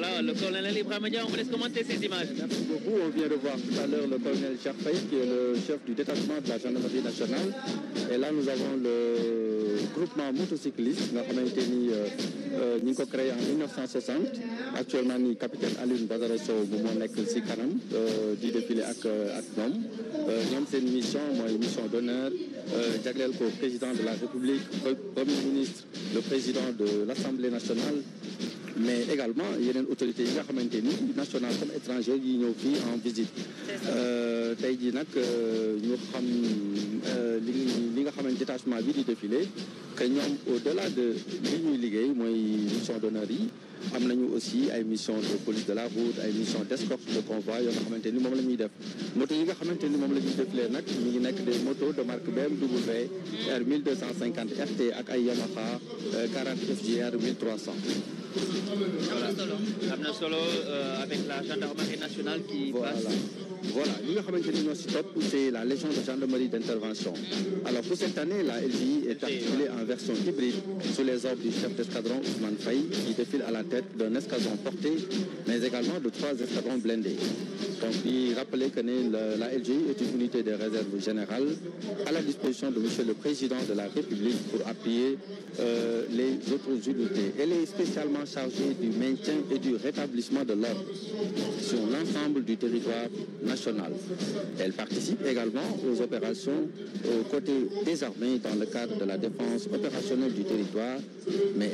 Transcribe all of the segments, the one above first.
Voilà, le colonel Ibrahima Dia, on vous laisse commenter ces images. Merci beaucoup. On vient de voir tout à l'heure le colonel Cheikh Faye, qui est le chef du détachement de la gendarmerie nationale. Et là, nous avons le groupement motocycliste, nga xamante ni ñu ngi ko créé en 1960. Actuellement ni capitaine Alioune Badara Sow bu moo nekk ci kanam di défilé ak ñoom. ñoom seen mission mooy mission d'honneur jagleel ko président de la République, premier ministre, le président de l'Assemblée nationale, mais également yeneen autorités yi nga xamante ni nationales comme étrangères yi ñëw fii en visite. tey jii nag ñu xam li nga xamante détachement bi di défilé que ñoom au-delà de li ñuy liggéey mooy mission d'honneur yi am nañu aussi ay mission de police de la route, ay mission d'escorte de convoi yoo nga xamante ni moom la ñuy def. moto yi nga xamante ni moom la ñuy défilé nag ñu ngi nekk des motos de marque BMW R1250 RT ak ay Yamaha 40 FJR 1300. Amna solo avec la gendarmerie nationale qui passe. Voilà, li nga xamante ni ñoo ci topp c'est la légion de gendarmerie d'intervention. Alors pour cette année, la LGI est articulée en version hybride sous les ordres du chef d'escadron Ousmane Faye, qui défile à la tête d'un escadron porté, mais également de 3 escadrons blindés. Donc il rappelait que la LGI est une unité de réserve générale à la disposition de Monsieur le Président de la République pour appuyer les autres unités. Elle est spécialement chargée du maintien et du rétablissement de l'ordre sur l'ensemble du territoire national. Elle participe également aux opérations aux côtés des armées dans le cadre de la défense opérationnelle du territoire, mais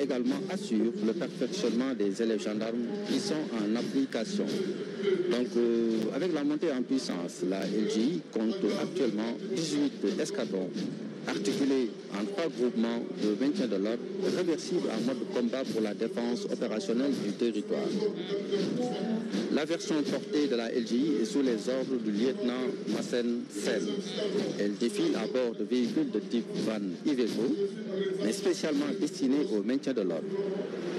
également assure le perfectionnement des élèves gendarmes qui sont en application. Donc, avec la montée en puissance, la LGI compte actuellement 18 escadrons articulés en 3 groupements de maintien de l'ordre, réversibles en mode combat pour la défense opérationnelle du territoire. La version portée de la LGI est sous les ordres du lieutenant Massen Sen. Elle défile à bord de véhicules de type van Iveco, mais spécialement destinés au maintien de l'ordre.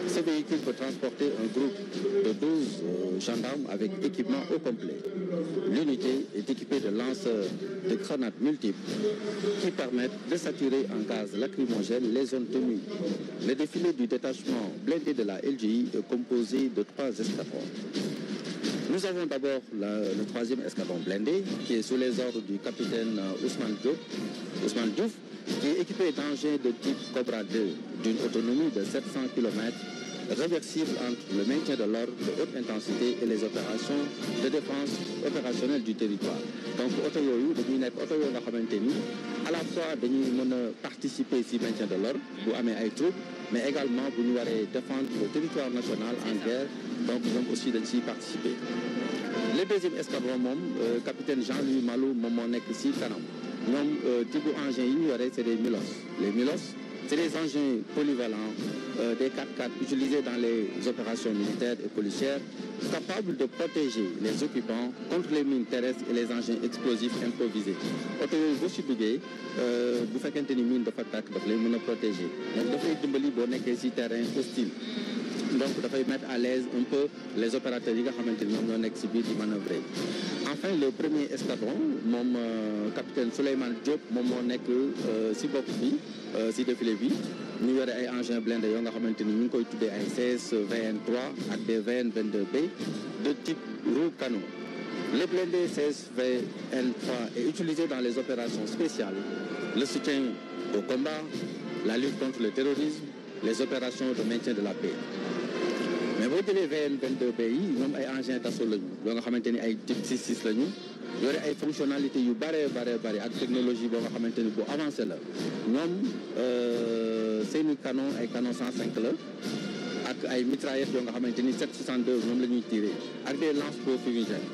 Ce véhicule peut transporter un groupe de 12 gendarmes avec équipement au complet. L'unité est équipée de lanceurs de grenades multiples qui permettent de saturer en gaz lacrymogène les zones tenues. Le défilé du détachement blindé de la LGI est composé de 3 escadrons. Nous avons d'abord le 3e escadron blindé qui est sous les ordres du capitaine Ousmane Diouf, qui est équipé d'engins de type Cobra 2 d'une autonomie de 700 km, réversible entre le maintien de l'ordre de haute intensité et les opérations de défense opérationnelle du territoire. Donc oto yooyu dañuy nekk oto yoo nga xamante ni à la fois dañuy mën a participer ci maintien de l'ordre bu amee ay troupes, mais également bu ñu waree défendre le territoire national en guerre, donc ñoom aussi dañ ciy participer. Le 2e escadron moom capitaine Jean-Louis Malou moom moo nekk ci kanam. ñoom type engins yi ñu yore c'est des Milos. Les Milos c'est des engins polyvalents, des 4x4 utilisés dans les opérations militaires et policières, capables de protéger les occupants contre les mines terrestres et les engins explosifs improvisés. oto yooyu boo ci duggee bu fekkente ni mine dafa tàkk daf lay mën a protéger. donc dafay dimbali boo nekkee ci terrain hostile. donc dafay mettre à l'aise un peu les opérateurs yi nga xamante ni ñoom ñoo nekk ci biir di manœuvrer. Enfin le 1er escadron moom capitaine Souleymane Diop moom moo nekk ci bopp bi ci défilé bi ñu yore ay engins blindés yoo nga xamante ni ñu ngi koy tuddee ay CS VN3 ak des VN 22B de type roue canon. Le blindé CS VN3 est utilisé dans les opérations spéciales, le soutien au combat, la lutte contre le terrorisme, les opérations de maintien de la paix. mais boo jëlee VN 22B yi ñoom ay engins d'assaut lañu yoo nga xamante ni ay type 6.6 lañu yore ay fonctionnalités yu bare ak technologie boo nga xamante ni bu avancé la ñoom seeni canon ay canon 105 la ak ay mitraillettes yoo nga xamante ni 7.62 ñoom la ñuy tirer ak des lance-feu fumigènes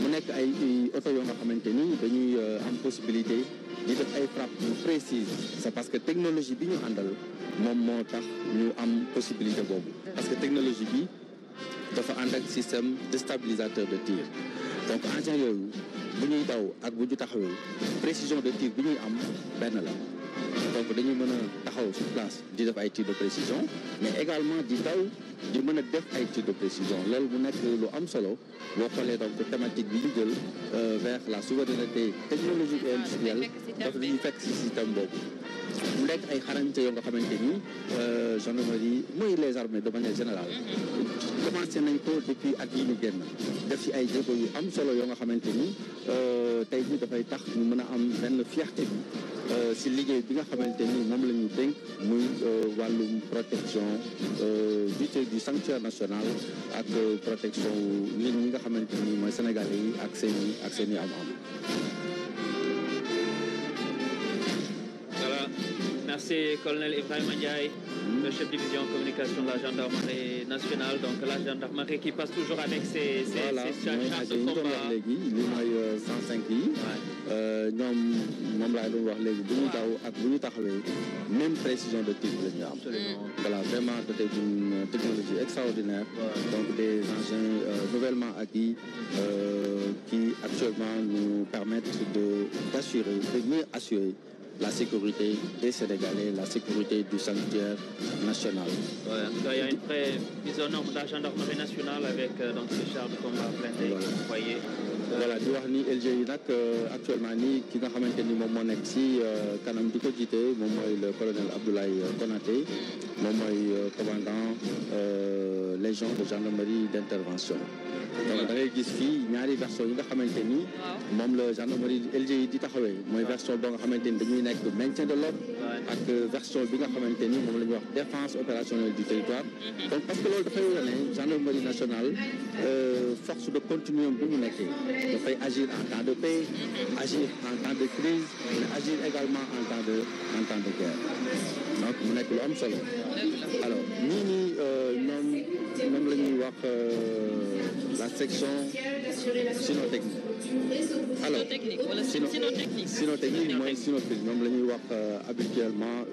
mu nekk ay oto yoo nga xamante ni dañuy am possibilité di def ay frappes précises. C'est parce que technologie bi ñu àndal moom moo tax ñu am possibilité boobu parce que technologie bi dafa ànd ak système déstabilisateur de tir. donc engins yooyu bu ñuy daw ak bu ñu taxawee précision de tir bi ñuy am benn la. donc dañuy mën a taxaw sur place di def ay tir de précision mais également di daw di mën a def ay tir de précision loolu mu nekk lu am solo boo xoolee donc thématique bi ñu jël vers la souveraineté technologique et industrielle daf li ñu fekk ci système boobu mu nekk ay xarañte yoo nga xamante ni gendarmerie mooy les armées de manière générale commencé nañ ko depuis at yi ñu génn def ci ay jéego yu am solo yoo nga xamante ni tey jii dafay tax ñu mën a am benn fierté bi si liggéey bi nga xamante ni moom la ñu dénk muy wàllum protection du sanctuaire national ak protection nit ñi nga xamante ni mooy sénégalais yi ak seen i am-am. Voilà, merci colonel Ibrahima Ndiaye, le chef de division communication de la gendarmerie nationale. Donc la gendarmerie qui passe toujours avec ses chars de combat. léegi li mooy 105 yi. ñoom moom laa doon wax léegi bu ñu daw ak bu ñu taxawee même précision de tir la ñu am. Voilà, vraiment doté d'une technologie extraordinaire. Donc des engins nouvellement acquis qui actuellement nous permettent de mieux assurer la sécurité des Sénégalais, la sécurité du sanctuaire national. Ouais, il y a une prévision norme de la gendarmerie nationale avec donc ces chars de combat blindés. Voilà. Vous voyez. Voilà, di wax ni LGI nag actuellement nii ki nga xamante ni moom moo nekk si kanam di ko jiite moom mooy le colonel Abdoulaye Konaté moom mooy commandant légion de gendarmerie d'intervention. Donc da ngay gis fii ñaari version yi nga xamante ni moom la gendarmerie LGI di taxawee mooy version boo nga xamante ni dañuy nekk maintien de l'ordre ak version bi nga xamante ni moom la ñuy wax défense opérationnelle du territoire. Donc parce que loolu dafay wane gendarmerie nationale force de continuum bi mu nekkee dafay agir en temps de paix, agir en temps de crise, mais agir également en temps de guerre. Donc mu nekk lu am solo. Alors ñii nii ñoom la ñuy wax la section cynotechnique. Alors cynotechnique mooy cynopile ñoom la ñuy wax habituellement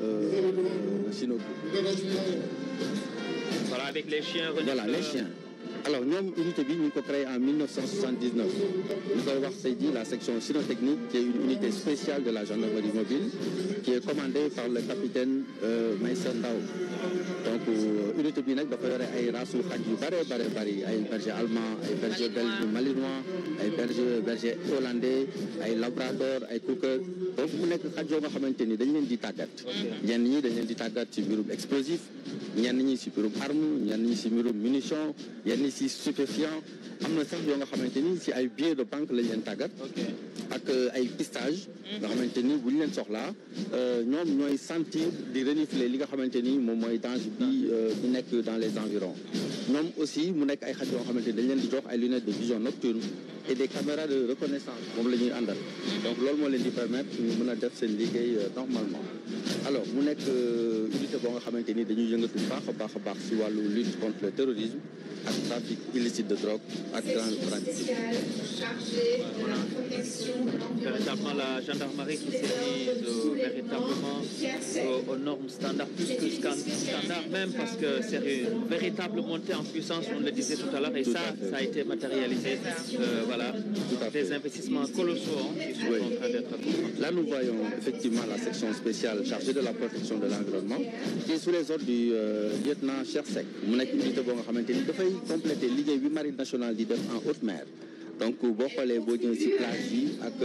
cynopile. Voilà, avec les chiens. Voilà, les chiens. Alors ñoom unité bi ñu ngi ko créé en 1979 ñu koy wax tey jii la section cynotechnique qui est une unité spéciale de la gendarmerie mobile qui est commandée par le capitaine Maïssa Ndao. Donc unité bi nag dafa yore ay rasu xaj yu bari ay berger allemand ay berger belge malinois ay berger hollandais ay labrador ay cocker. Donc mu nekk xaj yoo nga xamante ni dañ leen di tàggat. ñenn ñi dañ leen di tàggat ci mbirum explosif ñenn ñi ci mbirum arme ñenn ñi ci mbirum munition yenn si stupéfiant am na sax yoo nga xamante ni si ay billets de banque lañ leen tàggat ak ay pistage nga xamante ni bu ñu leen soxlaa ñoom ñooy sentir di renifler li nga xamante ni moom mooy danger bi nekk dans les environs. ñoom aussi mu nekk ay xaj yoo xamante ni dañ leen di jox ay lunettes de vision nocturne et des caméras de reconnaissance moom la ñuy àndal. Donc loolu moo leen di permettre ñu mën a def seen liggéey normalement. Alors mu nekk unité boo nga xamante ni dañuy yëngatu baax a baax si wàllu lutte contre le terrorisme ak trafic illicite de drogue ak grande pratique. Véritablement la gendarmerie qui s'est mise véritablement aux normes standards, plus que standards même, parce que c'est une véritable montée en puissance, on le disait tout à l'heure, et ça a été matérialisé. Voilà, des investissements colossaux qui sont en train d'être consentis. Là, nous voyons effectivement la section spéciale chargée de la protection de l'environnement, qui est sous les ordres du lieutenant Chersek. Mu nekk unité boo nga xamante ni dafay compléter liggéey bi marine nationale di def en haute mer. Donc boo xoolee boo ñëwee ci plage yi ak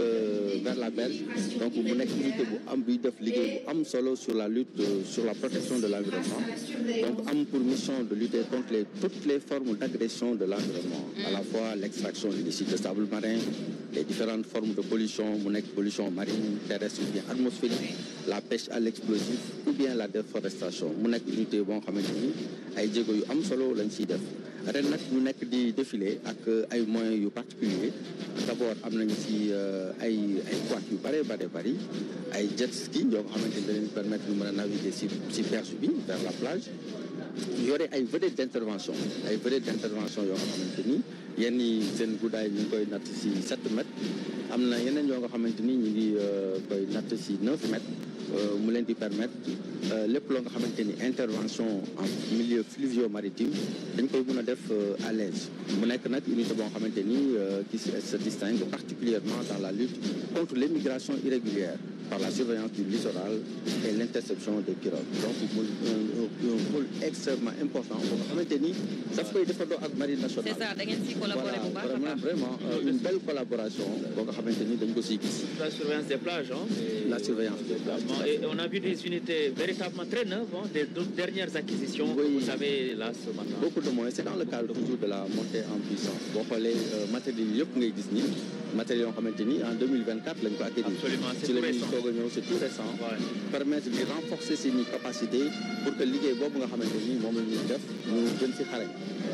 vers la berge donc mu nekk unité bu am buy def liggéey bu am solo sur la lutte sur la protection de l'environnement. Donc am pour mission de lutter contre toutes les formes d'agression de l'environnement, à la fois l'extraction illicite de sable marin, les différentes formes de pollution mu nekk pollution marine, terrestre ou bien atmosphérique, la pêche à l'explosif ou bien la déforestation. Mu nekk unité boo xamante ni ay jéego yu am solo lañ ciy def. Ren nag ñu nekk di défilé ak ay moyens yu particuliers. D'abord am nañu ci ay quad yu bari ay jet ski yoo xamante ni dañu permettre ñu mën a naviguer ci berge bi vers la plage. Yore ay vedettes d'intervention yoo xamante ni yenn yi seen guddaay ñu ngi koy natt ci 7 mètres am na yeneen yoo nga xamante ni ñu ngi koy natt ci 9 mètres. Mu leen di permettre lépp loo nga xamante ni intervention en milieu fluvio-maritime dañ koy mën a def à l'aise. Mu nekk nag unité boo xamante ni qui se distingue particulièrement dans la lutte contre l'immigration irrégulière par la surveillance du littoral et l'interception des pirogues. Donc un rôle extrêmement important boo nga xamante ni daf koy defandoo ak marine nationale. C'est ça, da ngeen ci collaborer bu baax a baax. Vraiment une belle collaboration boo nga xamante ni dañ ko siy gis. La surveillance des plages, hein? La surveillance des plages. et on a vu des unités véritablement très neuves, hein, des dernières acquisitions, oui. Vous savez, là, ce matin. Beaucoup de moyens, c'est dans le cadre toujours de la montée en puissance. Bon, les matériels matériels en 2024, absolument, c'est tout récent. C'est tout récent. Ouais. Permettre de renforcer ses capacités pour que l'IGE Bob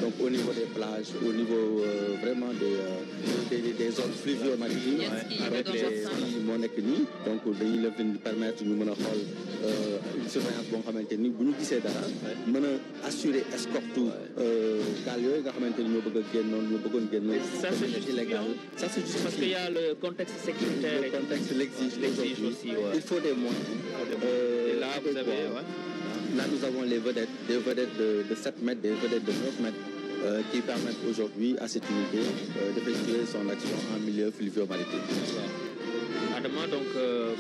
donc au niveau des plages, au niveau vraiment des zones fluvio-maritimes, avec les monnaie donc dañuy permettre ñu mën a xool une surveillance boo xamante ni bu ñu gisee dara mën a assurer escorte gaal yooyu nga xamante ni ñoo bëgg a génnoon ñoo bëggoon génn ça c'est illégal. Ça c'est juste parce qu'il y a le contexte sécuritaire. Le contexte l'exige aussi. Ouais. Il faut des moyens. Et là vous avez là nous avons des vedettes de 7 mètres, des vedettes de 9 mètres qui permettent aujourd'hui à cette unité d'effectuer son action en milieu fluvio-maritime. Adama donc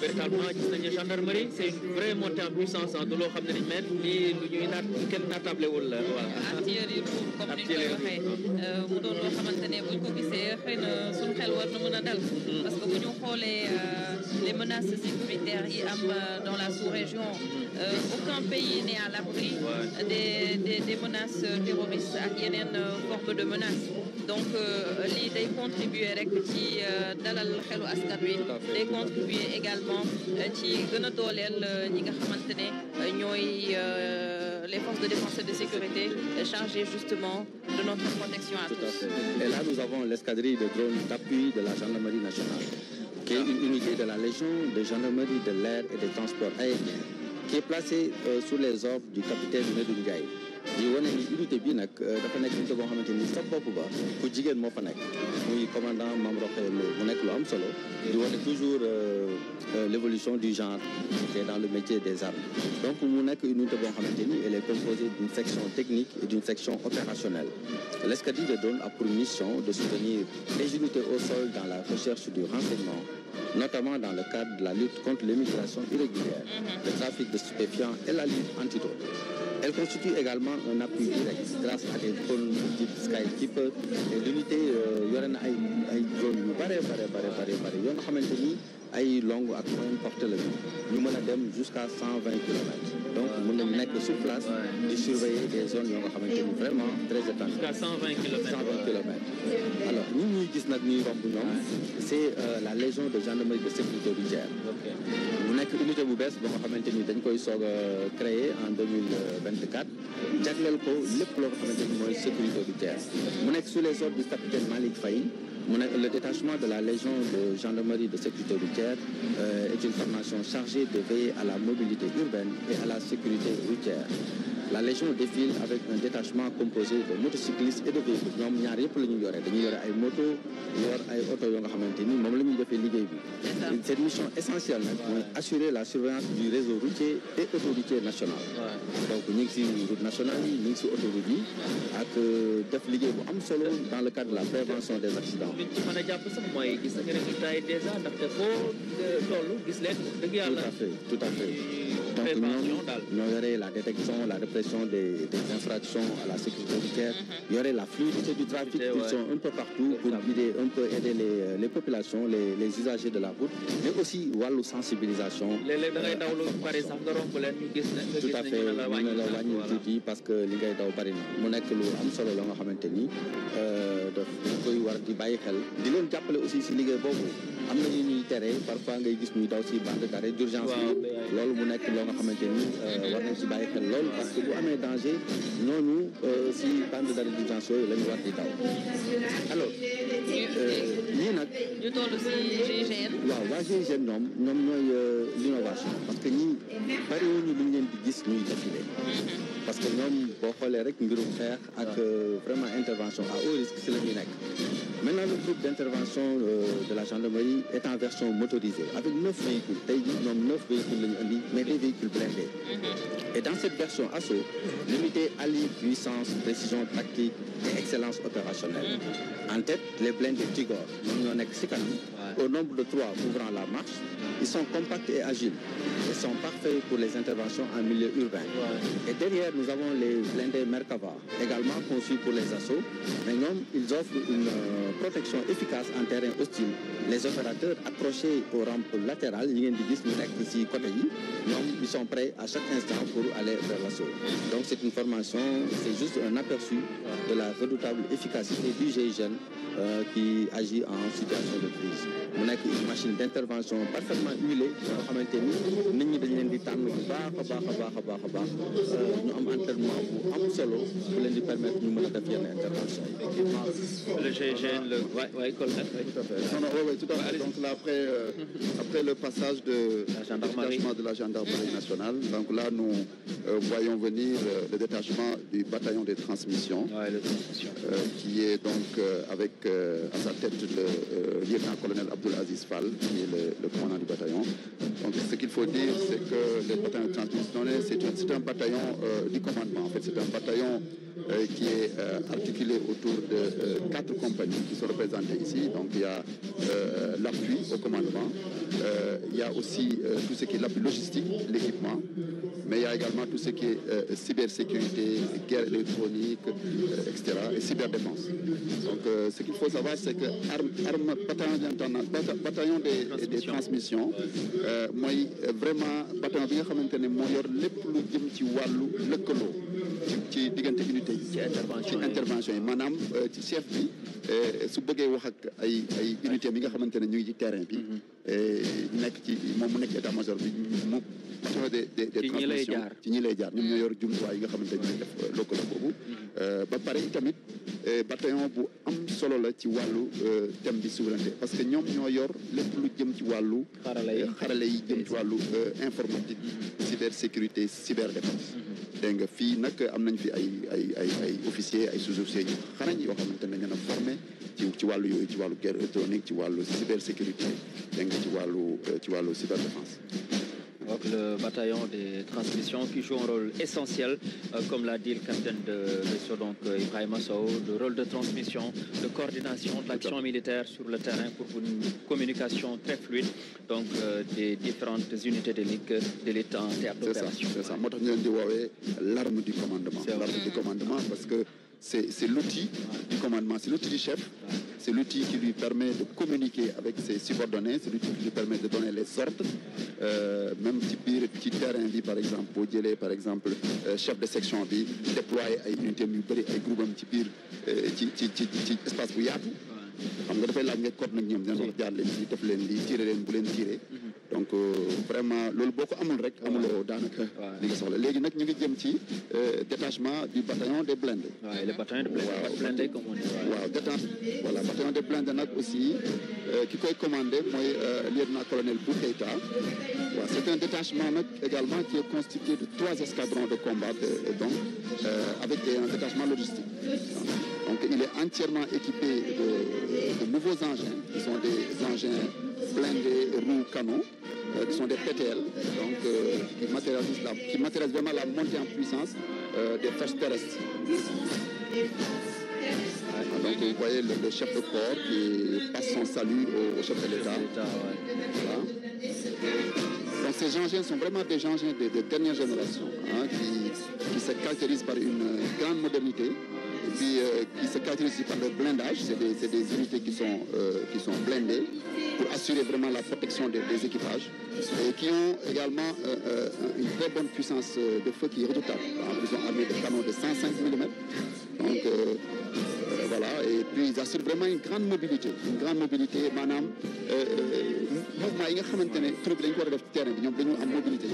véritablement gis nañu gendarmerie c'est une vraie montée en puissance de loo xam ne dañu mettre lii lu ñuy kenn naatablewul la voilà. artillerie lourde comme ni ñu koy waxee mu doon loo xamante ne buñ ko gisee xëy na suñu xel war na mën a dal parce que bu ñu xoolee les menaces sécuritaires yi am dans la sous-région aucun pays n'est à l'abri des menaces terroristes ak yeneen formes de menaces donc lii day contribuer rek ci dalal xelu askan wi day contribuer également ci gën a dooleel ñi nga xamante ne ñooy les forces de défense et de sécurité chargées justement de notre protection à tous. Et là nous avons l'escadrille de drones d'appui de la gendarmerie nationale qui est une unité de la Légion de gendarmerie de l'air et des transports aériens qui est placée sous les ordres du capitaine Medoune Ndiaye. di wane ni unité bi nag dafa nekk unité boo xamante ni sa bopp ba ku jigéen moo fa nekk muy commandant Mame Rokhaya Lo mu nekk lu am solo di wane toujours l'évolution du genre qui est dans le métier des armes donc mu nekk une unité boo xamante ni elle est composée d'une section technique et d'une section opérationnelle. L'escadrille de drone a pour mission de soutenir les unités au sol dans la recherche du renseignement, notamment dans le cadre de la lutte contre l'immigration irrégulière, le trafic de stupéfiants et la lutte antidrone. Elle constitue également un appui direct grâce à des drones type Skykeeper et l'unité yore na ay drones yu bare yoo nga xamante ni ay longue ak moyenne portée la ñu mën a dem jusqu'à 120 kilomètres donc mën nañu nekk sur place di surveiller des zones yoo nga xamante ni vraiment très étendues. Jusqu'à 120 kilomètres. Alors ñuy gis nag ñuy romb ñoom c'est la Légion de gendarmerie de sécurité routière. mu nekk unité bu bees boo nga xamante ni dañ koy soog a créer en 2024 jagleel ko lépp loo xamante ni mooy sécurité routière mu nekk sous les ordres du capitaine Malick Faye. Le détachement de la Légion de gendarmerie de sécurité routière est une formation chargée de veiller à la mobilité urbaine et à la sécurité routière. La Légion défile avec un détachement composé de motocyclistes et de véhicules. ñoom ñaar yëpp la ñu yore dañuy yore ay moto yor ay oto yoo nga xamante ni moom la ñuy defee liggéey bi. Cette mission essentielle nag mooy assurer la surveillance du réseau routier et autoroutier national. donc ñu ngi si route nationale yi ñu ngi si autoroute yi ak def liggéey bu am solo dans le cadre de la prévention des accidents. li ci mën a jàpp sax mooy gis nañu résultat yi déjà ndaxte foo toll gis leen dëgg yàlla. tout à fait. donc ñoo yore la détection la répression des infractions à la sécurité routière. yore la fluidité du trafic. Ils sont un peu partout pour guider un peu aider les populations les usagers de la route mais aussi wàllu sensibilisation. léeg-léeg da ngay daw lu bari sax nga romb leen ñu gis ne. tout à fait ñu la wàññi tuuti parce que li ngay daw bari na mu nekk lu am solo la nga xamante ni daf koy war di bàyyi xel di leen jàppale aussi si liggéey boobu am na ñu ñuy tere parfois ngay gis ñuy daw si bande d'arrêt d'urgence bi loolu mu nekk loo nga xamante ni war nañ si bàyyi xel loolu parce que bu amee danger ñooñu si bande d'arrêt d'urgence yooyu la ñu war di daw alors ñii nag ñu toll si GIGN. waaw waa GIGN ñoom ñooy l'innovation parce que ñii bariwuñu lu ñu leen di gis ñuy défilé parce que ñoom boo xoolee rek mbirum xeex ak vraiment intervention à haut risque si la ñuy nekk. Maintenant le groupe d'intervention de la gendarmerie est en version motorisée avec 9 véhicules tey jii ñoom 9 véhicules la ñu andi mais des véhicules blindés et dans cette version assaut l'unité allie puissance précision tactique et excellence opérationnelle en tête les blindés Tigor ñoom ñoo nekk si kanam au nombre de 3 ouvrant la marche ils sont compacts et agiles et sont parfaits pour les interventions en milieu urbain. Et derrière, nous avons les blindés Merkava, également conçus pour les assauts. Mais ils offrent une protection efficace en terrain hostile. Les opérateurs accrochés aux rampes latérales, ils sont prêts à chaque instant pour aller vers l'assaut. Donc c'est une formation, c'est juste un aperçu de la redoutable efficacité du GIGN qui agit en situation de crise. On a une machine d'intervention parfaitement huilée, nous avons un entraînement pour solo pour leur permettre de faire une intervention. Le GIGN, oui, tout à fait. Donc là, après le passage de la gendarmerie nationale, donc là nous voyons venir le détachement du bataillon des transmissions, qui est donc avec à sa tête le lieutenant-colonel Abdoul Aziz Fall, qui est le commandant du bataillon. Donc ce qu'il faut dire, c'est que le bataillon de transmission, c'est un bataillon du commandement. En fait, c'est un bataillon qui est articulé autour de 4 compagnies qui sont représentées ici. Donc il y a l'appui au commandement, il y a aussi tout ce qui est l'appui logistique, l'équipement, mais il y a également tout ce qui est cybersécurité, guerre électronique, etc. et cyberdéfense. Donc ce qu'il faut savoir, c'est que bataillon des transmissions, moi vraiment bataillon bi nga xamante ne moo yor lépp lu jëm ci wàllu lëkkaloo ci diggante unité yi ci intervention yi maanaam ci chef bi su bëggee wax ak ay unité yi nga xamante ne ñu ngi ci terrain bi nekk ci moom mu nekk état-major bi mu des transmissions ci ñi lay jaar ñoom ñoo yor jumtuwaay yi nga xamante ne ñooy def lëkkaloo boobu ba pare itamit bataillon bu am solo la ci wàllu thème bi souveraineté parce que ñoom ñoo yor lépp lu jëm ci wàllu xarale yi jëm ci wàllu informatique cybersécurité cyberdéfense dégg nga fii nag am nañ fi ay officiers ay sous-officiers yu xarañ yoo xamante ne dañu leen a formé ci wàllu yooyu ci wàllu guerre électronique ci wàllu cybersécurité dégg nga ci wàllu cyberdéfense. Donc le bataillon des transmissions qui joue un rôle essentiel, comme l'a dit le capitaine de vaisseau, donc Ibrahima Sow, le rôle de transmission, de coordination de l'action militaire sur le terrain pour une communication très fluide, donc des différentes unités d'élite en terre d'opération. C'est ça, moo tax ñu leen di woowee l'arme du commandement. L'arme du commandement parce que c'est l'outil du commandement, c'est l'outil du chef, c'est l'outil qui lui permet de communiquer avec ses subordonnés, c'est l'outil qui lui permet de donner les ordres, même ci terrain bi par exemple boo jëlee par exemple chef de section bi déployer ay unités yu bëri ay groupes am ci biir ci espace bu yaatu xam nga dafay laaj nga coordonné ak ñoom dina wax jaar leen lii def leen lii tiré leen bu leen tiré donc vraiment loolu boo ko amul rek amuloo daanaka li nga soxla léegi nag ñu ngi jëm ci détachement du bataillon des blindés. waaw le bataillon des blindés comme on dit. waaw voilà bataillon des blindés nag aussi ki koy commandé mooy lieutenant-colonel Bou Keïta. waaw c'est un détachement nag également qui est constitué de 3 escadrons de combat donc avec un détachement logistique. Donc il est entièrement équipé de nouveaux engins qui sont des engins blindés roues canons qui sont des PTL donc qui matérialisent vraiment la montée en puissance des forces terrestres. Donc vous voyez le chef de corps qui passe son salut au chef de l'État. Voilà. Donc ces engins sont vraiment des engins de dernière génération qui se caractérisent par une grande modernité et puis qui se caractérisent par le blindage. C'est des unités qui sont blindées pour assurer vraiment la protection des équipages et qui ont également une très bonne puissance de feu qui est redoutable. Ils sont armés de canons de 105 mm. Donc voilà, et puis ils assurent vraiment une grande mobilité maanaam mouvement yi nga xamante ne troupe dañu ko war a def ci terrain bi ñoom dañu am mobilité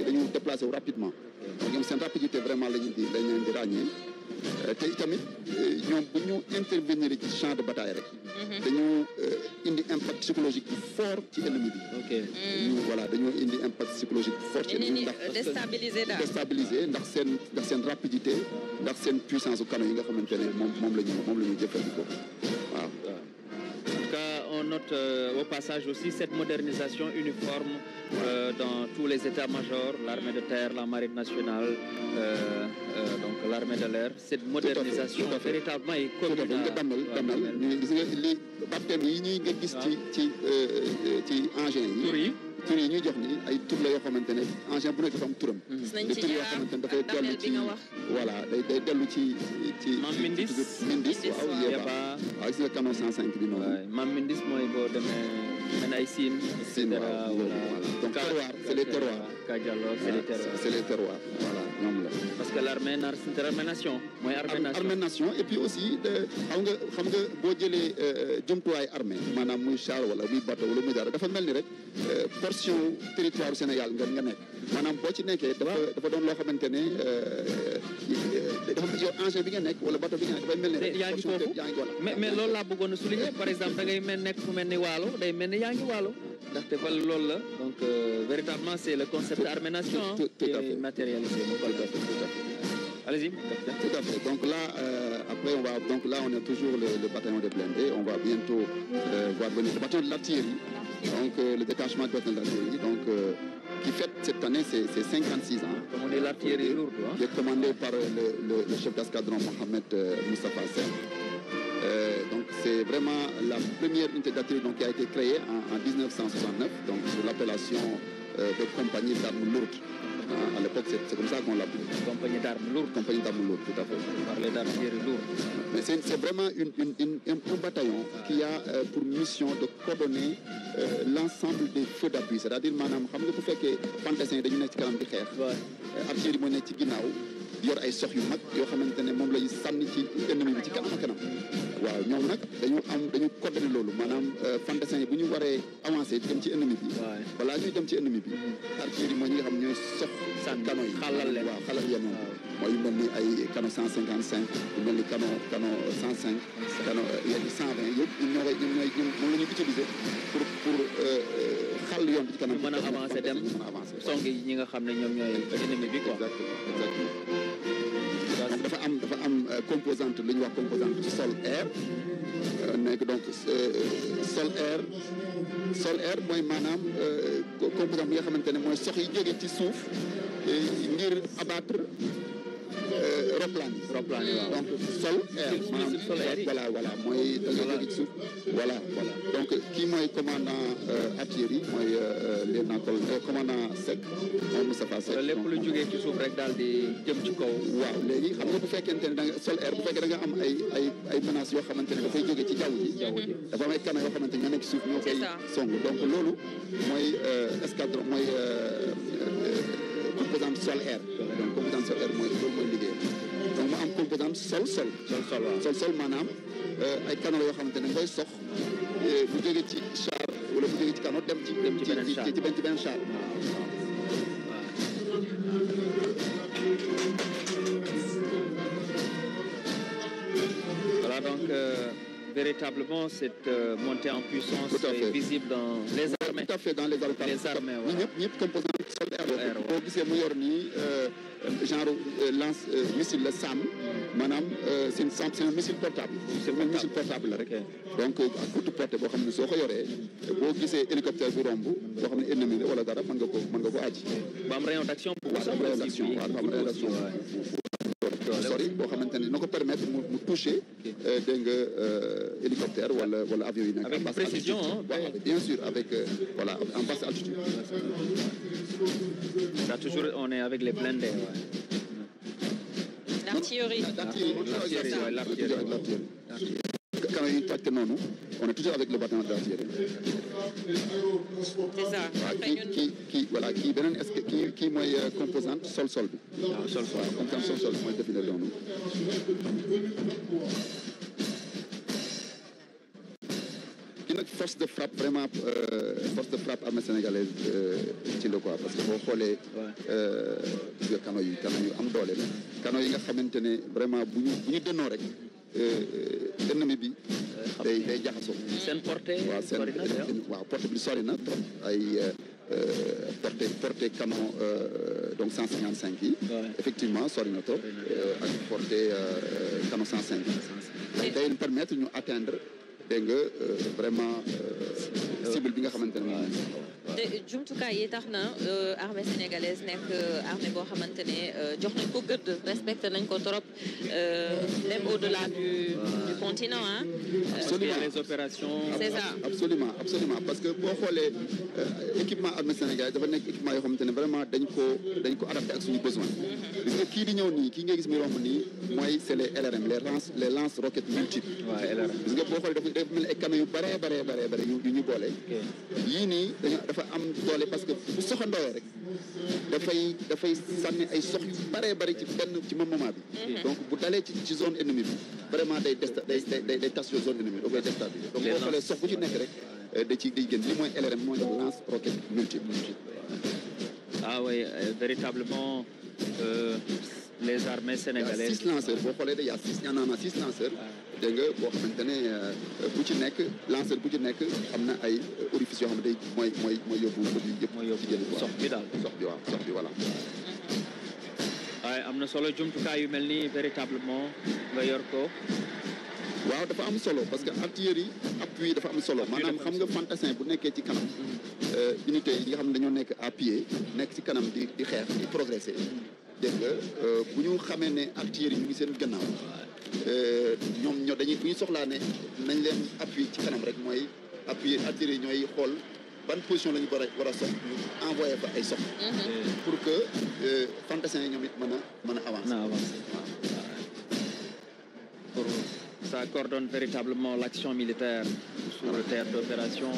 dañu déplacé wu rapidement donc ñoom seen rapidité vraiment lañu leen di ràññee te itamit ñoom bu ñu intervenir ci champ de bataille rek dañu indi impact psychologique bu fort ci ennemi bi. dañoo indi impact psychologique bu fort ci ennemi bi ndax déstabiliser ndax seen rapidité ndax seen puissance u canon yi nga xamante ne moom la ñu jëfandikoo waaw. En tout cas, on note au passage aussi cette modernisation uniforme dans tous les états-majors, l'armée de terre, la marine nationale, donc l'armée de l'air. Cette modernisation véritablement est commune. Gis nga li baptême yi ñuy nga gis ci engins yi. tur yi ñuy jox nii ay tur la yoo xamante ne engin bu nekk dafa am turam. nañ ci tur yoo xamante ne dafay dellu ci voilà day dellu ci. Mam Mindis Mindis waaw Yeba waaw gis nga canon 105 bi noonu. Mam Mindis mooy boo demee mën ay Sine. Voilà donc terroir c'est les terroirs. Kadialo c'est les terroirs. C'est les terroirs voilà ñoom la. parce que l'armée nation mooy armée nation et puis aussi xam nga boo jëlee jumtuwaay armée maanaam muy char wala muy bateau wala muy dara dafa mel ni rek portion territoire Sénégal nga nekk maanaam boo ci nekkee dafa doon loo xamante ne dafa yow engin bi nga nekk wala bateau bi nga nekk dafay mel ni rek yaa ngi foofu mais loolu laa bëggoon a souligner par exemple da ngay nekk fu mel ni Waalo day mel ni yaa ngi Waalo ndaxte fa loolu la donc véritablement c'est le concept armée nation qui est matérialisé. Allez-y. Tout à fait. Donc là, après, on est toujours le bataillon de blindés. On va bientôt voir venir le bataillon de l'artillerie. Donc, le détachement de l'artillerie. Donc, qui fête cette année ses 56 ans. Comme on dit, l'artillerie lourde. Qui est commandé par le chef d'escadron Mohamed Moustapha Sen. Donc, c'est vraiment la première unité d'artillerie qui a été créée en 1969, donc sous l'appellation de compagnie d'armes lourdes. À l'époque, c'est comme ça qu'on l'appelle. Compagnie d'armes lourdes. Compagnie d'armes lourdes, tout à fait. On parlait d'artillerie lourde. Mais c'est vraiment un bataillon qui a pour mission de coordonner l'ensemble des feux d'appui. C'est-à-dire, madame, xam nga bu fekkee fantasin dañu nekk ci kanam di xeex. Artillerie moo nekk ci ginnaaw yor ay sox yu mag yoo xamante ne moom la ñu sànni ci ennemi bi ci kanam ak kanam. waaw ñoom nag dañu coordonné loolu maanaam fantasin yi bu ñu waree avancé dem ci ennemi bi. balaa ñuy dem ci ennemi bi. artillerie mooy ñi nga xam ñooy sox canon yi. xalal leen waaw xalal leen noonu. mooy yu mel ni ay canon 155 yu mel ni canon 105 canon 120 yëpp moom la ñu utilisé pour xal yoon bi ci kanam. mën a avancé dem song yi ñi nga xam ne ñoom ñooy ennemi bi quoi. exactement dafa am composante li ñuy wax composante sol air nekk donc sol air mooy maanaam composante bi nga xamante ne mooy sox yi jóge ci suuf ngir abattre roplaan yi donc sol air maanaam voilà mooy da nga jóge ci suuf voilà donc kii mooy commandant artillerie mooy lieutenant commandant Seck mooy Moustapha Seck lépp lu jógee ci suuf rek daal di jëm ci kaw waaw léegi xam nga bu fekkente ne da nga sol air bu fekkee da nga am ay menaces yoo xamante ne dafay jóge ci jaww ji dafa am ay canons yoo xamante ne ñoo nekk ci suuf ñoo koy song donc loolu mooy escadron mooy composante sol air donc composante sol air mooy loolu mooy liggéey donc mu am composante sol maanaam ay canons yoo xamante ne ngay sox bu jógee ci char wala bu jógee ci canon dem ci benn char voilà donc véritablement cette montée en puissance est visible dans les armées. Tout à fait, dans les armées. ñëpp composante sol air boo gisee mu yor nii genre lance missile la SAM maanaam c'est un missile portable. c'est un missile portable la rek. donc ak courte portée boo xam ne soo ko yoree boo gisee hélicoptère bi romb boo xam ne ennemi la wala dara mën nga ko aji. ba am rayon d'action. am rayon d'action sori boo xamante ne dina ko permettre mu toucher dégg nga hélicoptère wala avion yi nekk avec précision bien sûr avec en basse altitude. Là toujours on est avec les blindés. L'artillerie. Quand il toj que noonu on est toujours avec le bataillon d'artillerie. C'est ça. Voilà kii beneen est-ce que kii mooy composante sol bi. composante sol mooy défilé noonu. kii nag force de frappe vraiment force de frappe armée sénégalaise ci la quoi parce que boo xoolee canons yu am doole la canons yi nga xamante ne vraiment bu ñu dënnoo rek ennemi bi day jaxasoo. seen portée sori na waaw portée bi sori na trop ay portée canon donc 155 yi. effectivement sori na trop ak portée canon 105 yi. day permettre ñu atteindre dégg nga vraiment cible bi nga xamante ne te jumtukaay yi tax na armée sénégalaise nekk armée boo xamante ne jox nañ ko gëdd respecté nañ ko trop même au-delà du continent ah. absolument les opérations. c'est ça absolument parce que boo xoolee équipement armée sénégalaise dafa nekk équipement yoo xamante ne vraiment dañ ko adapté ak suñu besoin. gis nga kii di ñëw nii kii nga gis muy romb nii mooy c'est les LRM les lance roquettes multiples. waaw LRM gis nga boo xoolee dafa mel ni ay camions yu bare yu ñu boole. yii nii dafa am doole parce que bu soxandooyee rek dafay sànni ay sox yu bare ci même moment bi. donc bu dalee ci zone ennemie bi vraiment day tas zone ennemie da koy déstabiliser. donc boo xoolee sox bu ci nekk rek da ciy génn li mooy LRM mooy lance roquette multiple. ah oui véritablement les armées sénégalaises. Il y a 6 lanceurs boo xoolee de y a 6 lanceurs. dégg nga boo xamante ne bu ci nekk lanceur bu ci nekk am na ay orifices yoo xam ne mooy yóbbu yëpp. mooy yóbbu sox bi daal sox bi voilà. waaye am na solo jumtukaay yu mel nii véritablement nga yor ko. waaw dafa am solo parce que artillerie appui dafa am solo maanaam xam nga fantassin bu nekkee ci kanam unité yi nga xam ne dañoo nekk à pied nekk ci kanam di xeex di progresser dégg nga bu ñu xamee ne artillerie ñu ngi seen gannaaw ñoom dañuy bu ñu soxlaa ne nañ leen appui ci kanam rek mooy appui artillerie ñooy xool ban position la ñu war a sox ñu envoyé fa ay sox pour que fantassin yi ñoom it mën a avancer. Ça coordonne véritablement l'action militaire sur le théâtre d'opération.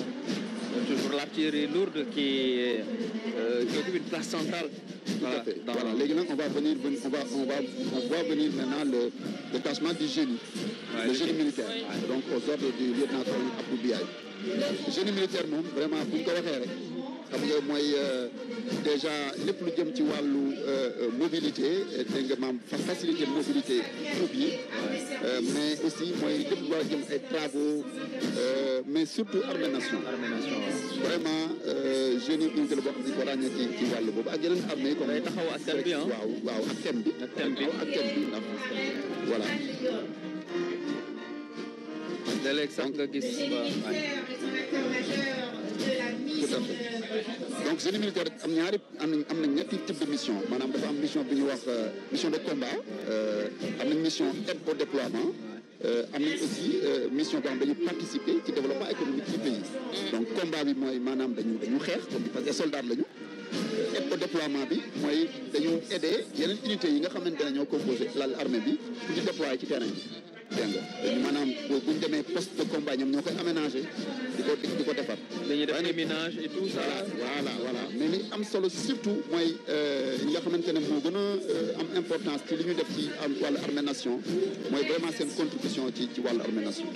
Toujours l'artillerie lourde qui occupe une place centrale. Voilà. Léegi nag on va venir maintenant le détachement du génie. Le génie militaire. Donc aux ordres du lieutenant-colonel Abdou Biaye. Génie militaire moom vraiment bu ñu ko waxee rek xam nga mooy déjà lépp lu jëm ci wàllu mobilité dégg nga maam facilité mobilité troupe yi mais aussi mooy lépp lu war a jëm ay travaux mais surtout armée nation vraiment génie unité la boo xam ne ko ràññee ci wàllu boobu ak yeneen armée comme day taxaw ak thème bi waaw ak thème bi ndax voilà léeg-léeg sax nga gis tout à fait donc génie militaire am na ñetti type de mission maanaam dafa am mission bi ñuy wax mission de combat am nañ mission aide au déploiement am nañ aussi mission boo xam dañu participer ci développement économique du pays donc combat bi mooy maanaam dañu xeex comme parce que soldats lañu aide au déploiement bi mooy dañu aider yeneen unités yi nga xamante ne ñoo composé l'armée bi pour ñu déployer ci terrain bi dégg nga maanaam bu ñu demee poste de combat ñoom ñoo koy aménager di ko defar. dañuy def déminage et tout ça. voilà mais li am solo surtout mooy li nga xamante ne moo gën a am importance ci li ñu def ci wàllu armée nation mooy vraiment seen contribution ci wàllu armée nation.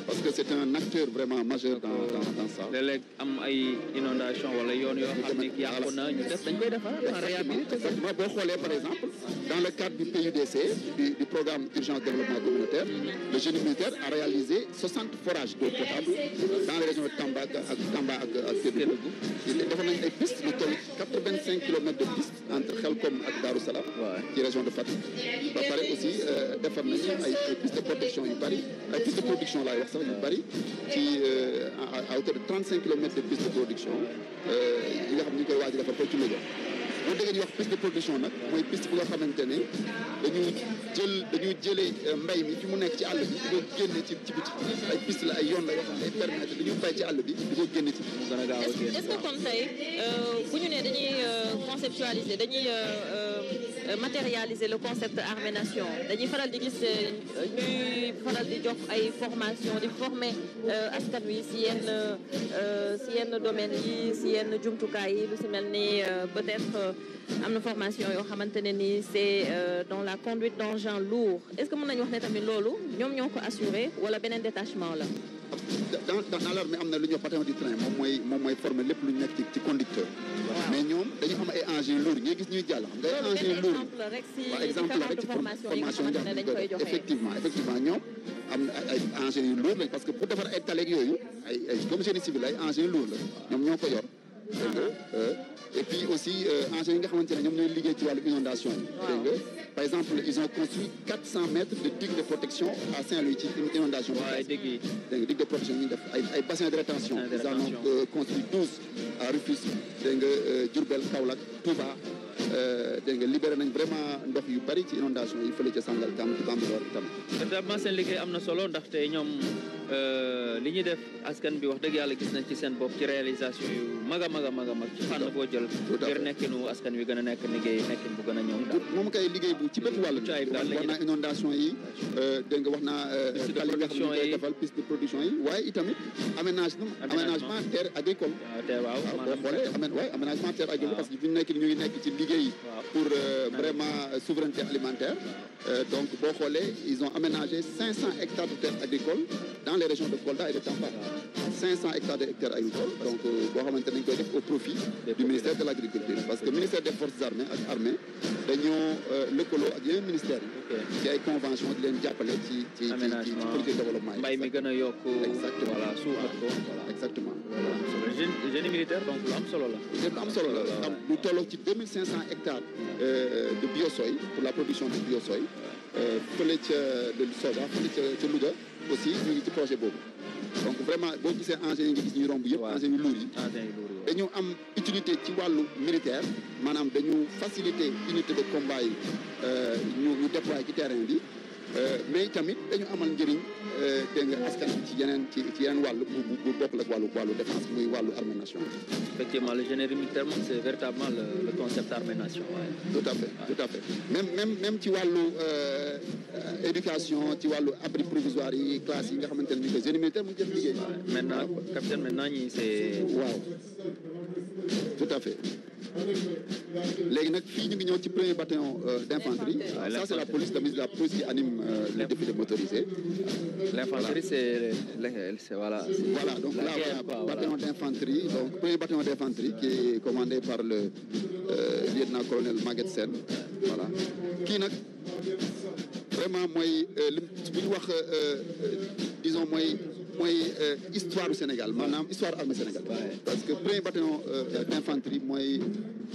parce que c'est un acteur vraiment majeur dans ça. léeg-léeg am ay inondation wala yoon yoo xam ne yàqu na ñu def dañ koy defar en réhabilité. boo xoolee par exemple dans le cadre du PUDC du programme d'urgence développement communautaire. Le génie militaire a réalisé 60 forages d'eau potable dans les régions de Tamba ak Kédougou. Defar nañ ay pistes lu toll 85 kilomètres de pistes entre Khelcom ak Darou Salam. ci région de Fatick. ba pare aussi defar nañu ay pistes de protection yu bari ay pistes de production laay wax sax yu bari ci à hauteur de 35 kilomètres de pistes de production yi nga xam ne ñu koy waaj a defar ko ci Louga. boo déggee ñu wax piste de production nag mooy piste bu nga xamante ne dañu jëlee mbay mi fi mu nekk ci àll bi di ko génne ci biti ay piste la ay yoon la yoo xam ne day permettre dañu bay ci àll bi di ko génne ci biti mu gën a gaaw a génn. est-ce que kon tey bu ñu ne dañuy conceptualiser dañuy matérialiser le concept armée nation dañuy faral di gis ñuy faral di jox ay formation di former askan wi si yenn domaines yi si yenn jumtukaay yi lu si mel ni peut-être am na formation yoo xamante ne ni c'est dans la conduite d'engins lourds est-ce que mën nañu wax ne tamit loolu ñoom ñoo ko assuré wala beneen détachement la. dans l'armée am na lu ñuy wax patron du train moom mooy former lépp lu ñu nekk ci conducteur. mais ñoom dañu am ay engins lourds ñuy gis ñuy jàll. xam nga ay engins lourds waaw exemple la rek ci formation yi nga xamante ne dañ koy joxe effectivement ñoom am na ay engins yu lourds lañ parce que pour defar ay taleeg yooyu ay comme génie civil ay engins lourds la ñoom ñoo ko yor Et puis aussi engins yi nga xamante ne ñoom ñooy liggéey ci wàllu inondation yi. dégg nga par exemple ils ont construit 400 mètres de digue de protection à Saint-Louis ci inondation bi. waaw dégg yi dégg nga digue de protection yi ñu def ay bassins de rétention. ils en ont construit 12 à Rufisque dégg nga Diourbel Kaolack Touba. dégg nga libéré nañ vraiment ndox yu bari ci inondation yi fële ca Sangalkam ci Bambilor itam. vraiment seen liggéey am na solo ndaxte ñoom li ñuy def askan bi wax dëgg yàlla gis nañ ci seen bopp ci réalisation yu mag a mag ci fànn boo jël ngir nekkinu askan wi gën a nekk liggéey nekkin bu gën a ñoom daal. moom kay liggéey bu ci bépp wàllu wax naa inondation yi dégg nga wax naa tali nga xam ne koy defal piste de production yi waaye itamit aménagement terre agricole. waaw boo xoolee aménagement terre agricole parce que fi mu nekk ñu ngi nekk ci liggéey pour vraiment souveraineté alimentaire. Donc boo xoolee ils ont aménagé 500 hectares de terres agricoles dans les régions de Kolda et de Tamba. 500 hectares de hectares agricoles donc boo xamante nañ koy def au profit du ministère de l'agriculture parce que ministère des forces armées ak armée dañoo lëkkaloo ak yeneen ministères yi ci ay convention di leen jàppale ci politique de développement yi. mbay mi gën a yokk. exactement voilà suuxat ko. exactement. génie militaire donc lu am solo la. lu am solo la am lu tolloo ci 2500 hectares de biosoy pour la production de biosoy fële ca de Soda fële ca Louga aussi ñu ngi ci projet boobu. donc vraiment boo gisee engins yi nga gis ñu romb yëpp engins yu lourds yi dañu am utilité ci wàllu militaire maanaam dañu faciliter unité de combat yi ñu déployer ci terrain bi mais tamit dañu amal njëriñ dégg nga askan bi ci yeneen wàllu bu bokkul ak wàllu défense muy wàllu armée nationale. Effectivement le génie militaire moom c'est véritablement le concept armée nation. tout à fait même ci wàllu éducation ci wàllu abri provisoire yi classe yi nga xamante ne que génie militaire mu ngi def liggéey. maintenant capitaine maintenant ñi c'est. waaw tout à fait. léegi nag fii ñu ngi ñëw ci premier bataillon d'infanterie. Ça c'est la police la police qui anime le défilé motorisé. L'infanterie c'est voilà donc là bataillon d'infanterie donc premier bataillon d'infanterie qui est commandé par le lieutenant-colonel Maguette Sène voilà kii nag vraiment mooy li bu ñu wax disons mooy histoire du Sénégal maanaam histoire armée Sénégal parce que premier bataillon d'infanterie mooy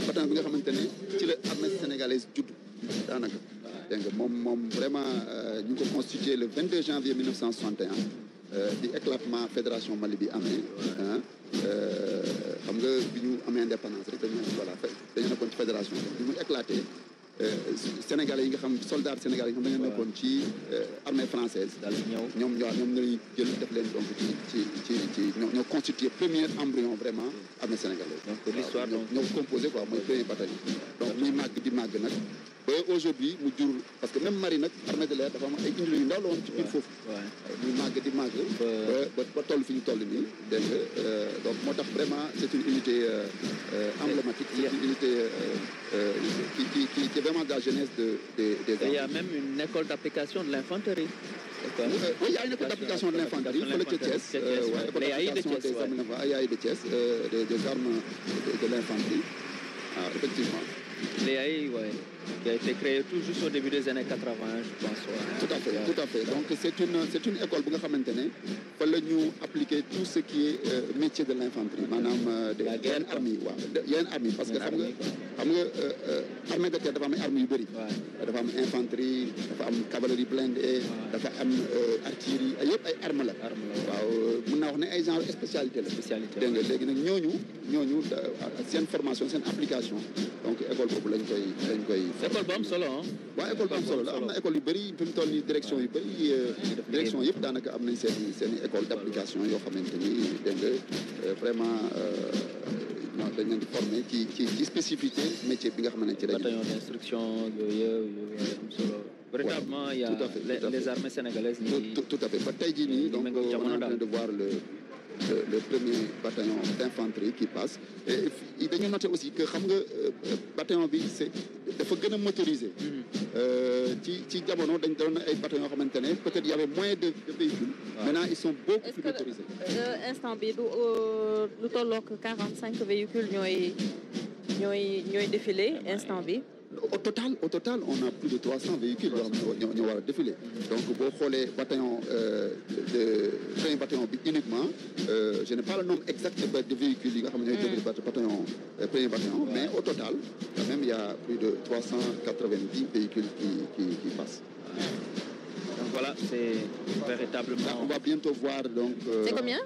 bataillon bi nga xamante ne ci la armée sénégalaise judd daanaka dégg nga moom vraiment ñu ngi ko constitué le 22 janvier 1961 di éclatement fédération Mali bi amee xam nga bi ñu amee indépendance rek dañu nekkoon ci fédération bi mu éclaté Sénégalais yi nga xam soldats sénégalais yi nga xam dañoo nekkoon ci armée française ñoom ñooy jël def leen donc ci ñoo constitué premier embryon vraiment armée sénégalaise donc l'histoire ñoo composé quoi mooy premier bataillon donc muy màgg di màgg nag ba aujourd'hui mu jur parce que même marine nag armée de l'air dafa am ay unité yu ndaw la woon ci biir foofu muy màgg di màgg ba toll fi ñu toll nii dégg nga donc moo tax vraiment c'est une unité emblématique c'est une unité qui est vraiment de la jeunesse des armées. Il y a même une école d'application de l'infanterie. Oui, il y a une école d'application de l'infanterie fële ca Thiès école d'application des AI de Thiès des armes de l'infanterie effectivement. Les AI, qui a été créé tout juste au début des années 80, je pense. Tout à fait. Donc c'est une école bu nga xamante ne fa la ñu appliquer tout ce qui est métier de l'infanterie maanaam yeneen armes yi yeneen armes yi parce que xam nga armée de terre dafa am ay armes yu bëri. dafa am infanterie dafa am cavalerie blindée dafa am artillerie yëpp ay armes la. waaw mën naa wax ne ay genre spécialité la. dégg nga léegi nag ñooñu seen formation seen application donc école boobu lañ koy. école bu am solo ah. waaw école bu am solo la am na école yu bëri fi mu toll nii direction yu bëri direction yëpp daanaka am nañ seen école d'application yoo xamante ni dégg nga vraiment dañ leen di former ci spécificité métier bi nga xamante ne ci bataillon d'instruction yooyu am solo. véritablement il y a les armées sénégalaises. tout à fait ba tey jii nii donc on est en train de voir le premier bataillon d'infanterie qui passe et dañu noté aussi que xam nga bataillon bi dafa gën a motorisé ci jamono dañ doon ay bataillon yoo xamante ne peut-être y avait moins de véhicules maintenant ils sont beaucoup plus motorisés. instant bi lu tollook 45 véhicules ñooy défilé instant bi Au total, on a plus de 300 véhicules qui ont défilé. Donc, pour les bataillons, premier bataillon uniquement, je n'ai pas le nombre exact de véhicules qui ont premier bataillon, mais au total, quand même, il y a plus de 390 véhicules qui passent. Donc voilà, c'est véritablement... On va bientôt voir donc... c'est combien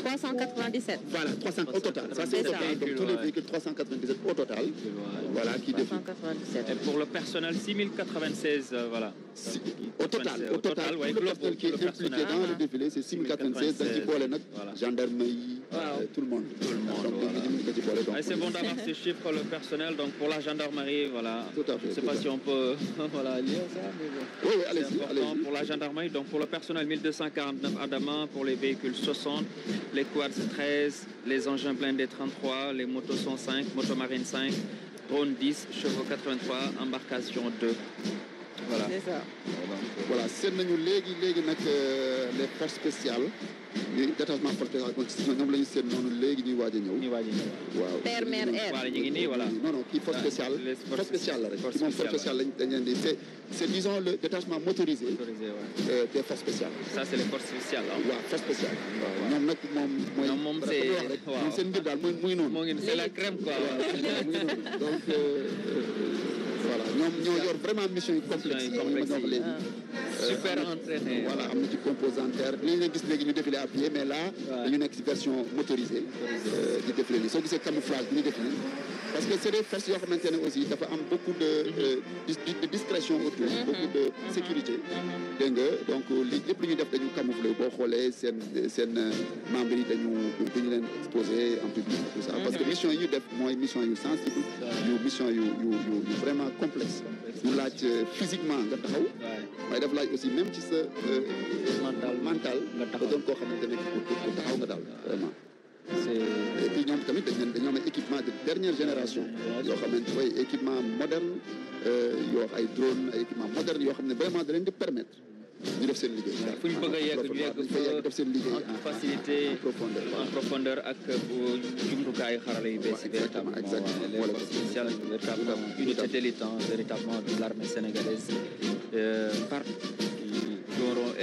397. Voilà, 300 au total. Ça, c'est ça. Donc, tous les véhicules 397 au total. Voilà, qui défilent. 397. Et pour le personnel, 6096, voilà. Au total, ouais, tout le personnel qui est impliqué dans le défilé, c'est 6096. Voilà. Gendarmerie, tout le monde. C'est bon d'avoir ces chiffres, le personnel. Donc pour la gendarmerie, voilà. Tout à fait. Je ne sais pas si on peut lire ça, mais bon. Oui, allez-y. Pour la gendarmerie, donc pour le personnel, 1249 adamants, pour les véhicules 60, les quads 13, les engins blindés 33, les motos sont 5, motomarines 5, drones 10, chevaux 83, embarcation 2. Voilà. C'est ça. Voilà, c'est nous les forces spéciales. Les détachements forces spéciales, nous les Terre, mer, air. Voilà. Non, qui force spéciale. Force spéciale. C'est, disons, le détachement motorisé des forces spéciales. Ça, c'est les forces spéciales. Oui, forces spéciales. C'est la crème, quoi. Donc, voilà, nous avons vraiment une mission complexe. Super entraîné. Voilà, un petit composant terre. Nous avons défilé à pied, mais là, il y a une version motorisée du défilé. C'est camouflage, du défilé. Parce que c'est des forces qui maintenant aussi, il y a beaucoup de discrétion autour, beaucoup de sécurité. Donc, les plus de nous camoufler, c'est membres de nous exposer en public, tout ça. Parce que mission est mission sensible, une mission vraiment complexe. Nous l'avons physiquement, mais nous l'avons aussi même si c'est mental, vraiment. Et puis nous avons un équipement de dernière génération. Nous avons un équipement moderne, nous avons un drone, un équipement moderne, nous avons vraiment de permettre de faire cette ligue. En facilité, en profondeur, avec unité d'élite, véritablement de l'armée sénégalaise,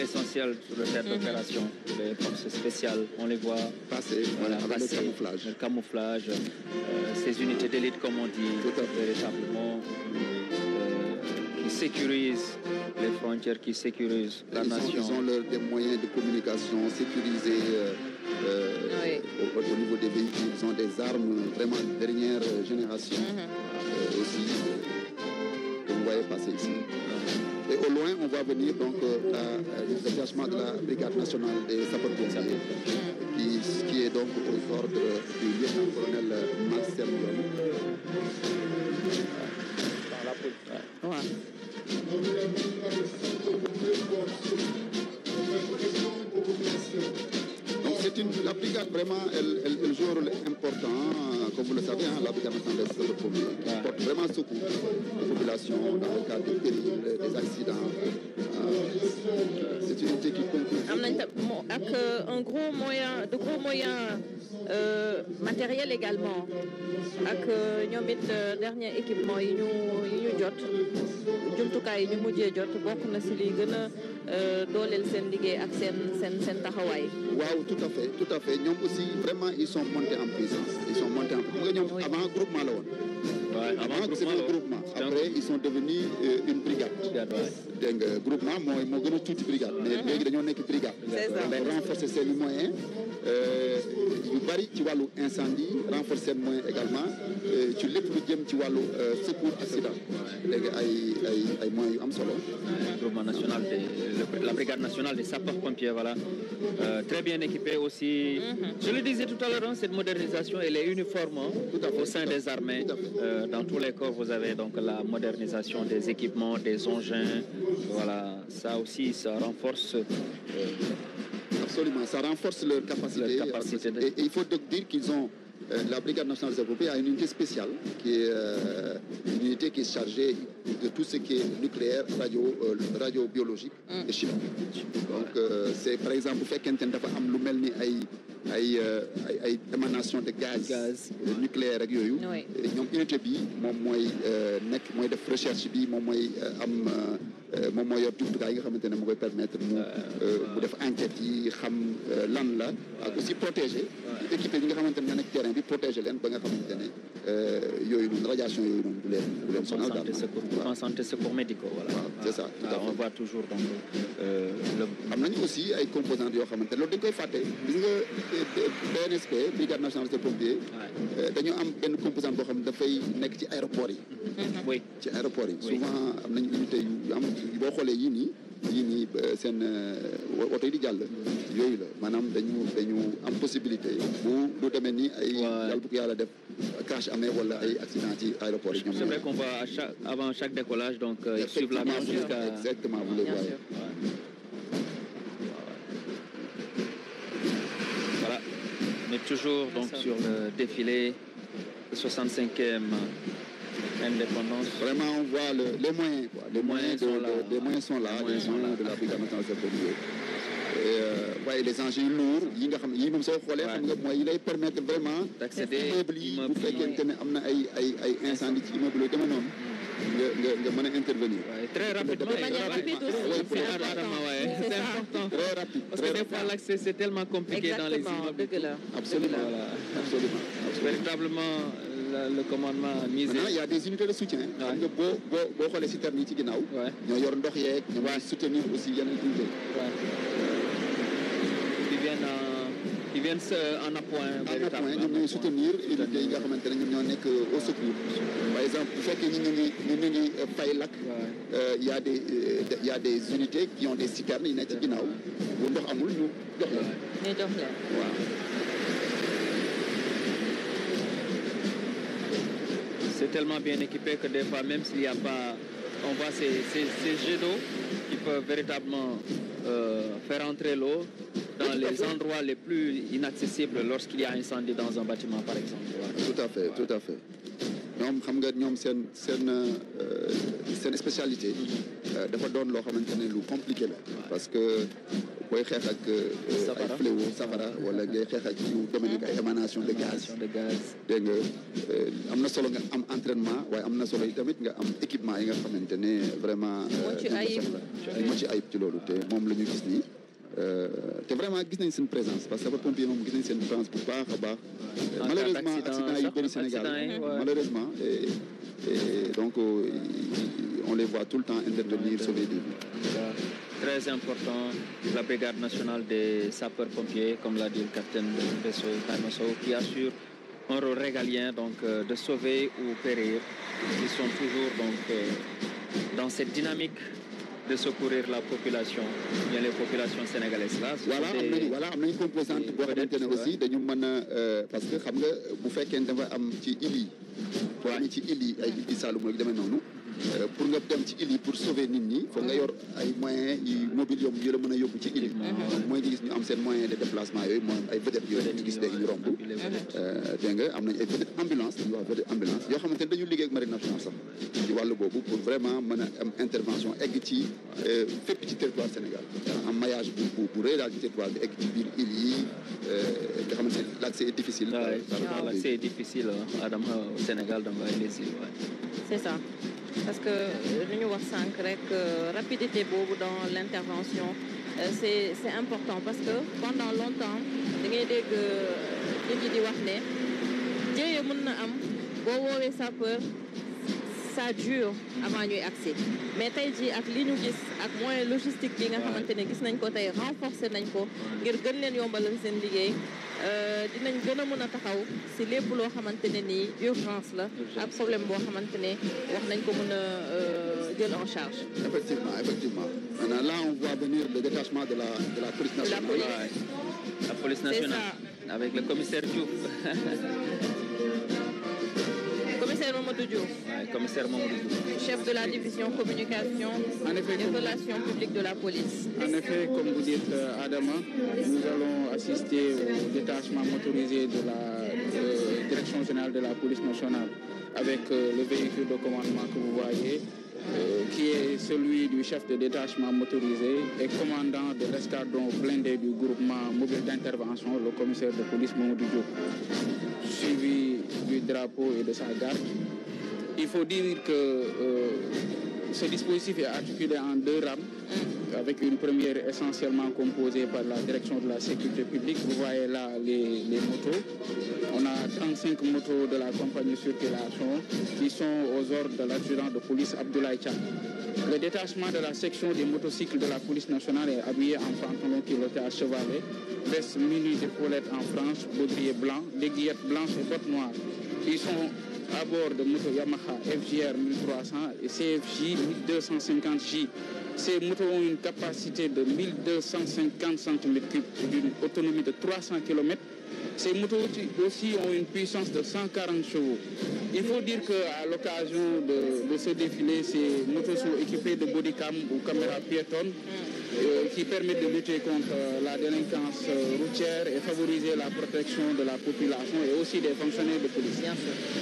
essentiel sur le terrain d'opération. Les forces spéciales, on les voit passer, le camouflage, ces unités d'élite, comme on dit, véritablement, qui sécurisent les frontières, qui sécurisent la nation. Ils ont des moyens de communication sécurisés au niveau des véhicules. Ils ont des armes vraiment de dernière génération aussi, que vous voyez passer ici. Et au loin, on va venir donc le détachement de la Brigade nationale des sapeurs-pompiers, qui est donc aux ordres du lieutenant-colonel Marcel Lyon. Donc la brigade vraiment, elle joue un rôle important, comme vous le savez, la brigade nationale des sapeurs-pompiers, qui porte vraiment secours aux populations dans le cas des périls, des accidents. C'est une unité qui concourt. Avec de gros moyens matériels également. Avec ñoom it dernier équipement yi ñu jot jumtukaay yi ñu mujjee jot bokk na si li gën a dooleel seen liggéey ak seen taxawaay. Waaw, tout à fait. Ñoom aussi vraiment ils sont montés en puissance. Avant groupement la woon. Avant c'était un groupement. Après ils sont devenus une brigade. Donc groupement moo gën a tuuti brigade. Mais léegi dañoo nekk brigade. C'est ça. Mais renforcer seen moyens. yu bari ci wàllu incendie renforcer seen moyens également ci lépp lu jëm ci wàllu secours accident léegi ay moyens yu am solo. Groupement national la brigade nationale des sapeurs-pompiers, voilà, très bien équipée aussi. Je le disais tout à l'heure, cette modernisation elle est uniforme au sein des armées. Dans tous les corps vous avez donc la modernisation des équipements, des engins, voilà, ça aussi ça renforce. Absolument, ça renforce leur capacité. Et il faut donc dire qu'ils ont, la Brigade nationale des sapeurs-pompiers a une unité spéciale, qui est une unité l'unité qui est chargée de tout ce qui est nucléaire, radiobiologique et chimique. Donc c'est par exemple bu fekkente ne dafa am lu mel ni ay émanation de gaz nucléaire ak yooyu. ñoom unité bi moom mooy mooy def recherche bi moom mooy moom mooy yor jumtukaay yi nga xamante ne moo koy permettre mu def enquête yi xam lan la ak aussi protéger équipe yi nga xamante ne ñoo nekk terrain bi protéger leen ba nga xamante ne yooyu noonu radiation yooyu noonu du leen sonal daal. En santé secours médicaux voilà. C'est ça. On voit toujours donc am nañu aussi ay composantes yoo xamante ne loolu dañ koy fàtte gis nga BNSP brigade nationale des pompiers dañu am benn composante boo xam ne dafay nekk ci aéroport yi. oui ci aéroport yi. souvent am nañu unité yu am boo xoolee yii nii seen oto yi di jàll. yooyu la maanaam dañu am possibilité bu demee ni ay. yàlla bu ko yàlla def crash amee wala ay accident ci aéroport yi. C'est vrai qu'on va avant chaque décollage donc suivre la marche jusqu'à. Exactement, vous le voyez. Voilà, on est toujours donc sur le défilé de 65e indépendance. Vraiment, on voit les moyens, quoi. Les moyens sont là. Les moyens sont là, les moyens de la brigade nationale des pompiers. waaye les engins lourds yi nga xam yi moom soo xoolee xam nga mooy yi lay permettre vraiment d'accéder immeuble yi bu fekkente ne am na ay incendie ci immeuble yooyu dama noonu nga mën a intervenir. Très rapidement. C'est important. Très rapide. Parce que des fois l'accès c'est tellement compliqué dans les immeubles. Absolument. Absolument. Véritablement le commandement a misé. Maintenant, il y a des unités de soutien. xam nga boo xoolee citernes yi ci ginnaaw. ñoo yor ndox yeeg. ñoo war soutenir aussi yeneen unités. Ils viennent en appoint. ñoom ñooy soutenir unités yi nga xamante ne ñoom ñoo nekk au secours. Par exemple bu fekkee ñu ngi fay lakk. il y a des unités qui ont des citernes yi nekk ci ginnaaw bu ndox amul ñu jox leen. waaw. C'est tellement bien équipé que des fois même s'il n'y a pas, on voit ces jets d'eau qui peuvent véritablement faire entrer l'eau dans les endroits les plus inaccessibles lorsqu'il y a incendie dans un bâtiment par exemple. Tout à fait, tout à fait. ñoom xam nga ñoom seen spécialité dafa doon loo xamante ne lu compliqué la parce que booy xeex ak ay fléau safara wala ngay xeex ak yu demee nekk ay émanation de gaz dégg nga am na solo nga am entraînement waaye am na solo yi tamit nga am équipement yi nga xamante ne vraiment moo ci ayib ci loolu te moom la ñu gis nii te vraiment gis nañ seen présence parce que sapeurs-pompiers moom gis nañ seen présence bu baax a baax malheureusement accident yu bëri Sénégal malheureusement et donc on les voit tout le temps intervenir sauver des vies. Très important, la brigade nationale des sapeurs-pompiers, comme l'a dit le capitaine Besso, qui assure un rôle régalien donc de sauver ou périr. Ils sont toujours donc dans cette dynamique de secourir la population, bien les populations sénégalaises là. Voilà am nañu composante boo xamante ne aussi dañu mën a parce que xam nga bu fekkee dafa am ci île yi. boo amee ci île yi ay île Saloum ak demee noonu. pour nga dem ci île yi pour sauver nit ñi foog nga yor ay moyens yu mobile yu la mën a yóbbu ci île yi. mooy nga gis ñu am seen moyen de déplacement yooyu mooy ay vedettes yooyu ñu gis léegi ñu romb. dégg nga am nañ ay vedettes ambulance dañuy wax vedette ambulance yoo xamante ne dañu liggéey ak marine nationale sax ci wàllu boobu pour vraiment mën a am intervention egg ci fépp ci territoire Sénégal am maillage bu rëy daal ci territoire bi egg ci biir île yi nga xamante ne l'accès est difficile. L'accès est difficile Adama au Sénégal dans les îles. C'est ça. Parce que li ñu wax sànq rek rapidité boobu dans l'intervention c'est important parce que pendant longtemps da ngay dégg nit ñi di wax ne jéye mën na am boo woowee sapeur ça dure avant ñuy accès mais tey jii ak li ñu gis ak moyen logistique bi nga xamante ne gis nañ ko tey renforcer nañ ko ngir gën leen yombalal seen liggéey dinañ gën a mën a taxaw si lépp loo xamante ne nii urgence la ak problème boo xamante ne wax nañ ko mën a jël en charge. Effectivement. Maintenant, là on voit venir le détachement de la police nationale. La police nationale avec le commissaire Diouf. Commissaire Mamadou Diouf. Commissaire Mamadou Diouf. Chef de la division communication et relations publiques de la police. En effet, comme vous dites, Adama, nous allons assister au détachement motorisé direction générale de la police nationale avec le véhicule de commandement que vous voyez, qui est celui du chef de détachement motorisé et commandant de l'escadron blindé du groupement mobile d'intervention, le commissaire de police Mamadou Diop, suivi du drapeau et de sa garde. Il faut dire que ce dispositif est articulé en 2 rames, avec une première essentiellement composée par la direction de la sécurité publique. Vous voyez là les motos. On a 35 motos de la compagnie circulation qui sont aux ordres de l'adjudant de police Abdoulaye Tcham. Le détachement de la section des motocycles de la police nationale est habillé en pantalon piloté à chevalet, veste munie d'épaulettes en franges, baudrier blanc, d'aiguillettes blanches et bottes noires. Ils sont à bord de moto Yamaha FJR 1300 et CFJ 1250J. Ces motos ont une capacité de 1250 cm3 et d'une autonomie de 300 km. Ces motos aussi ont une puissance de 140 chevaux. Il faut dire qu'à l'occasion de ce défilé, ces motos sont équipées de bodycam ou caméras piétonnes qui permettent de lutter contre la délinquance routière et favoriser la protection de la population et aussi des fonctionnaires de police.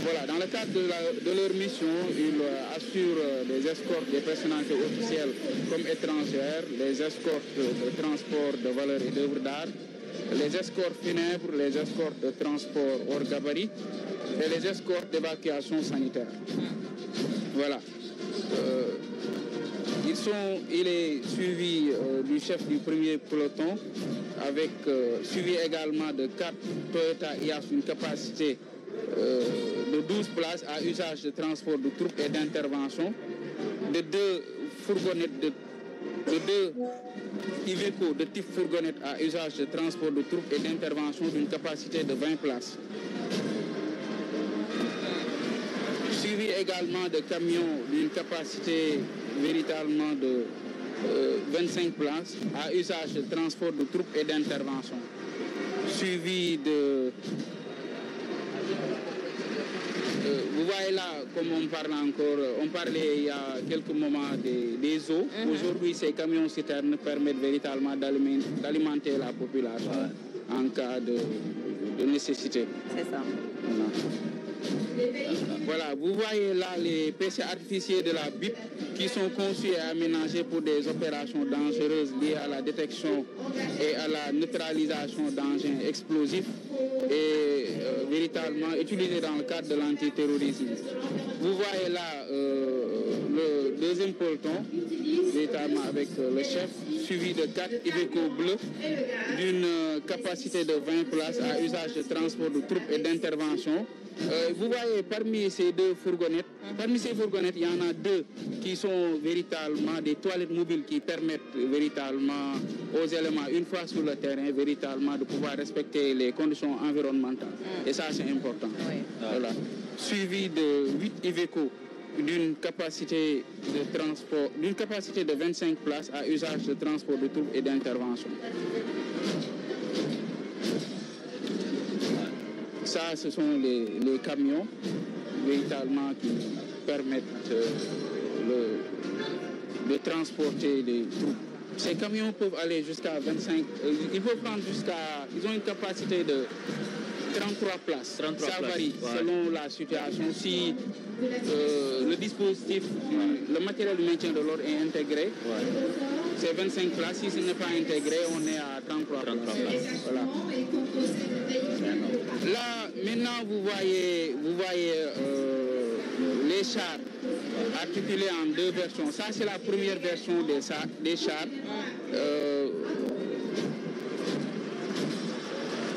Voilà, dans le cadre de leur mission, ils assurent des escortes des personnalités officielles comme étrangères, les escortes de transport de valeurs et d'œuvres d'art, les escortes funèbres, les escortes de transport hors gabarit et les escortes d'évacuation sanitaire. Voilà. Il est suivi du chef du premier peloton, avec suivi également de 4 Toyota Hiace, une capacité de 12 places à usage de transport de troupes et d'intervention, de 2 fourgonnettes de 2 Iveco de type fourgonnette à usage de transport de troupes et d'intervention d'une capacité de 20 places. Suivi également de camions d'une capacité véritablement de 25 places à usage de transport de troupes et d'intervention. Suivi de... vous voyez là, comme on parlait il y a quelques moments des eaux. Aujourd'hui, ces camions citernes permettent véritablement d'alimenter la population en cas de nécessité. C'est ça. Voilà, vous voyez là les PC artificiels de la BIP qui sont conçus et aménagés pour des opérations dangereuses liées à la détection et à la neutralisation d'engins explosifs et véritablement utilisés dans le cadre de l'antiterrorisme. Vous voyez là le deuxième peloton, véritablement avec le chef, suivi de 4 Iveco bleus d'une capacité de 20 places à usage de transport de troupes et d'intervention. Vous voyez parmi ces 2 fourgonnettes, il y en a 2 qui sont véritablement des toilettes mobiles qui permettent véritablement aux éléments, une fois sur le terrain, véritablement de pouvoir respecter les conditions environnementales. Et ça, c'est important. Oui. Voilà. Suivi de 8 Iveco d'une capacité de transport, d'une capacité de 25 places à usage de transport de troupes et d'intervention. Ça, ce sont les camions véritablement qui permettent de transporter les troupes. Ces camions peuvent aller jusqu'à 25, ils ont une capacité de 33 places. 33 ça varie selon la situation. Si le dispositif, le matériel de maintien de l'ordre est intégré, c'est 25 places. Si ce n'est pas intégré, on est à 33 places. Voilà. Là, maintenant, vous voyez les chars articulés en 2 versions. Ça, c'est la première version des chars.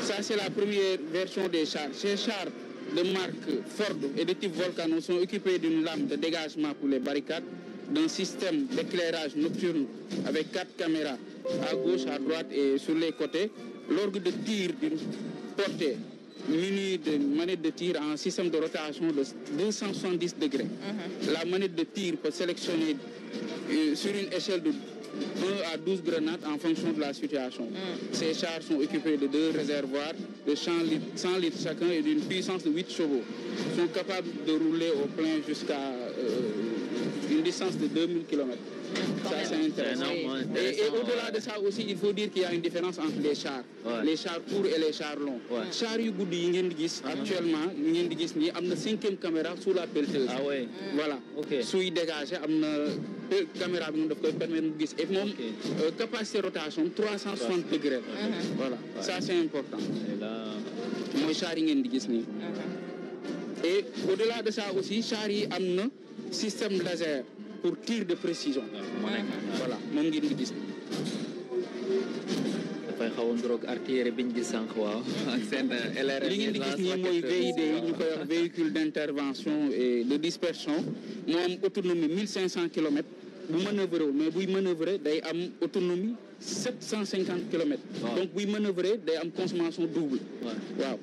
Ça, c'est la première version des chars. Ces chars de marque Ford et de type Volcano sont équipés d'une lame de dégagement pour les barricades, d'un système d'éclairage nocturne avec 4 caméras à gauche, à droite et sur les côtés, l'orgue de tir d'une portée muni de manette de tir en système de rotation de 270 degrés. La manette de tir peut sélectionner sur une échelle de 1 à 12 grenades en fonction de la situation. Ces chars sont équipés de 2 réservoirs de 100 litres chacun et d'une puissance de 8 chevaux. Ils sont capables de rouler au plein jusqu'à une distance de 2000 km. Ça, c'est intéressant. Et au-delà de ça aussi, il faut dire qu'il y a une différence entre les chars. Les chars courts et les chars longs. Chars yu guddi yi ngeen di gis actuellement yi ngeen di gis nii am na 5e caméra sous la pelleteuse. Ah ouais. Voilà. Suy dégager am na caméra bi moom daf koy permettre mu gis et moom capacité rotation 360 degrés. Voilà. Ça c'est important. mooy chars yi ngeen di gis nii. Et au-delà de ça aussi chars yi am na système laser pour tir de précision. Voilà moom ngeen di gis. dafay xaw a ndroog artillerie biñ gis sànq waaw. ak seen LRM li ngeen di gis nii mooy VID yi ñu koy wax véhicule d'intervention et de dispersion moo am autonomie 1500 km bu manœuvrer mais buy manœuvrer day am autonomie 750 km. Donc buy manœuvrer day am consommation double. waaw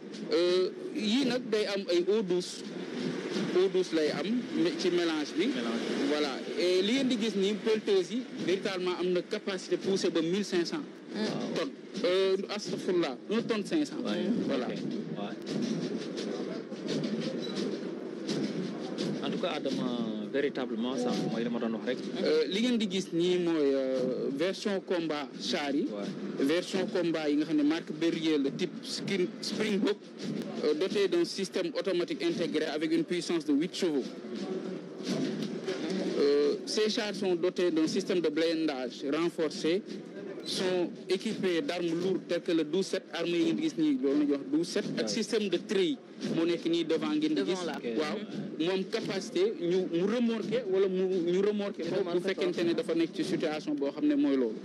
yii nag day am ay eau douce lay am ci mélange bi. Voilà et li ngeen di gis nii pelleteuse yi véritablement am na capacité poussée ba 1500 tonnes. Astafurlah 1 tonne 500. Voilà. En tout cas Adama véritablement ça mooy li ma doon wax rek. li ngeen di gis nii mooy version combat char yi. Version combat yi nga xam ne marque Berlier le type Springbok doté d'un système automatique intégré avec une puissance de 8 chevaux. Ces chars sont dotés d'un système de blindage renforcé, sont équipés d'armes lourdes telles que le 12-7 armes yi ngeen di gis nii loolu la ñuy wax 12-7 ak système de treillis moo nekk nii devant ngeen di gis. waaw moom capacité ñu remorquer wala ñu remorquer bu fekkente ne dafa nekk ci situation boo xam ne mooy loolu.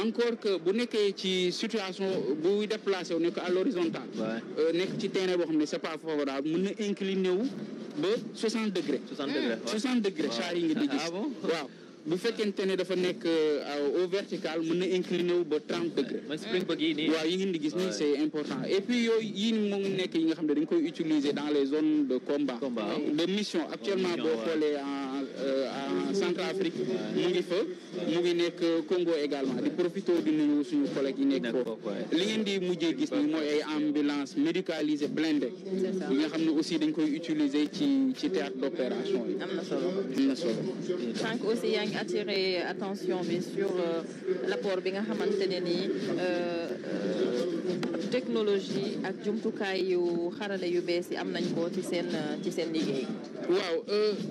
Encore que bu nekkee ci situation buy déplacé wu nekk à l'horizontale. nekk ci terrain boo xam ne c'est pas favorable mën na incliné wu ba 60 degrés. 60 degrés chars yi ngeen di gis. waaw. bu fekkente ne dafa nekk au vertical mën na incliné wu ba 30 degrés. waaw yi ngeen di gis nii c'est important et puis yooyu yii mu ngi nekk yi nga xam ne dañ koy utiliser dans les zones de combat. De mission actuellement boo xoolee en Centrafrique mu ngi fa mu ngi nekk Congo également di profité di nuyu suñu collègues yi nekk foofu. li ngeen di mujjee gis nii mooy ay ambulance médicalisée blindée yi nga xam ne aussi dañ koy utiliser ci théâtre d'opération yi. am na solo. sànq aussi yaa ngi attirer attention bi sur l'apport bi nga xamante ne nii technologie ak jumtukaay yu xarale yu bees yi am nañ ko ci seen liggéey. waaw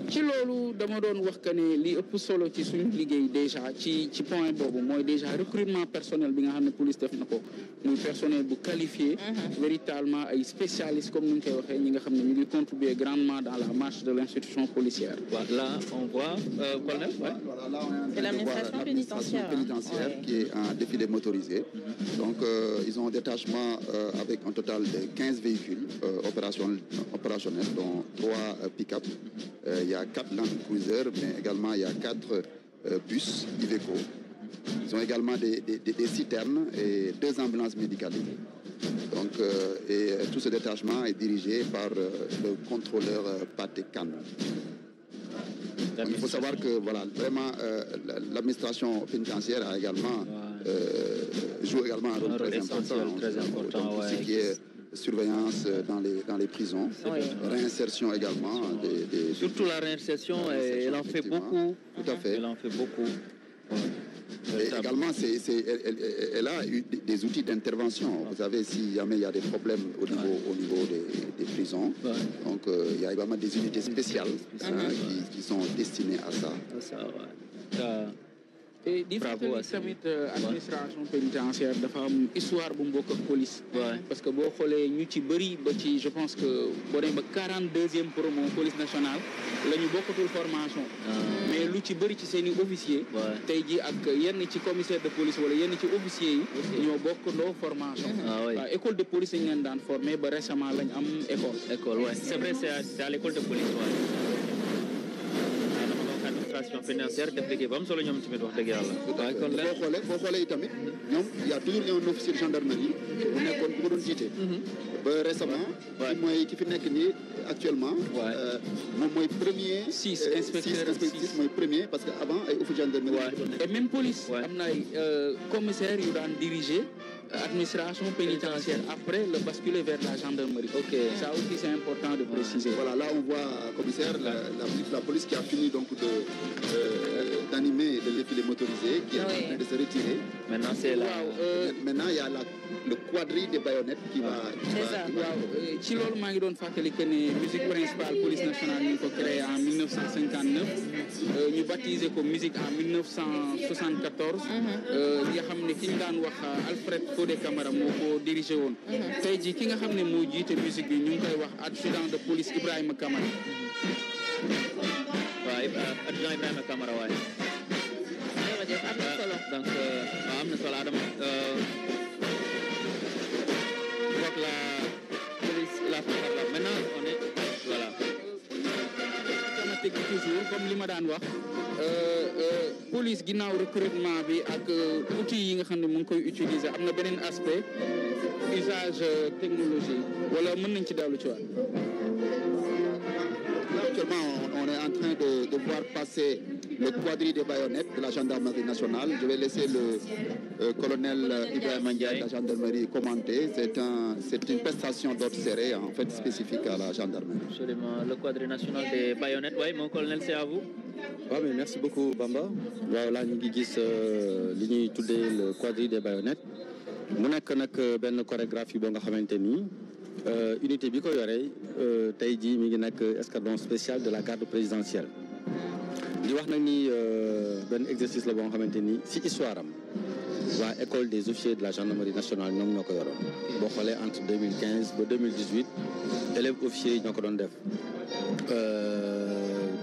ci loolu dama doon wax que ne li ëpp solo ci suñu liggéey déjà ci point boobu mooy déjà recrutement personnel bi nga xam ne police def na ko muy personnel bu qualifié. Véritablement ay spécialistes comme ni ñu koy waxee ñi nga xam ne ñu ngi contribuer grandement dans la marche de l'institution policière. Là on voit colonel. C'est l'administration pénitentiaire qui est un défilé motorisé. Donc ils ont un détachement avec un total de 15 véhicules opérationnels dont 3 pick-up. Il y a 4 Land Cruiser, mais également il y a 4 bus Iveco. Ils ont également des citernes et 2 ambulances médicalisées. Donc, et tout ce détachement est dirigé par le contrôleur Patekan. Il faut savoir que voilà, vraiment l'administration pénitentiaire a également joue également un rôle très important dans tout ce qui est surveillance dans les prisons, réinsertion également. Surtout la réinsertion, elle en fait beaucoup. Tout à fait. Elle en fait beaucoup. Et également, elle a eu des outils d'intervention. Vous savez, s'il y a des problèmes au niveau des prisons, donc il y a également des unités spéciales qui sont destinées à ça. Et di fàttali tamit administration pénitentiaire dafa am histoire bu mbokk ak police. Parce que boo xoolee ñu ci bëri ba ci je pense que boo demee ba 42e promo police nationale la ñu bokkatul formation. Mais lu ci bëri ci seen i officiers. tey jii ak yenn ci commissaire de police wala yenn ci officiers yi. ñoo bokkandoo formation. waaw école de police lañ leen daan formé ba récemment lañ am école. C'est vrai, c'est à l'école de police. Administration pénitentiaire def liggéey ba am solo ñoom tamit wax dëgg yàlla. boo xoolee tamit ñoom y a toujours un officier de gendarmerie bu nekkoon bu ko doon jiite. ba récemment. ki fi nekk nii actuellement. moom mooy premier. 6 inspecteurs mooy premier parce que avant ay officier de gendarmerie. et même police. am na ay commissaires yu daan diriger administration pénitentiaire, après le basculer vers la gendarmerie. Ça aussi c'est important de préciser. Voilà, là on voit, commissaire, la police qui a fini donc d'animer le défilé motorisé, qui est en train de se retirer. Maintenant c'est là. Maintenant il y a le quadrille des baïonnettes qui va. Ci loolu maa ngi doon fàttali que ne musique principale police nationale ñu ko créé en 1959 ñu baptisé ko musique en 1974 li nga xam ne ki ñu daan wax Alfred Fodé Camara moo ko dirigé woon tey jii ki nga xam ne moo jiite musique bi ñu ngi koy wax adjudant de police Ibrahima Camara. waaw adjudant Ibrahima Camara waaye. jërëjëf am na solo. donc waaw am na solo Adama. Maintenant on est voilà. Toujours comme li ma daan wax police ginnaaw recrutement bi ak outils yi nga xam ne mu ngi koy utiliser am na beneen aspect usage technologie wala mën nañ ci daalu ci waat. Actuellement on est en train de voir passer le quadrille des baïonnettes de la gendarmerie nationale. Je vais laisser le colonel Ibrahima Ndiaye de la gendarmerie commenter. C'est une prestation d'ordre serré, en fait spécifique à la gendarmerie. Absolument. Le quadrille national des baïonnettes. Oui, mon colonel, c'est à vous. Oui, mais merci beaucoup, Bamba. Voilà, nous avons le quadrille des baïonnettes. Nous avons une chorégraphie qui est unité bi ko yoré tay ji mi ngi nek escadron spécial de la garde présidentielle. Di wax nak ni ben exercice la bo xamanteni ci histoire am wa école des officiers de la gendarmerie nationale ñom ñoko yoron bo xolé entre 2015 ba 2018 élèves officiers ñoko don def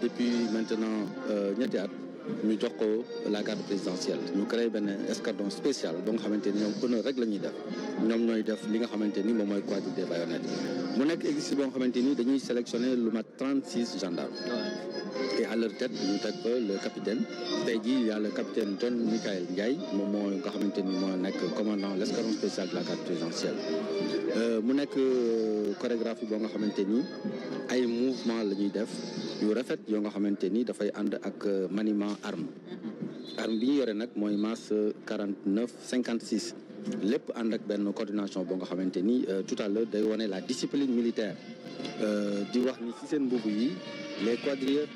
depuis maintenant ñetti at ñu jox ko la garde présidentielle ñu créé ben escadron spécial bo xamanteni ñom honneur rek lañuy def ñom ñoy def li nga xamanteni mom moy quadrille des baïonnettes mu nek exercice bo xamanteni dañuy sélectionner lu mat 36 gendarmes. Et à leur tête, nous avons le capitaine. Il y a le capitaine John Michael Ndiaye, commandant l'escadron spécial de la garde présidentielle. Mu nekk chorégraphie boo nga xamante ni ay mouvement la ñuy def yu rafet yoo nga xamante ni dafay ànd ak maniement arme bi ñu yore nag mooy masse 49-56 lépp ànd ak benn coordination boo nga xamante ni tout à l'heure day wone la discipline militaire di wax ni ci seen mbubb yi les quadrilleurs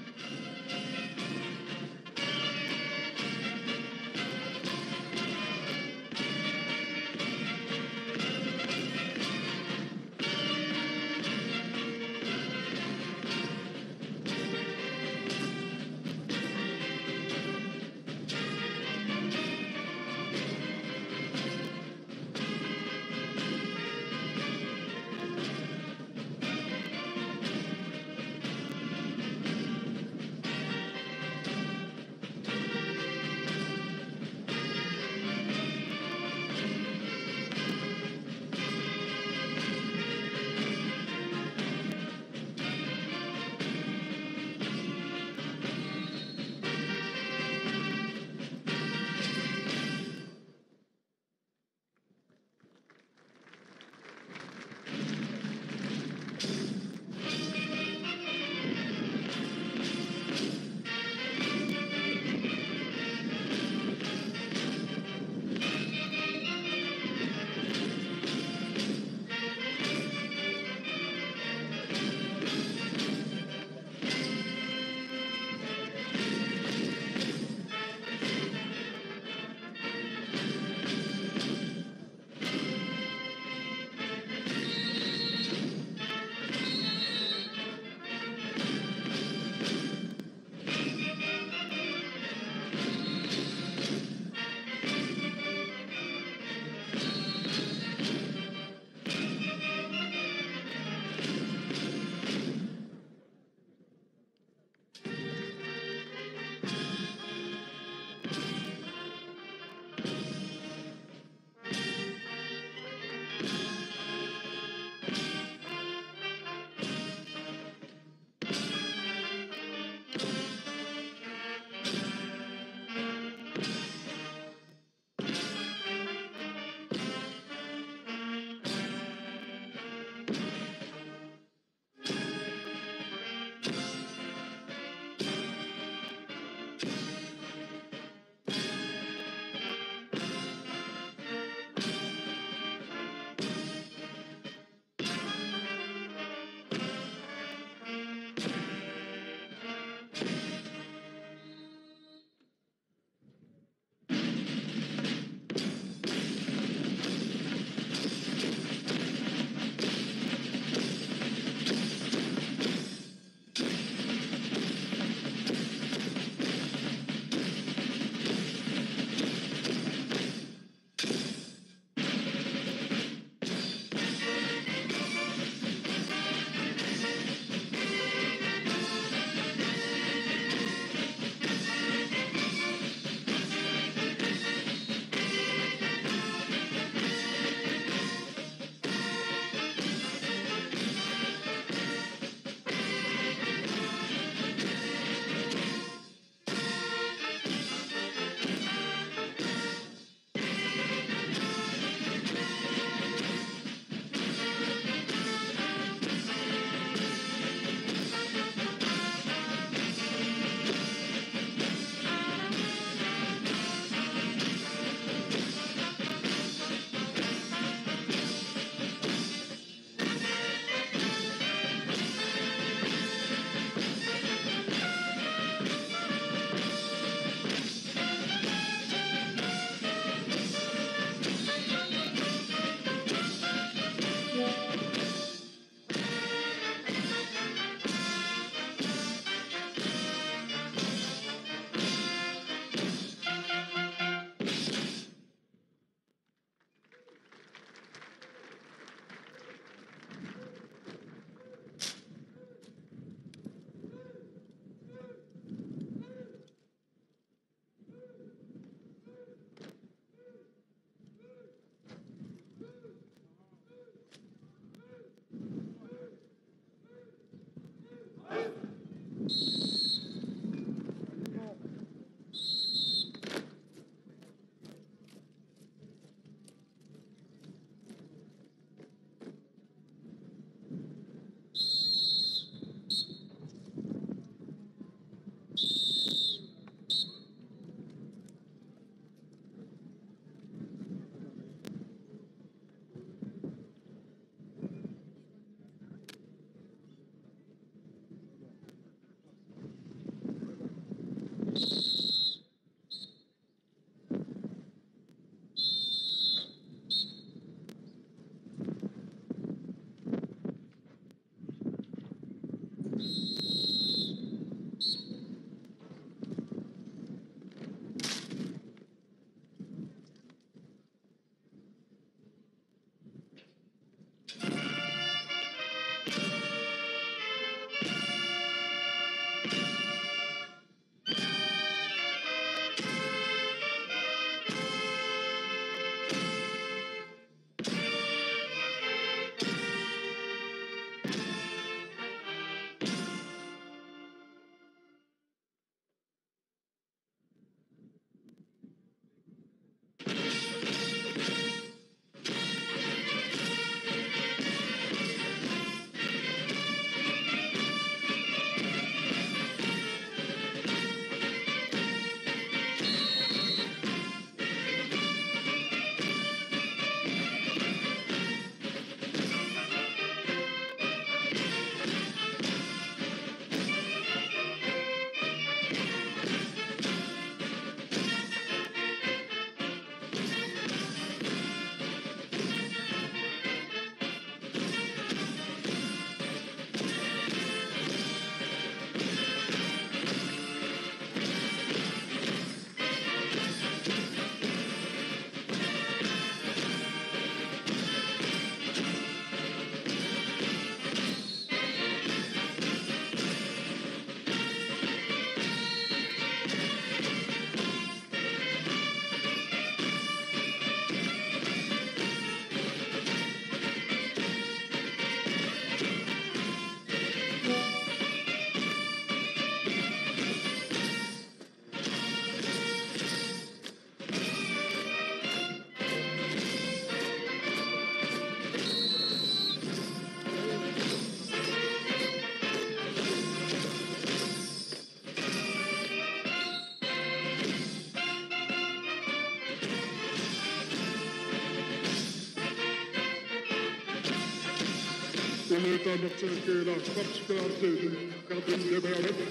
l'État obtient que la particularité du cadre des baïonnettes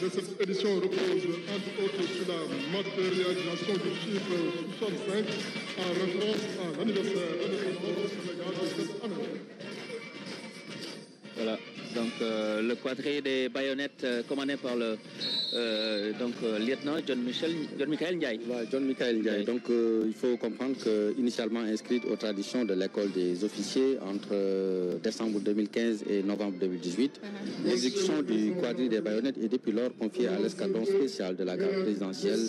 de cette édition repose entre autres sur la matérialisation du chiffre 65 en référence à l'anniversaire de l'indépendance du Sénégal de cette année. Voilà, donc le quadrille des baïonnettes commandé par le lieutenant John Michael Ndiaye. Voilà, John Michael Ndiaye. Donc il faut comprendre qu'initialement inscrite aux traditions de l'école des officiers entre décembre 2015 et novembre 2018, l'exécution du quadrille des baïonnettes est depuis lors confiée à l'escadron spécial de la garde présidentielle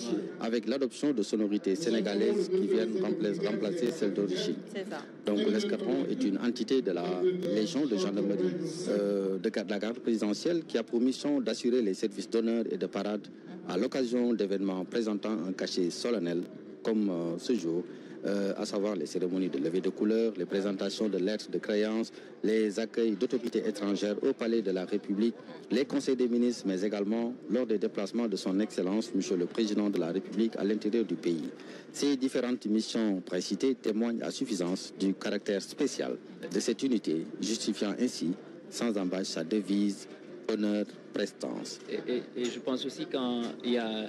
avec l'adoption de sonorités sénégalaises qui viennent remplacer celles d'origine. C'est ça. Donc l'escadron est une entité de la Légion de gendarmerie de la garde présidentielle qui a pour mission d'assurer les services d'honneur et de parade à l'occasion d'événements présentant un cachet solennel comme ce jour, à savoir les cérémonies de levée de couleurs, les présentations de lettres de créance, les accueils d'autorités étrangères au palais de la République, les conseils des ministres, mais également lors des déplacements de son Excellence, Monsieur le Président de la République, à l'intérieur du pays. Ces différentes missions précitées témoignent à suffisance du caractère spécial de cette unité, justifiant ainsi sans embâche sa devise honneur, prestance. Et je pense aussi quand il y a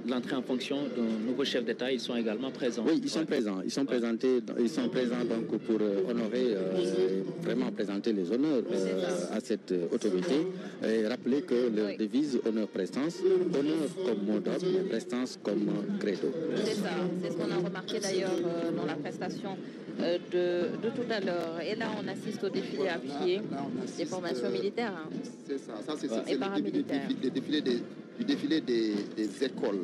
l'entrée en fonction d'un nouveau chef d'État, ils sont également présents. Oui, ils sont présents. Ils sont présents donc pour honorer, vraiment présenter les honneurs à cette autorité et rappeler que leur devise honneur, prestance, honneur comme mot d'ordre, prestance comme credo. C'est ça, c'est ce qu'on a remarqué d'ailleurs dans la prestation de tout à l'heure. Et là, on assiste au défilé à pied des formations militaires. Hein. C'est ça, c'est et paramilitaires. Du défilé des écoles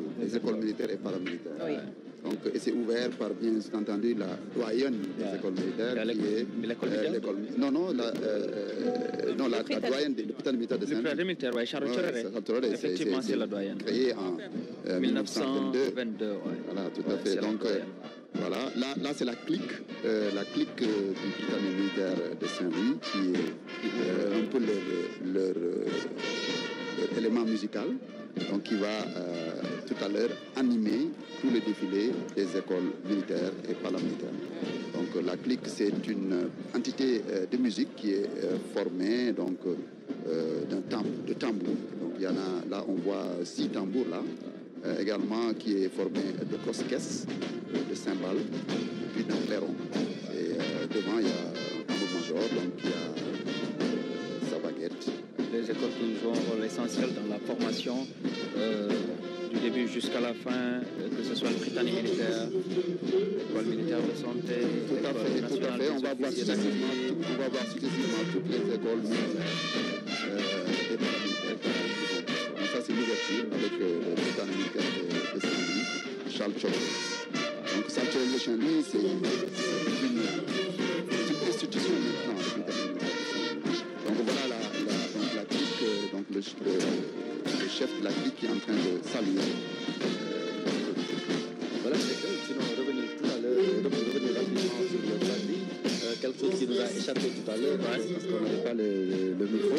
militaires et paramilitaires. Oui. Donc, et c'est ouvert par, bien entendu, la doyenne des écoles militaires. L'école la doyenne de l'hôpital militaire de Saint-Louis. Le militaire, oui, Charles Thoré. Effectivement, c'est la doyenne. Créé en 1922. Voilà, tout à fait. Donc, voilà, là c'est la clique du Britannique militaire de Saint-Louis qui est un peu leur élément musical, donc qui va tout à l'heure animer tout le défilé des écoles militaires et paramilitaires. Donc la clique c'est une entité de musique qui est formée donc de tambours. Donc il y en a là on voit 6 tambours là. Également qui est formé de grosses-caisses, de cymbales, puis d'un clairon. Et devant, il y a un tambour major, donc il y a sa baguette. Les écoles qui jouent un rôle essentiel dans la formation du début jusqu'à la fin, que ce soit le Britannique militaire, l'école militaire de santé, tout à fait. On va voir successivement toutes les écoles militaires et paramilitaires. Ça, c'est l'ouverture avec le Britannique militaire de Saint-Louis, Charles Thoré. Donc, Charles Thoré de Saint-Louis, c'est une institution maintenant, le Britannique militaire de Saint-Louis. Donc, voilà la clique, donc le chef de la clique qui est en train de saluer. Voilà, sinon revenir tout à l'heure, revenir rapidement sur le quadrille. Quelque chose qui nous a échappé tout à l'heure, parce qu'on n'avait pas le micro,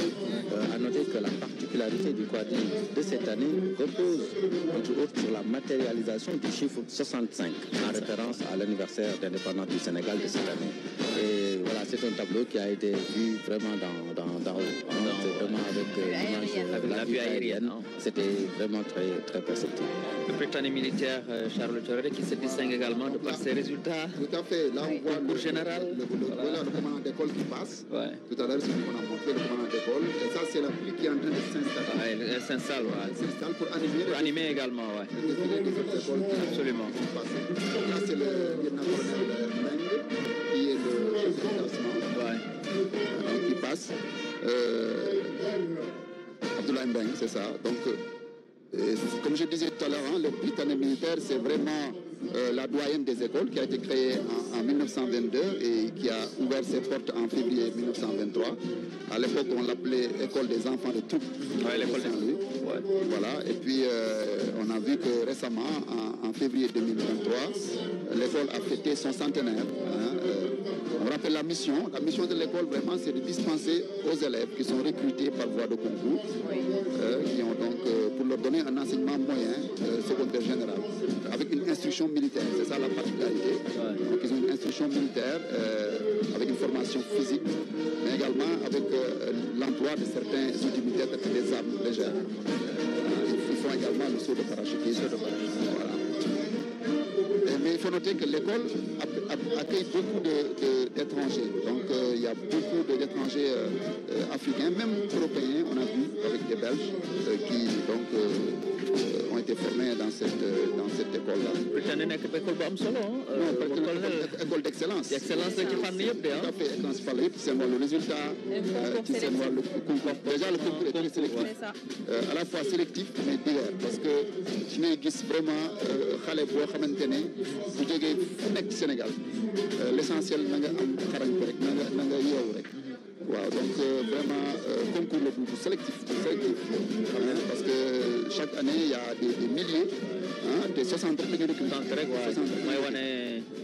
à noter que la particularité du quadrille de cette année repose entre autres sur la matérialisation du chiffre 65 en référence à l'anniversaire d'indépendance du Sénégal de cette année. Et voilà, c'est un tableau qui a été vu vraiment dans haut. C'est vraiment avec l'image de la vue aérienne. C'était vraiment très, très perceptible. Le Britannique militaire Charles Thoré qui se distingue également de par ses résultats. Tout à fait. Là, on voit le général. Le commandant d'école qui passe. Ouais. Tout à l'heure, c'est ce qu'on a montré, le commandant d'école. Et ça, c'est la pluie qui est en train de s'installer. Elle s'installe, Elle s'installe pour animer. Pour animer également, oui. Le défilé des autres écoles. Absolument. Donc là, c'est le lieutenant-colonel Meng, qui est le chef de déplacement. Ouais. Qui passe. Abdoulaye Mbeng, c'est ça. Donc, comme je disais tout à l'heure, le Britannique militaire, c'est vraiment la doyenne des écoles qui a été créée en 1922 et qui a ouvert ses portes en février 1923. À l'époque, on l'appelait École des enfants de troupes. Ouais, l'école des Saint-Louis. Ouais. Voilà. Et puis, on a vu que récemment, en février 2023, l'école a fêté son centenaire. On rappelle la mission de l'école, vraiment, c'est de dispenser aux élèves qui sont recrutés par voie de concours, qui ont donc, pour leur donner un enseignement moyen, secondaire général, avec une instruction militaire. C'est ça la particularité. Donc, ils ont une instruction militaire avec une formation physique, mais également avec l'emploi de certains outils militaires, des armes légères. Ils font également le saut de parachutisme. Voilà. Mais il faut noter que l'école accueille beaucoup d'étrangers. Donc il y a beaucoup d'étrangers africains, même européens, on a vu, avec des Belges, qui donc ont été formés dans cette école-là. École d'excellence. Excellence qui fan yëpp de tout à fait, excellence fan yëpp seen wàllu résultat, ci seen wàllu concours. Déjà le concours est très sélectif, à la fois sélectif mais divers, parce que ci ngay gis vraiment xale boo xamante ne bu jógee fu nekk Sénégal l'essentiel na nga am xarañ ko rek na nga yeewu rek. waaw donc vraiment concours la bu sélectif parce que chaque année il y a des milliers de 60 rek la ñuy recruter rek mooy wane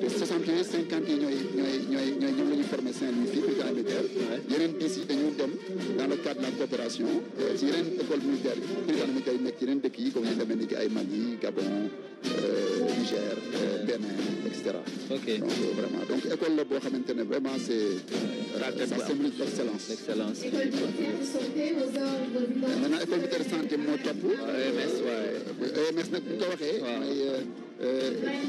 de 68 50 yi ñoom la ñuy formé Saint-Louis fii brigade militaire yeneen 10 yi dañu dem dans le cadre de la coopération ci yeneen école militaire brigade militaire yi nekk ci yeneen dëkk yi comme ñu demee ni ki ay Mali Gabon Niger Bénin et cetera. donc vraiment donc école la boo xamante ne vraiment ça symbole l'excellence. Maintenant école militaire santé moo topp. EMS nag bu ñu ko waxee.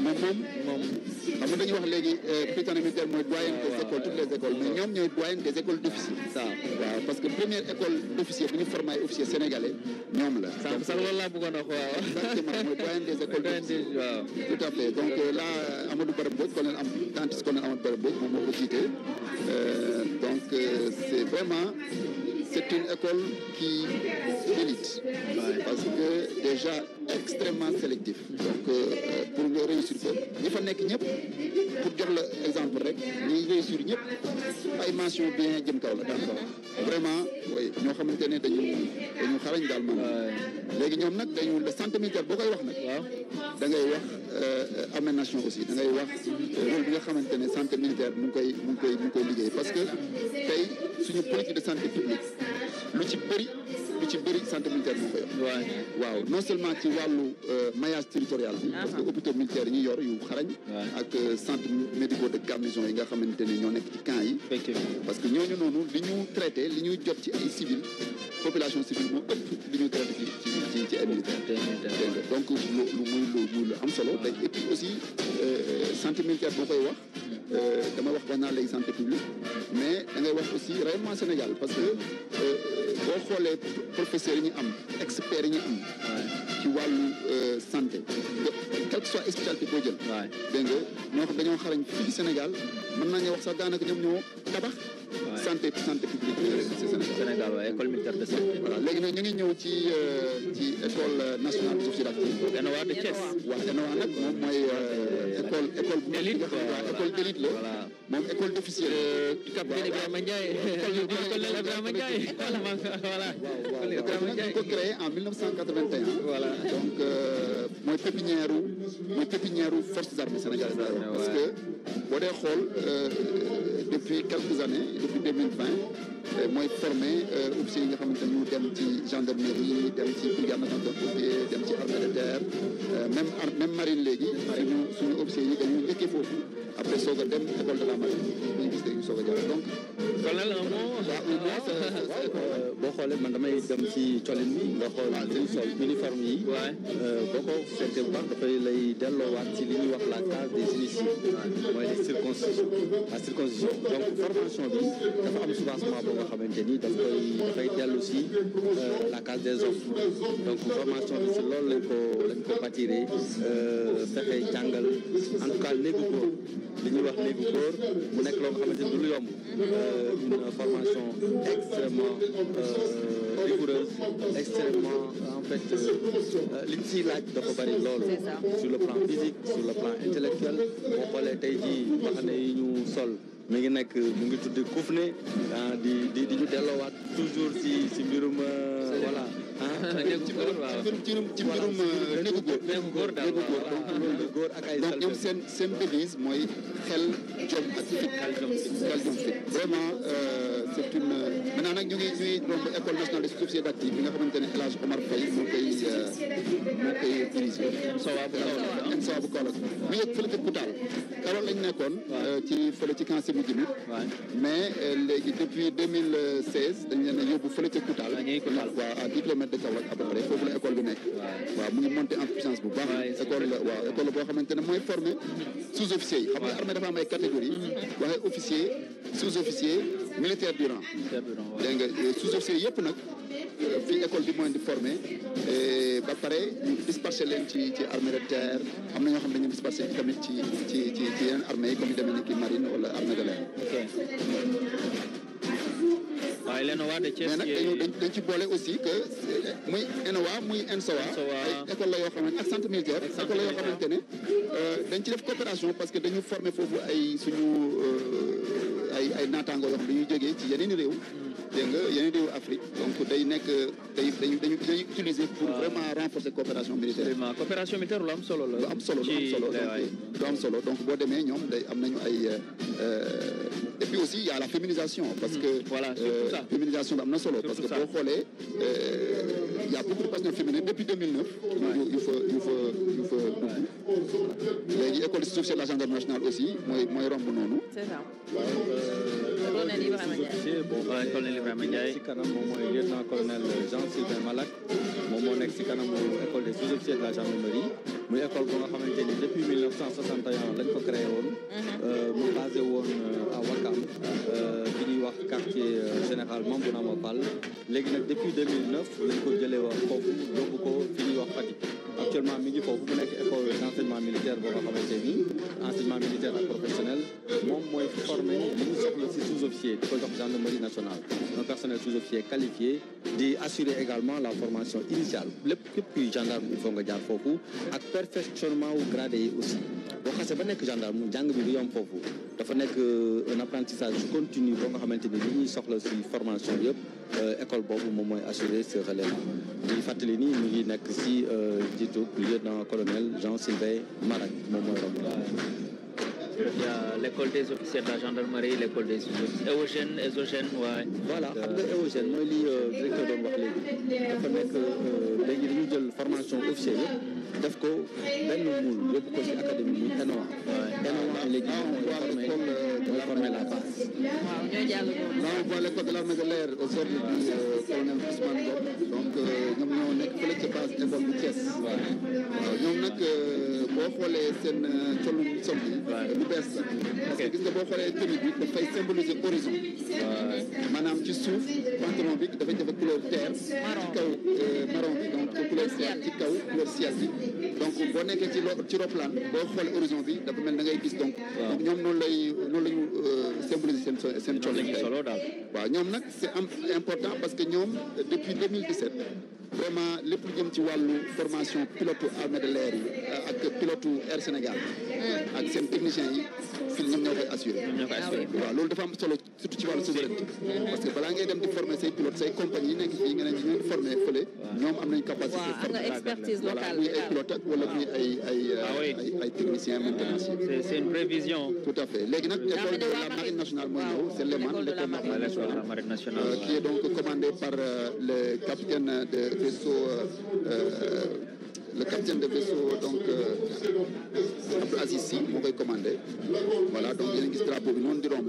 moom xam nga dañuy wax léegi Prytanée militaire mooy doyen des écoles toutes les écoles mais ñoom ñooy doyen des écoles d'officiers. waaw parce que première école d'officier bu ñu formé ay officiers sénégalais ñoom la. sax loolu laa bëggoon a wax. exactement mooy doyen des écoles d'officiers. waaw tout à fait donc là Amadou Bara Mbodj colonel dentiste colonel Amadou Bara Mbodj moom moo ko jiite donc c'est vraiment c'est une école qui d'élite parce que déjà extrêmement sélectif donc pour nga réussir ko ñi fa nekk ñëpp pour jox la exemple rek ñi réussir ñëpp ay mention bien jëm kaw la d'accord vraiment oui ñoo xamante ne dañu xarañ daal man léegi ñoom nag dañu le santé militaire boo koy wax nag da ngay wax aménagement aussi da ngay wax rôle bi nga xamante ne santé militaire mu ngi koy liggéey parce que tey suñu politique de santé publique lu ci bëri santé militaire moo koy wax waaw non seulement ci wàllu maillage territorial bi parce que hôpitaux militaires yi ñu yor yu xarañ ak centres médicaux de garnison yi nga xamante ne ñoo nekk ci camp yi parce que ñooñu noonu li ñu traité li ñuy jot ci ay civil population civile moo ëpp li ñuy traité ci ay militaires donc lu am solo et puis aussi santé militaire boo koy wax dama wax naa léegi santé publique mais da ngay wax aussi rayonnement Sénégal parce que boo xoolee professeurs yi ñu am experts yi ñu am ci wàllu santé quelle que soit spécialité boo jël dégg nga ñoo xam dañoo xarañ fii ci Sénégal mën nañu wax sax daanaka ñoom ñoo tabax santé publique ci Sénégal école militaire de santé voilà léegi nag ñu ngi ñëw ci école nationale des officiers d'activité ENOA de Thiès waaw ENOA nag moom mooy école bu élite nga xam ne école d'élite la moom école d'officier capitaine Ibrahima Ndiaye colonel Ibrahima Ndiaye voilà ñu ko créé en 1981 voilà donc mooy pépinière forces armées sénégalaises parce que boo dee xool depuis quelques années depuis 2020 mooy formé officiers yi nga xamante ne ñu dem ci gendarmerie dem ci brigade nationale de pompiers dem ci armée de terre même marine léegi suñu officiers yi dañuy njëkkee foofu après soog a dem école de la marine ñu gis dañu soog a jàll donc colonel boo xoolee man damay dem ci colin bi nga xool li sol uniforme yi boo ko seetee bu baax dafay lay delloowaat ci li ñuy wax la case des initiés mooy les circoncisions la circoncision donc formation bi dafa am soubassement boo nga xamante ni dafay dellu si la case des hommes donc formation bi si loolu lañ ko bâtiré fexe jàngal en tout cas néegu góor li ñuy wax néegu góor mu nekk loo nga xamante ni du lu yomb une formation extrêmement rigoureuse extrêmement en fait li ñu siy laaj dafa bari loolu sur le plan physique sur le plan intellectuel boo xoolee tey jii mbaxane yi ñu sol mi ngi nekk mu ngi tudd Koufne di ñu delloowaat toujours ci mbirum voilà ci mbirum néegu góor góor ak ay donc ñoom seen devise mooy xel jom ak fit vraiment c'est une maintenant nag ñu ngi romb école nationale des officiers d'active bi nga xamante ne El Hadj Omar Faye moo koy dirigé Sowa bu Kaolack mi ngi fële ca Koutal Kaolack lañ nekkoon ci fële ci camp Sémou Djimit mais léegi depuis 2016 dañ leen a yóbbu fële ca Koutal waaw à 10 kilomètres de Kaolack à peu près foofu la école bi nekk waaw mu ngi monté en puissance bu baax école la boo xamante ne mooy formé sous-officier yi xam nga armée dafa am ay catégorie waxee officier sous-officier militaire du rang dégg nga sous-officier yëpp nag fii école bi mooy di formé ba pare ñu dispersé leen ci armée de terre am na ñoo xam ne dañu dispersé tamit ci yeneen armée yi comme yu demee ni ki marine wala armée de l'air waaye l'ENOA de Thiès mais nag dañ ci boole aussi que muy ENOA muy ENSOA ay école la yoo xamante ak centre militaire école la yoo xamante ne dañ ci def coopération parce que dañu formé foofu ay suñu ay naataangoo yoo xam dañuy jógee ci yeneen i réew dégg nga yeneen réewu Afrique donc day nekk dañuy utiliser pour vraiment renforcer coopération militaire. coopération militaire lu am solo la. lu am solo donc boo demee ñoom day am nañu ay et puis aussi il y a la féminisation. parce que voilà c'est ça. féminisation bi am na solo. parce que boo xoolee il y a beaucoup de personnels féminins depuis 2009. yu fa dugg. léegi école sous-officier de la gendarmerie nationale aussi mooy romb noonu. c'est ça. colonel Ibrahima Ndiaye. ci kanam moom mooy lieutenant colonel Jean-Sylvain Malak moom moo nekk ci kanamu école des sous-officiers de la gendarmerie muy école bu nga xamante ni depuis 1961 lañ ko créé woon. mu basé woon à Wakam fi ñuy wax quartier général Mambounama Fall léegi nag depuis 2009 lañ ko jëlee woon foofu yóbbu ko fi ñuy wax Fatick actuellement mi ngi foofu mu nekk école d'enseignement militaire boo nga xamante ni enseignement militaire ak professionnel moom mooy formé li ñu soxla ci sous-officier di ko jox gendarmerie nationale un personnel sous-officier qualifié di assurer également la formation initiale képp kuy gendarme il faut nga jaar foofu ak perfectionnement wu gradé yi aussi boo xasee ba nekk gendarme jàng bi du yom foofu dafa nekk un apprentissage continu boo nga xamante ni li ñuy soxla ci formation yëpp école boobu moom mooy assurer ce relais di fàttali ni ñu ngi nekk ci jiitu lieutenant colonel Jean-Sylvain Marak moom mooy romb. Il y a l'école des officiers de la gendarmerie, l'école des Eugène, ouais. Voilà, xam nga Eugène mooy li directeur doon wax léegi dafa nekk léegi dañu jël formation officier yëpp def ko benn moule yóbbu ko ci académie bi ENOA. ENOA léegi mooy former la base. waaw ñooy jàll boobu. non on voit l'école de l'armée de l'air au sort du colonel Ousmane Ngom donc ñoom ñoo nekk fële ca base école bu Thiès. waaw ñoom nag boo xoolee seen colum sol bi lu bees la. parce que gis nga boo xoolee tenue bi dafay symboliser horizon. maanaam ci suuf pantalon bi dafay def couleur terre. ci kaw marron bi donc couleur ciel ci kaw couleur ciel bi. donc boo nekkee ci roplaan boo xoolee horizon bi dafa mel da ngay gis donc. donc ñoom noonu la ñu symboliser seen col lañu solo daal. waaw ñoom nag c'est important parce que ñoom depuis 2017 vraiment lépp lu jëm ci wàllu formation pilote armée de l'air yi ak pilote Air Sénégal ak seen techniciens yi fii ñoom ñoo koy assuré. waaw loolu dafa am solo surtout ci wàllu souveraineté parce que balaa ngay dem di former say pilote say compagnie yi nekk fii nga ne ñoo di former fële ñoom am nañu capacité am nga expertise locale muy ay pilote ak wala muy ay techniciens maintenance yi. C'est une prévision. Tout à fait léegi nag école de la marine nationale mooy ñëw c'est l'école de la marine nationale qui est donc commandé par le capitaine de vaisseau donc Abdou Aziz Sy moo koy commandé voilà donc yéen a gis drapeau bi noonu di romb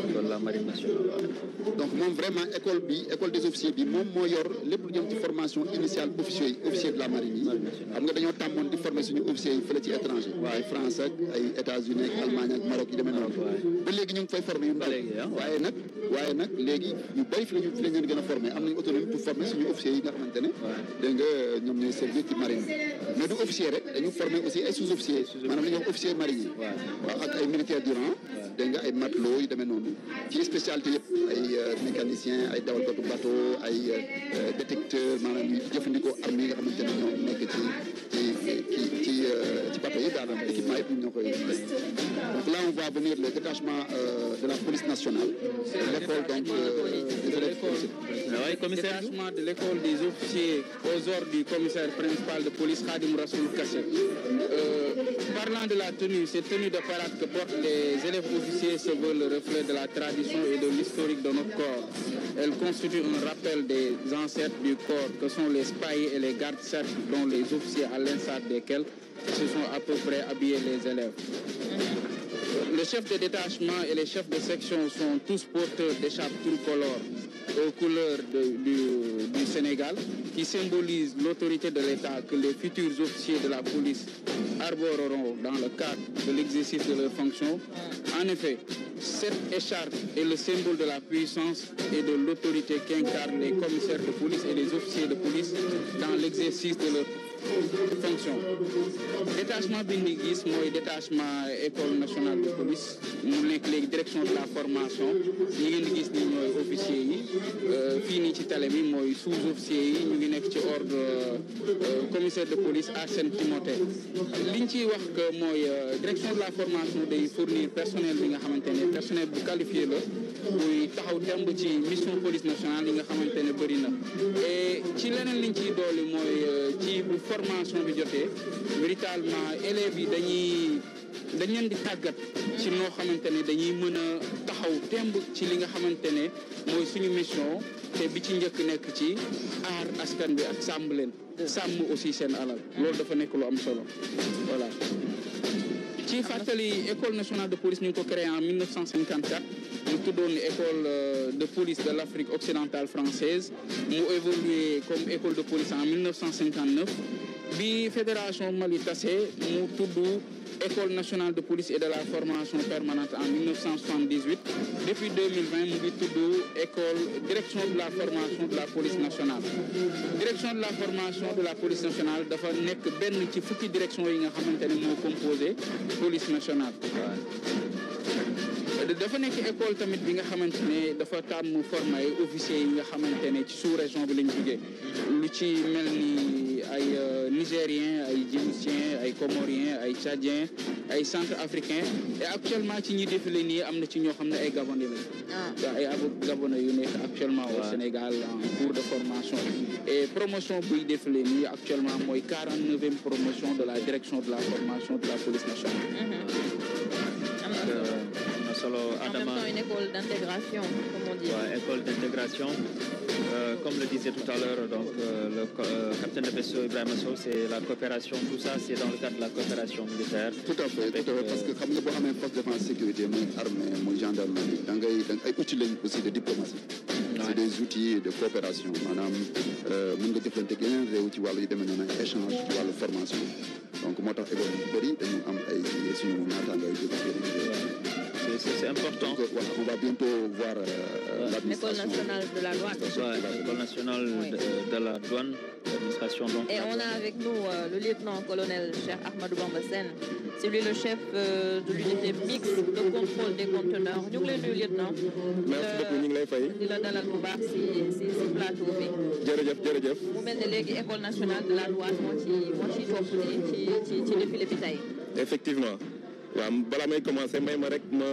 école de la marine nationale. donc moom vraiment école des officiers bi moom moo yor lépp lu jëm ci formation initiale officier de la marine yi xam nga dañoo tàmmoon di former suñu officiers yi fële ci étranger ay France ak ay États-Unis ak Allemagne ak Maroc yi demee noonu ba léegi ñu ngi fay former yu ndaw waaye nag léegi yu bëri fi lañ leen gën a former am nañu autonomie pour former suñu officiers yi nga xamante ne dégg nga ñoom ñooy servir ci marine mais du officier rek dañu former aussi ay sous-officiers maanaam li ñuy wax officier marine yi waaw ak ay militaires du rang dégg nga ay matelot yu demee noonu ci spécialité yëpp ay mécaniciens ay dawalkatu bateau ay détecteurs maanaam ñu jëfandikoo armes yi nga xamante ne ñoo nekk ci bateau yi daanaka équipement yëpp ñoo koy donc là on voit venir le détachement de la police nationale, l'école donc des élèves policiers. Le détachement de l'école des officiers aux ordres du commissaire principal de police Khadim Rassoul Kassé. Parlant de la tenue, cette tenue de parade que portent les élèves officiers se veut le reflet de la tradition et de l'historique de notre corps. Elle constitue un rappel des ancêtres du corps que sont les spahis et les gardes-cercles dont les officiers à l'instar desquels se sont à peu près habillés les élèves. Le chef de détachement et les chefs de section sont tous porteurs d'écharpes tricolores aux couleurs du Sénégal qui symbolisent l'autorité de l'État que les futurs officiers de la police arboreront dans le cadre de l'exercice de leurs fonctions. En effet, cette écharpe est le symbole de la puissance et de l'autorité qu'incarnent les commissaires de police et les officiers de police dans l'exercice de leurs fonction. Détachement bi ñu gis mooy détachement école nationale de police mu nekk léegi direction de la formation ñi ngeen di gis ni ñooy officiers yi fii nii ci télé bi mooy sous-officiers yi ñu ngi nekk ci ordre commissaire de police Arsène Timothée liñ ciy wax que mooy direction de la formation day fournir personnel bi nga xamante ne personnel bu qualifié la buy taxaw temb ci mission police nationale yi nga xamante ne bëri na et ci leneen liñ ciy dooli mooy ci bu formation bi jotee véritablement élèves yi dañ leen di tàggat ci noo xamante ne dañuy mën a taxaw temb ci li nga xamante ne mooy suñu mission te bi ci njëkk nekk ci aar askan bi ak sàmm leen sàmm aussi seen alal loolu dafa nekk lu am solo voilà. ci fàttali école nationale de police ñu ngi ko créé en 1954 mu tuddoon école de police de l'Afrique occidentale française mu évolué comme école de police en 1959 bi fédération Mali tasee mu tudd école nationale de police et de la formation permanente en 1978 depuis 2020 mu ngi tudd école direction de la formation de la police nationale direction de la formation de la police nationale dafa nekk benn ci fukki direction yi nga xamante ne moo composé police nationale dafa nekk école tamit bi nga xamante ne dafa tàmm formé ay officiers yi nga xamante ne ci sous-région bi lañ jógee lu ci mel ni ay nigériens ay djiboutiens ay comoriens ay tchadiens ay centrafricains et actuellement ci ñi défilé nii am na ci ñoo xam ne ay gabonais lañ ay gabonais yu nekk actuellement au Sénégal en cours de formation et promotion buy défilé nii actuellement mooy 49e promotion de la direction de la formation de la police nationale. En même temps, une école d'intégration, comme on dit. Ouais, école d'intégration. Comme le disait tout à l'heure, donc le capitaine de vaisseau Ibrahima Sow, c'est la coopération, tout ça, c'est dans le cadre de la coopération militaire. Tout à fait, parce que comme nous avons force de défense sécurité, armée, gendarmerie, donc ay outils aussi de diplomatie. C'est des outils de coopération. Maanaam mën nga jëflante ak yeneen réew ci wàllu yu demee noonu ay échange ci wàllu formation. Donc moo tax école yu bëri dañu am ay suñu naataango yu jóge c'est important. Donc, voilà, on va bientôt voir l'administration. L'école nationale de la douane. L'école nationale de la douane, l'administration. Donc, et on a avec nous le lieutenant-colonel Cheikh Ahmadou Bamba Sène. C'est lui le chef de l'unité mixte de contrôle des conteneurs. ñu ngi lay nuyu lieutenant. merci beaucoup ñu ngi lay fay. di la dalal bu baax si plateau bi. jërëjëf. mu mel ne léegi école nationale de la douane moo ci topp ci défilé bi tey. effectivement. waaw balaa may commencer may ma rek ma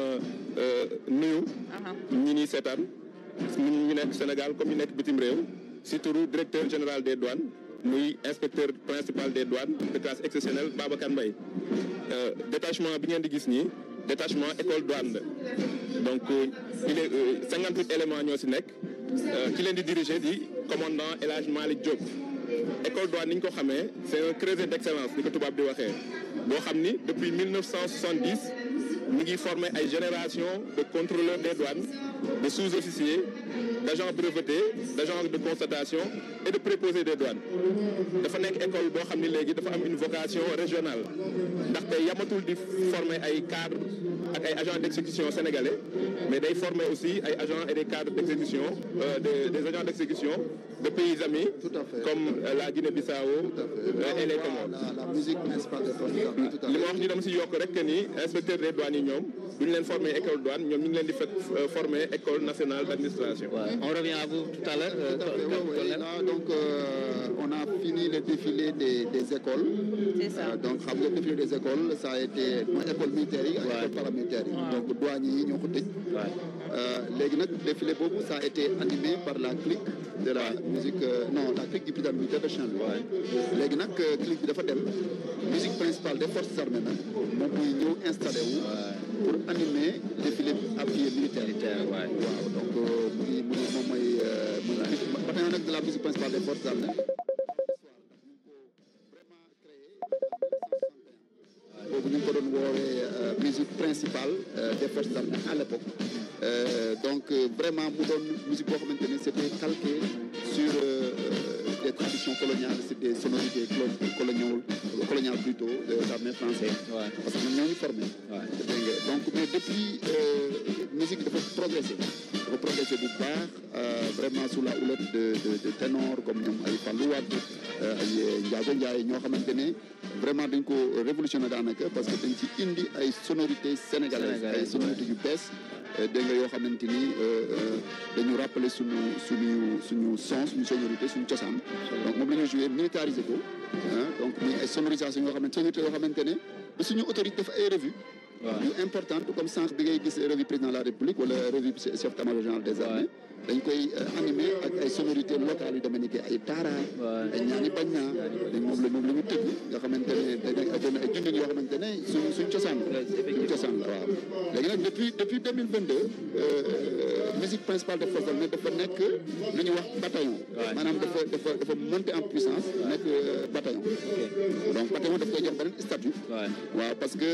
nuyu ñi ñuy seetaan ñu nekk Sénégal comme ñu nekk bitim réew si turu directeur général des douanes muy inspecteur principal des douanes de classe exceptionnelle Babacar Mbaye détachement bi ngeen di gis nii détachement école douane la donc il est 58 éléments ñoo si nekk ki leen di diriger di commandant El Hadj Malick Diop école douane ni ñu ko xamee c'est un creuset d'excellence ni ko tubaab di waxee boo xam ni depuis 1970 mi ngi formé ay génération de contrôleurs des douanes de sous-officiers d'agents brevetés d'agents de constatation et de préposés des douanes dafa nekk école boo xam ni léegi dafa am une vocation régionale ndaxte yamatul di former ay cadres ak ay agents d'exécution sénégalais mais day former aussi ay agents et des cadres d'exécution des agents d'exécution de pays amis comme la Guinée-Bissau et les Comores. La musique principale de li ma wax ni dama si yokk rek que ni inspecteur des douanes yi ñoom duñ leen former école douane ñoom ñu ngi leen di former école nationale d'administration. On revient à vous tout à l'heure. Donc on a fini le défilé des écoles. C'est ça. Donc xam nga défilé des écoles ça a été mooy école militaire yi ak école paramilitaire yi. donc douane yi ñoo ko tëj. léegi nag défilé boobu ça a été animé par la clique de la musique la clique du brigade militaire de Saint-Louis. léegi nag clique bi dafa dem musique principale des forces armées nag moom muy ñëw installé wu pour animer défilé appuyé militaire. waaw donc moom mooy bataillon nag de la musique principale des forces armées. boobu ñu ngi ko doon woowee musique principale des forces armées à l'époque. Donc vraiment mu doon musique boo xamante ni c'était calqué sur des traditions coloniales, c'est des sonorités coloniales plutôt des armées françaises. Parce que ñoo ñu formé. Donc mais depuis musique dafa progressé bu baax vraiment sous la houlette de ténors comme ñoom ay Fallou Wade ay Ndiago Ndiaye ñoo xamante ne vraiment dañ ko révolutionné daanaka parce que dañ ci indi ay sonorités sénégalaises ay sonorités yu bees dégg nga yoo xamante ni dañu rappeler suñu son suñu sonorité suñu cosaan donc moom la ñu joué militarisé ko donc muy ay sonorisation yoo xamante ne ba suñu autorité def ay revue yu importante comme sànq bi ngay gis revue président de la République wala revue chef d'état-major général des armées dañ koy animé ak ay sonorités locales yu demee ni que ay taara ay ñaani bañ naa moom la ñu tëgg nga xamante ne dañ ay junni yoo xamante ne suñ cosaan la waaw léegi nag depuis 2022 musique principale des forces armées dafa nekk lu ñuy wax bataillon maanaam dafa monter en puissance nekk bataillon donc bataillon daf koy jox beneen statut waaw parce que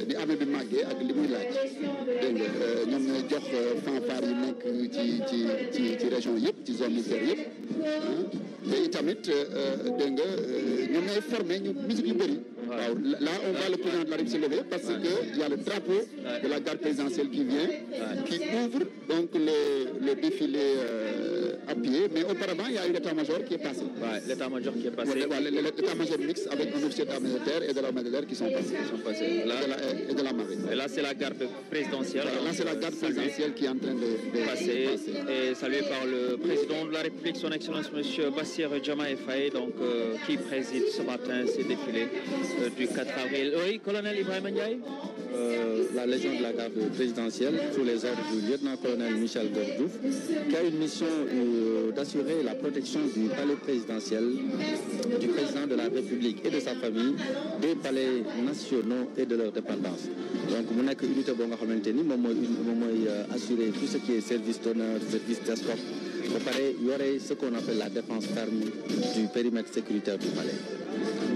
ni armée bi màggee ak li muy laaj dégg nga ñoom ñooy jox fanfare yi nekk ci région yëpp ci zone militaire yëpp te itamit dégg nga ñoom ñooy formé ñu musique yu bëri waaw là on voit le président de la République se lever parce que il y a le drapeau de la garde présidentielle qui vient qui ouvre donc le défilé à pied mais auparavant il y a eu l'état-major qui est passé l'état-major qui est passé l'état-major mixte avec un officier d'armée de terre et de l'armée de l'air qui sont passés là, et de la marine et là c'est la garde présidentielle là c'est la garde présidentielle qui est en train de passer et salué par le président de la République son excellence monsieur Bassirou Diomaye Faye donc qui préside ce matin ces défilés du 4 avril. Oui, colonel Ibrahima Ndiaye. La Légion de la garde présidentielle sous les ordres du lieutenant-colonel Michel Gordouf qui a une mission d'assurer la protection du palais présidentiel du président de la République et de sa famille, des palais nationaux et de leurs dépendances. Donc mu nekk unité boo nga xamante ni moom mooy assurer tout ce qui est service d'honneur, service d'escorte ba pare yore ce qu'on appelle la défense ferme du périmètre sécuritaire du palais.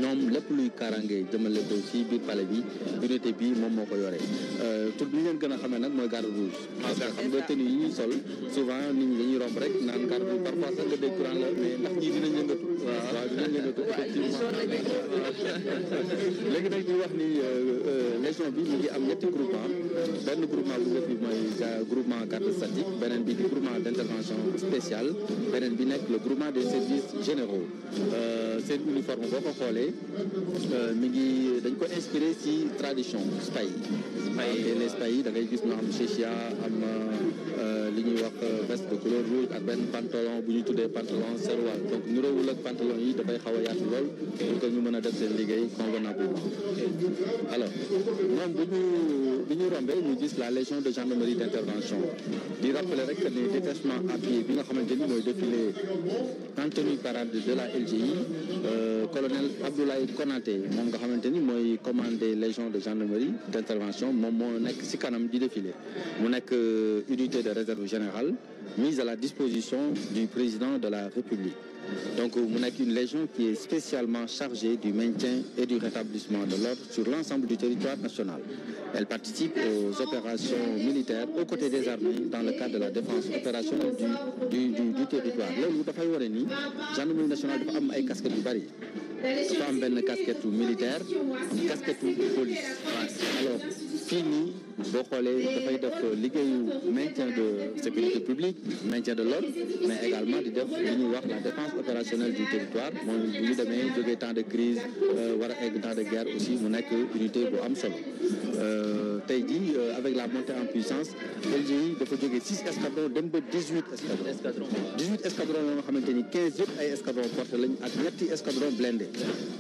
ñoom lépp luy kaaraange jëmale ko ci biir palais bi unité bi moom moo ko yore tur bi ñu leen gën a xamee nag mooy garde rouge parce que xam nga tenue yi ñuy sol souvent nit ñi dañuy romb rek naan garde rouge parfois sax nga dégg courant la mais ndax ñii dinañ yëngatu waaw dinañ yëngatu effectivement léegi nag ñu wax ni légion bi ñu ngi am ñetti groupement benn groupement bu njëkk bi mooy groupement garde statique beneen bi di groupement d'intervention spéciale beneen bi nekk le groupement des services généraux seen uniforme boo ko xoolee mi ngi dañ ko inspiré ci tradition spay les spay da ngay gis ñu am chéchia am li ñuy wax veste de couleur rouge ak benn pantalon bu ñu tuddee pantalon serwal donc niroowul ak pantalon yi dafay xaw a yaatu lool pour que ñu mën a def seen liggéey convenablement alors moom bu ñu rombee ñu gis la légion de gendarmerie d'intervention di rappeler rek que ne détachement à pied bi nga xamante ni mooy défilé en tenue parade de la LGI colonel Abdoulaye Konaté moom nga xamante ni mooy commandé légion de gendarmerie d'intervention moom moo nekk ci kanam di défilé mu nekk unité de réserve générale mise à la disposition du président de la République donc mu nekk une légion qui est spécialement chargée du maintien et du rétablissement de l'ordre sur l'ensemble du territoire national. Elle participe aux opérations militaires aux côtés des armées dans le cadre de la défense opérationnelle du territoire loolu dafay wone ni gendarmerie nationale dafa am ay casquettes yu bari dafa am benn casquette militaire am casquette police alors fii nii boo xoolee dafay def liggéeyu maintien de sécurité publique maintien de l'ordre mais également di def li ñuy wax la défense opérationnelle du territoire mooy bu ñu demee jógee temps de crise war a egg temps de guerre aussi mu nekk unité bu am solo tey jii avec la montée en puissance LGI dafa jógee 6 escadrons dem ba 18 escadrons 18 escadrons yoo nga xamante ni 15 yëpp ay escadrons portés lañ ak ñetti escadrons blindés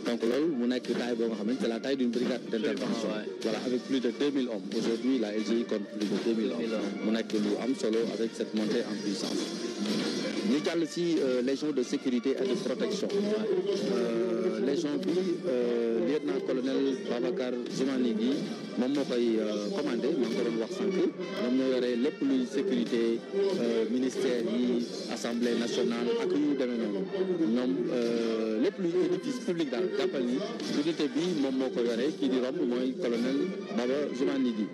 donc loolu mu nekk taille boo nga xamante c'est la taille d'une brigade d'intervention voilà avec plus de 2000 hommes aujourd'hui la LGI compte plus de 2000 hommes mu nekk lu am solo avec cette montée en puissance ñu jàll ci légion de sécurité et de protection légion bi lieutenant-colonel Babacar Zoumani gi moom moo koy commandé maa ngi ko doon wax sànq ñoom ñoo yore lépp luy sécurité ministère yi assemblée nationale ak yu demee noonu ñoom lépp luy édifice public daal jàppal ni unité bi moom moo ko yore kii di romb mooy colonel Baba Zoumani gi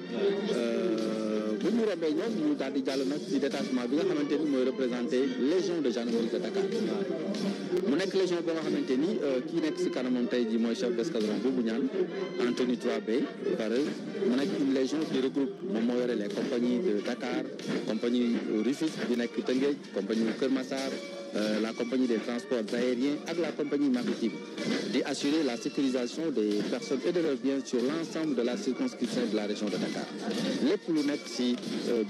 bu ñu rombee ñoom ñu daal di jàll nag ci détachement bi nga xamante ni mooy représenté légion de gendarmerie de Dakar mu nekk légion boo nga xamante ni kii nekk ci kanamam tey ji mooy chef d'escadron boobu ñaan Anthony Touabé pare mu nekk une légion qui regroupe moom moo yore les compagnies de Dakar compagnie Rufisque bi nekk Tëngéej compagnie Kër Massar la compagnie des transports aériens ak la compagnie maritime di assurer la sécurisation des personnes et de leurs biens sur l'ensemble de la circonscription de la région de Dakar lépp lu nekk ci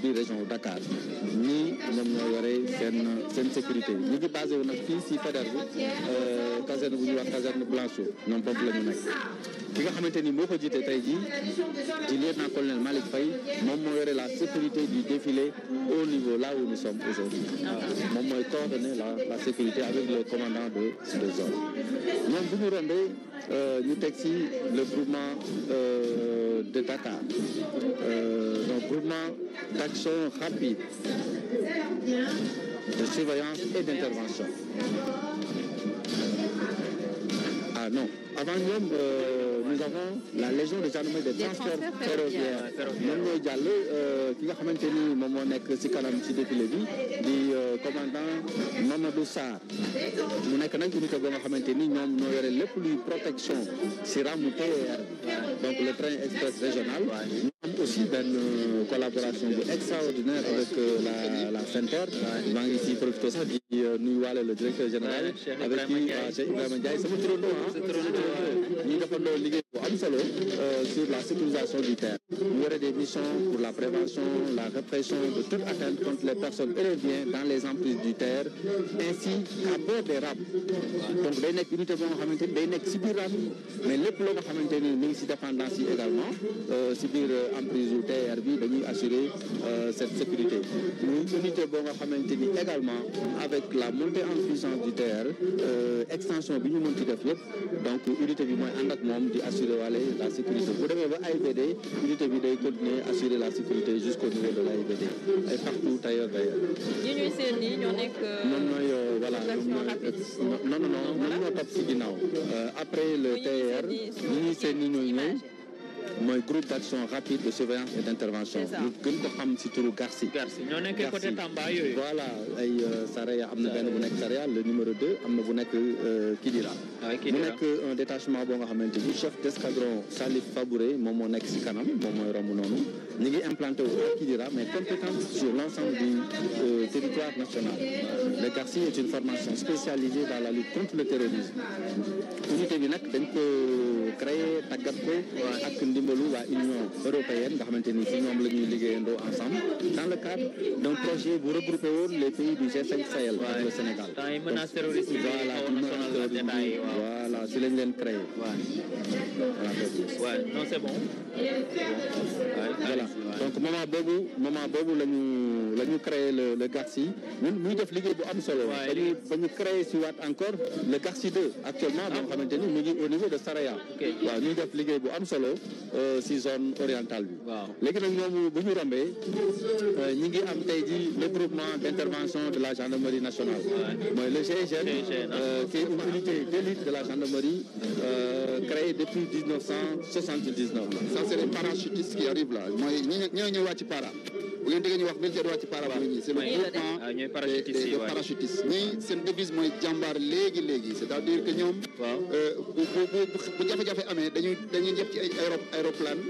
biir région Dakar ñii ñoom ñoo yore seen sécurité ñu ngi basé wu nag fii ci Faidherbe bi caserne bu ñuy wax caserne Blanchot ñoom foofu la ñu nekk ki nga xamante ni moo ko jiite tey jii di lieutenant-colonel Malick Faye moom moo yore la sécurité du défilé au niveau là où nous sommes aujourd'hui moom mooy coordonner la sécurité avec le commandant de zone ñoom bu ñu rombee ñu teg ci le groupement de Dakar donc groupement d'action rapide de surveillance et d'intervention ah non avant ñoom nous avons la légion de gendarmerie des transports ferroviaires ñoom ñooy jàll ki nga xamante ni moom moo nekk ci kanam ci défilé bi di commandant Mamadou Sarr mu nekk nag unité boo nga xamante ni ñoom ñoo yore lépp luy protection ci ramu TER donc le train express régional ñu am aussi benn collaboration bu extraordinaire avec la SENTER maa ngi ci profité sax di nuyuwaale le directeur général avec qui Cheikh Ibrahima Ndiaye sama turandoo ñi defandoo liggéey bu am solo sur la sécurisation du terre ñu yore des missions pour la prévention la répression de toute atteinte contre les personnes et les biens dans les emprises du terre ainsi qu'à bord des rames donc day nekk unité boo nga xamante ni day nekk ci biir rame mais lépp loo nga xamante ni mi ngi ci dépendance yi également ci biir emprise du TER bi dañuy assurer cette sécurité muy unité boo nga xamante ni également avec la montée en puissance du TER extension bi ñu mën ci def yëpp donc unité bi mooy ànd ak moom di assurer wàlle la sécurité bu demee ba AIBD unité bi day continuer assurer la sécurité jusqu'au niveau de l'AIBD et partout ailleurs d'ailleurs. ñi ñuy seen nii ñoo nekk. ñoom ñooy voilà non ñoom ñoo topp ci ginnaaw après le TER ñi ñuy seen nii ñooy ñëw. mooy groupe d'action rapide de surveillance et d'intervention. ñu gën ko xam ci turu Garci. ñoo nekk côté Tamba yooyu. voilà ay Saraya am na benn bu nekk Saraya le numéro 2 am na bu nekk Kidira. mu nekk un détachement boo nga xamante ni chef d'escadron Salif Fabouré moom moo nekk ci kanam moom mooy romb noonu ñu ngi implanté wu à Kidira mais compétent sur l'ensemble du territoire national. Le Garci est une formation spécialisée dans la lutte contre le terrorisme. unité bi nag dañ ko créé tàggat ko ak ndimbalu waa Union européenne nga xamante ni ci ñoom la ñuy liggéeyandoo ensemble dans le cadre d'un projet bu regroupé woon les pays du G5 Sahel ak le Sénégal. Voilà ci lañ leen créé. Ouais, non c'est bon. Voilà donc moment boobu la ñu créé le Garci ñun muy def liggéey bu am solo. ba ñu créé ci waat encore le Garci 2 actuellement boo xamante ni mu ngi au niveau de Saraya. waaw ñuy def liggéey bu am solo ci zone orientale bi. léegi nag ñoom bu ñu rombee ñi ngi am tey ji le groupement d'intervention de la gendarmerie nationale. mooy le GIGN qui est une unité d'élite de la gendarmerie créée depuis 1979. Ça c'est les parachutistes qui arrivent là mooy ñoo ñëw wàcc para. bu ngeen déggee ñu wax militaire wàcc para ñi c'est le groupement des parachutistes ñii seen devise mooy jàmbaar léegi c'est-à-dire que ñoom bu jafe-jafe amee dañuy jëpp ci ay aéroplane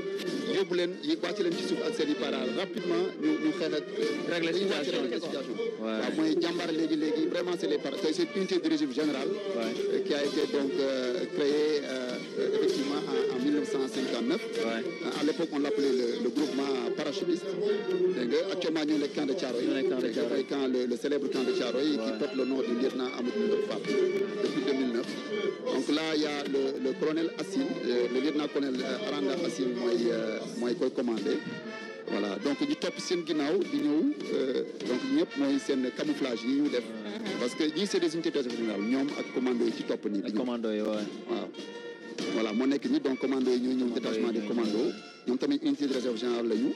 yóbbu leen wàcc leen ci suuf ak seen i para rapidement ñu xeex ak régler situation waaw mooy jàmbaar léegi vraiment c'est c'est une unité de régime général qui a été donc créée effectivement en 1959 à l'époque on l'appelait le groupement parachutiste dégg nga actuellement ñu nekk camp de Thiaroye le célèbre camp de Thiaroye qui porte le nom du lieutenant Amadou Ndour Fall depuis 2009 donc là il y a le colonel Assine le lieutenant-colonel Aranda Assine mooy koy commandé voilà donc ñu topp seen ginnaaw di ñëw donc ñëpp mooy seen camouflage yi ñu def parce que ñii c'est des unités de réserve générale ñoom ak commando yi ci topp nii di commando yi waaw voilà moo nekk nii donc commando yi ñooy ñëw détachement des commandos ñoom tamit unité de réserve générale la ñu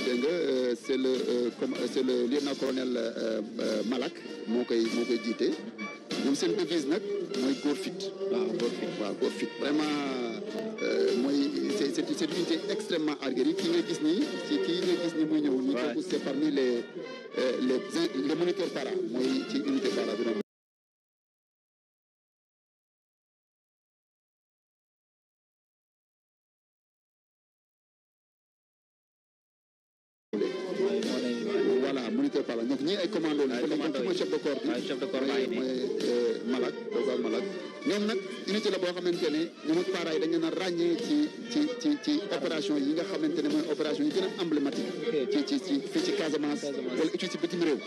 dégg nga c'est le lieutenant-colonel Malak moo koy jiite ñoom seen devise nag mooy góor fit góor fit vraiment mooy c'est une unité extrêmement aguerrie kii nga gis nii muy ñëw ñu kooku c'est parmi les moniteurs para mooy ci unité para bi voilà moniteur par la donc ñii ay commando la mooy chef de corps bi mooy Malak ñoom nag unité la boo xamante ne ñoom ak para yi dañu leen a ràññee ci opération yi nga xamante ne mooy opération yi gën a emblématique fii ci Casamance wala uti ci bitim réew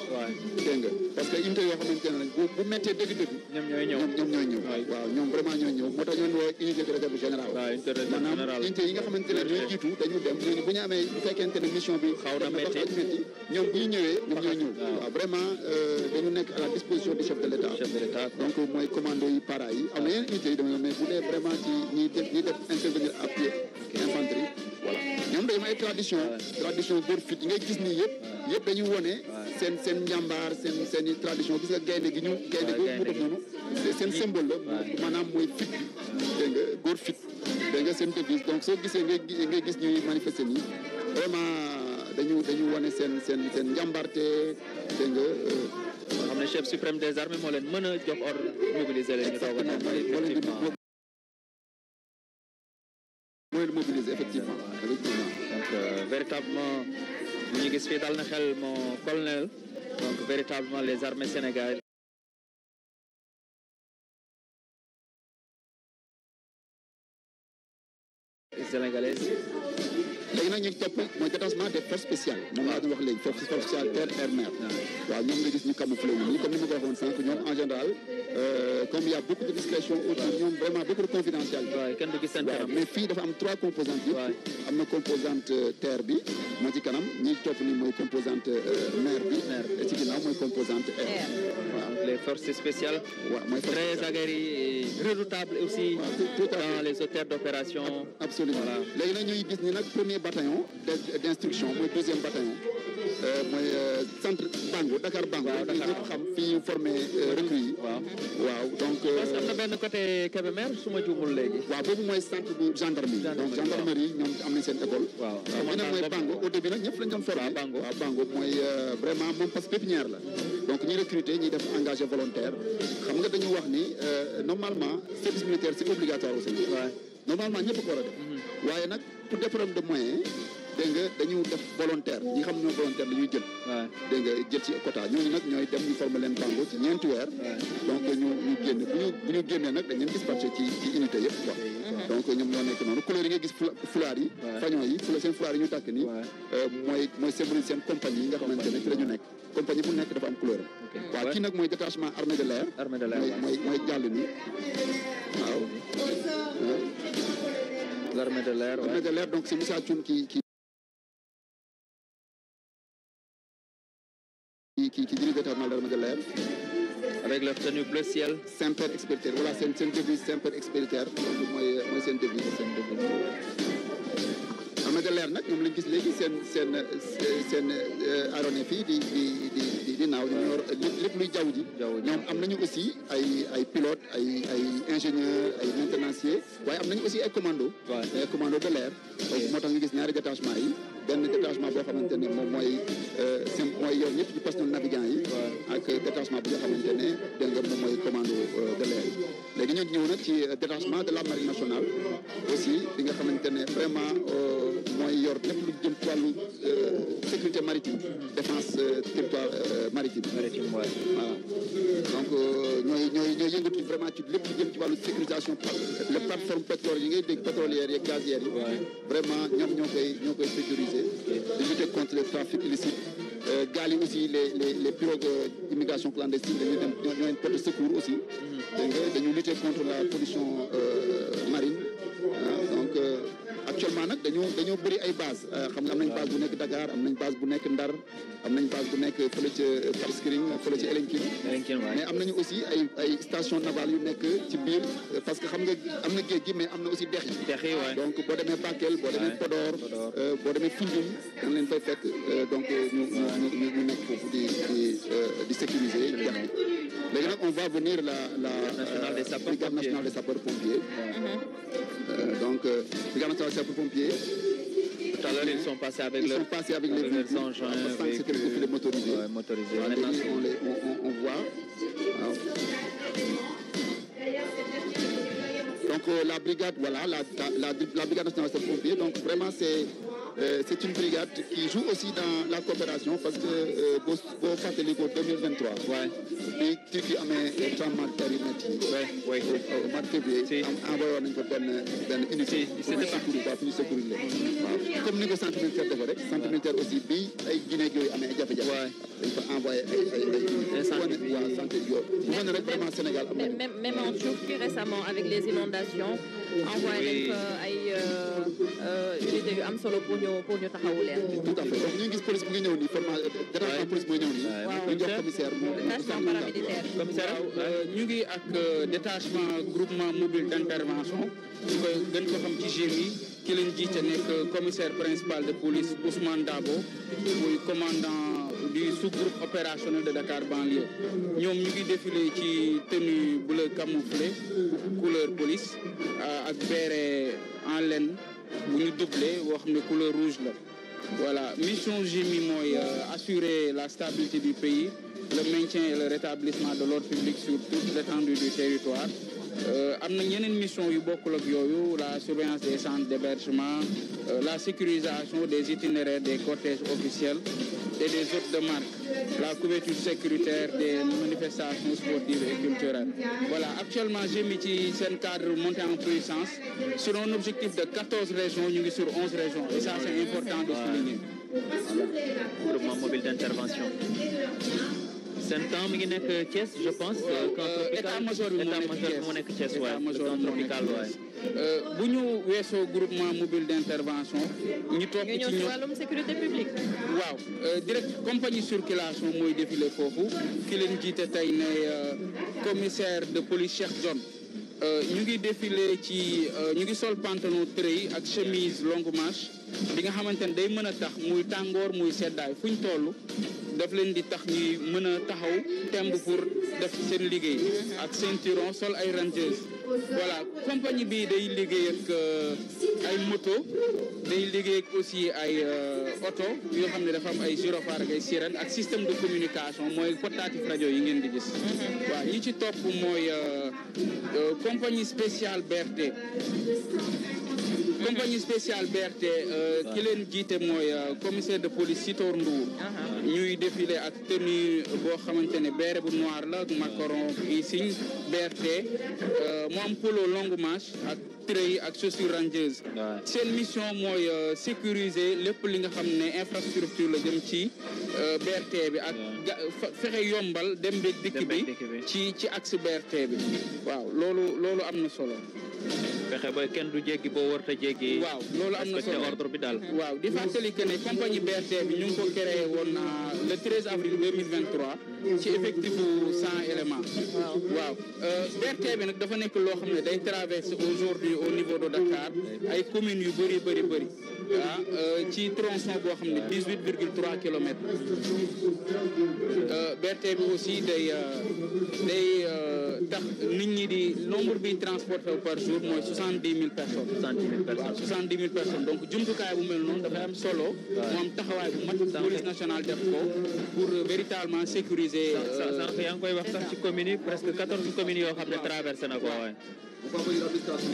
dégg nga parce que unité yoo xamante ne bu méttee dëgg-dëgg ñoom ñooy ñëw waaw ñoom vraiment ñooy ñëw moo tax ñoon woo unité de réserve générale maanaam unité yi nga xamante ne ñooy jiitu dañu dem ñooñu bu ñu amee bu fekkente ne mission bi xaw na métti ñoom bu ñu ñëwee ñoom ñooy ñëw waaw vraiment dañu nekk à la disposition du chef de l'État donc mooy commando yi para yi am na yeneen unité yi dama mais bu dee vraiment ci ñi def intervenir à pied infanterie voilà ñoom dañu am ay tradition góor fit yi ngay gis nii yëpp dañuy wone seen njàmbaar seen i tradition gis nga gaynde gi mu def noonu seen symbole la maanaam mooy fit bi dégg nga góor fit dégg nga seen devise donc soo gisee ngay gis ñuy manifester nii vraiment dañu wane seen njàmbarte dégg nga xam ne chef suprême des armées moo leen mën a jox ordre mobiliser leen ñu toog moo leen mobiliser effectivement donc véritablement bu ñu gis fii dal na xel mon colonel donc véritablement les armées sénégalaises léegi nag ñu topp mooy détachement des forces spéciales moom laa doon wax léegi forces spéciales terre air mer waaw ñoom nga gis ñu camouflé wu nii comme ni ma ko waxoon sànq ñoom en général comme il y a beaucoup de discrétion autour ñoom vraiment beaucoup de confidentialité kenn du gis seen kanam mais fii dafa am 3 composantes yëpp am na composante terre bi moo ci kanam ñi topp ni mooy composante mer bi et ci ginnaaw mooy composante air waaw les forces spéciales mooy très aguerries et redoutables aussi dans les hôtels d'opération absolument léegi nag ñuy gis ni nag premier bataillon d'instruction mooy 2e bataillon mooy centre Bango Dakar Bango ñëpp xam fii ñu formé recrues yi waaw donc parce que am na benn côté Kébémer su ma juumul léegi waaw boobu mooy centre bu gendarmerie donc gendarmerie ñoom am nañ seen école waaw bi nag mooy Bango au début nag ñëpp lañ doon formé waaw Bango mooy vraiment moom parce que pépinière la donc ñi recruter ñi def engagé volontaire xam nga dañu wax ni normalement service militaire c'est obligatoire au Sénégal normalement ñëpp ko war a def waaye nag pour des problèmes de moyens dégg nga dañu def volontaire ñi xam ñoo volontaire dañuy jël dégg nga jël ci quota ñooñu nag ñooy dem ñu former leen Bango ci 9 weer donc ñu génne bu ñu génnee nag dañ leen dispatché ci unité yëpp quoi donc ñoom ñoo nekk noonu couleur yi nga gis fulaar yi fañon yi seen fulaar yi ñu tàkk nii mooy symboliser seen compagnie yi nga xamante ne ci la ñu nekk compagnie bu nekk dafa am couleur waaw kii nag mooy détachement armée de l'air mooy jàll nii waaw l'armée de l'air donc c'est Moussa Thioune qui dirige le détachement de l'armée de l'air avec leur tenue bleu ciel Semper Expediter voilà seen devise Semper Expediter donc mooy seen devise armée de l'air nag ñoom lañ gis léegi seen aéronef yi di naaw ñu yor lépp luy jaww ji ñoom am nañu aussi ay pilote ay ingénieur ay maintenancier waaye am nañu aussi ay commando de l'air donc moo tax nga gis ñaari détachement yi benn détachement boo xamante ne moom mooy yor ñëpp ci poste navigant yi ak détachement bi nga xamante ne dégg nga moom mooy commando de l'air léegi ñu ñëw nag ci détachement de la marine nationale aussi bi nga xamante ne vraiment mooy yor lépp lu jëm ci wàllu sécurité maritime défense territoire maritime voilà donc ñooy yëngatu vraiment ci lépp lu jëm ci wàllu sécurisation les plateformes pétrole yi ngay dégg pétrolières yi gazières yi vraiment ñoom ñoo koy sécuriser de lutter contre le trafic illicite gaal yi aussi les pirogues immigration clandestine dañuy dem ñooy porte secours aussi dégg nga dañuy lutter contre la pollution marine donc actuellement nag dañoo bëri ay base xam nga am nañ base bu nekk Dakar am nañ base bu nekk Ndar am nañ base bu nekk fële ca Cap Skirring fële ca Elinkine mais am nañu aussi ay station navale yu nekk ci biir parce que xam nga am na géej gi mais am na aussi dex yi donc boo demee Bakel boo demee Podor boo demee Foundiougne dañ leen fay fekk donc ñu nekk foofu di sécuriser dex yi léegi nag on va venir la brigade nationale des sapeurs-pompiers donc brigade nationale des sapeurs-pompiers. Tout à l'heure, ils sont passés avec les engins véhicules motorisés. Maintenant, on voit. Donc la brigade, voilà, la brigade nationale des sapeurs-pompiers. Donc vraiment, c'est une brigade qui joue aussi dans la coopération parce que boo fàttali ko 2023. bi Turquie amee tremblement de terre yu métti. au mois de février. envoyé woon nañu ko benn unité. c'était partout quoi pour ñu secourir leen. waaw comme ni ko centre militaire defee rek. centre militaire aussi bi ay Guinée yooyu amee ay jafe-jafe. dañ fa envoyé ay santé yooyu. bu wane rek vraiment Sénégal am na. même en Turquie récemment avec les inondations. envoyé nañ fa ay unité yu am solo pour ñu taxawu leen. tout à fait donc ñu ngi gis police bu ngi ñëw nii détachement police mooy ñëw nii. ñu jox commissaire commissaire ñu ngi ak détachement groupement mobile d'intervention ñu koy gën ko xam ci GMI ki leen jiite nekk commissaire principal de police Ousmane Dabo muy commandant du sous-groupe opérationnel de Dakar banlieue ñoom ñu ngi défilé ci tenue bleu camouflé couleur police ak béret en laine bu ñu doublé boo xam ne couleur rouge la voilà mission GMI mooy assurer la stabilité du pays le maintien et le rétablissement de l'ordre public sur toute l'étendue du territoire am na ñeneen mission yu bokkul ak yooyu la surveillance des centres d'hébergement la sécurisation des itinéraires des cortèges officiels et des hôtes de marque la couverture sécuritaire des manifestations sportives et culturelles voilà actuellement GMI ci seen cadre monté en puissance sur un objectif de 14 régions ñu ngi sur 11 régions et ça c'est important de souligner groupement mobile d'intervention seen temps mi ngi nekk Thiès je pense. état-major bi moo nekk Thiès waaye tropical waaye. bu ñu weesoo groupement mobile d'intervention. ñu topp ci ñëw wàllum sécurité publique. waaw direct compagnie circulation mooy défilé foofu ki leen jiite tey ne commissaire de police Cheikh John. ñu ngi défilé ñu ngi sol pantalon treillis ak chemise longue manche bi nga xamante ne day mën a tax muy tàngoor muy seddaay fu ñu toll daf leen di tax ñuy mën a taxaw temb pour def seen liggéey ak ceinturon sol ay rangers voilà compagnie bi day liggéey ak ay moto day liggéey ak aussi ay oto yoo xam ne dafa am ay gyrophare ak ay sirène ak système de communication mooy portatif rajo yi ngeen di gis waaw ñi ci topp mooy compagnie spéciale BRT compagnie spéciale BRT ki leen jiite mooy commissaire de police Sitor Ndour ñuy défilé ak tenue boo xamante ne béret bu noir la ak macaron yi signe BRT mu am polo longue manche ak treillis ak chaussures rangeuses seen mission mooy sécuriser lépp li nga xam ne infrastructure la jëm ci BRT bi ak fexe yombal dem beeg dikk bi ci axe BRT bi waaw loolu am na solo fexe ba kenn du jéggi boo warta jéggi. waaw loolu am na solo ordre bi daal. waaw di fàttali que ne compagnie BRT bi ñu ngi ko créé woon le 13 avril 2023 ci effectif bu 100 éléments. waaw BRT bi nag dafa nekk loo xam ne day traverser aujourd'hui au niveau de Dakar ay communes yu bëri ci tronçon boo xam ne 18,3 kilomètres BRT bi aussi day tax nit ñi di nombre bi transporté par jour mooy 70 000 personnes. 70 000 personnes donc jumtukaay bu mel noonu dafay am solo. mu am taxawaay bu mat police nationale def ko pour véritablement sécuriser. sànq yaa ngi koy wax sax ci communes yi presque 14 communes yoo xam ne traversé na ko waaye.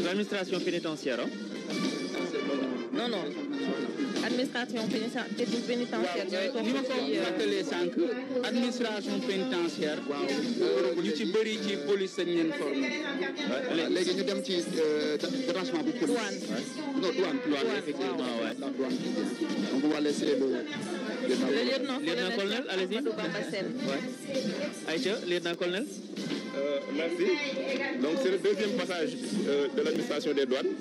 L'administration pénitentiaire non administration pénitentiaire ni ma ko fàttalee sànq administration pénitentiaire ñu ci bëri ci police lañ leen formé. léegi ñu dem ci détachement bu police. douane effectivement ouais. La douane. Donc on va laisser le lieutenant-colonel, allez-y. Aïcha, lieutenant-colonel. Merci. Donc c'est le deuxième passage de l'administration des douanes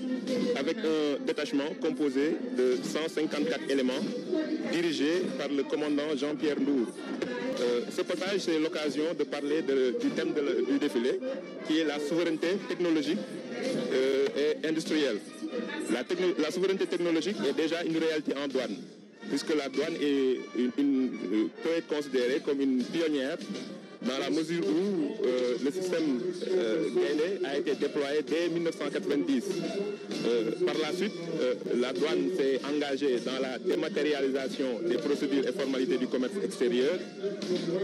avec un détachement composé de 154 éléments dirigés par le commandant Jean-Pierre Ndour. Ce passage, c'est l'occasion de parler du thème du défilé qui est la souveraineté technologique et industrielle. La souveraineté technologique est déjà une réalité en douane, puisque la douane peut être considérée comme une pionnière dans la mesure où le système Gaïndé a été déployé dès 1990. Par la suite, la douane s'est engagée dans la dématérialisation des procédures et formalités du commerce extérieur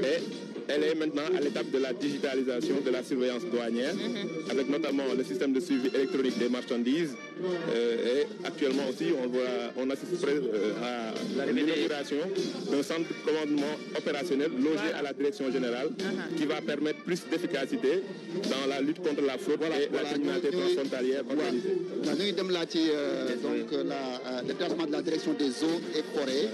et elle est maintenant à l'étape de la digitalisation de la surveillance douanière, avec notamment le système de suivi électronique des marchandises. Et actuellement aussi, on assiste à l'inauguration d'un centre de commandement opérationnel logé à la direction générale, qui va permettre plus d'efficacité dans la lutte contre la fraude et la criminalité transfrontalière organisée. Donc le détachement de la direction des eaux et forêts,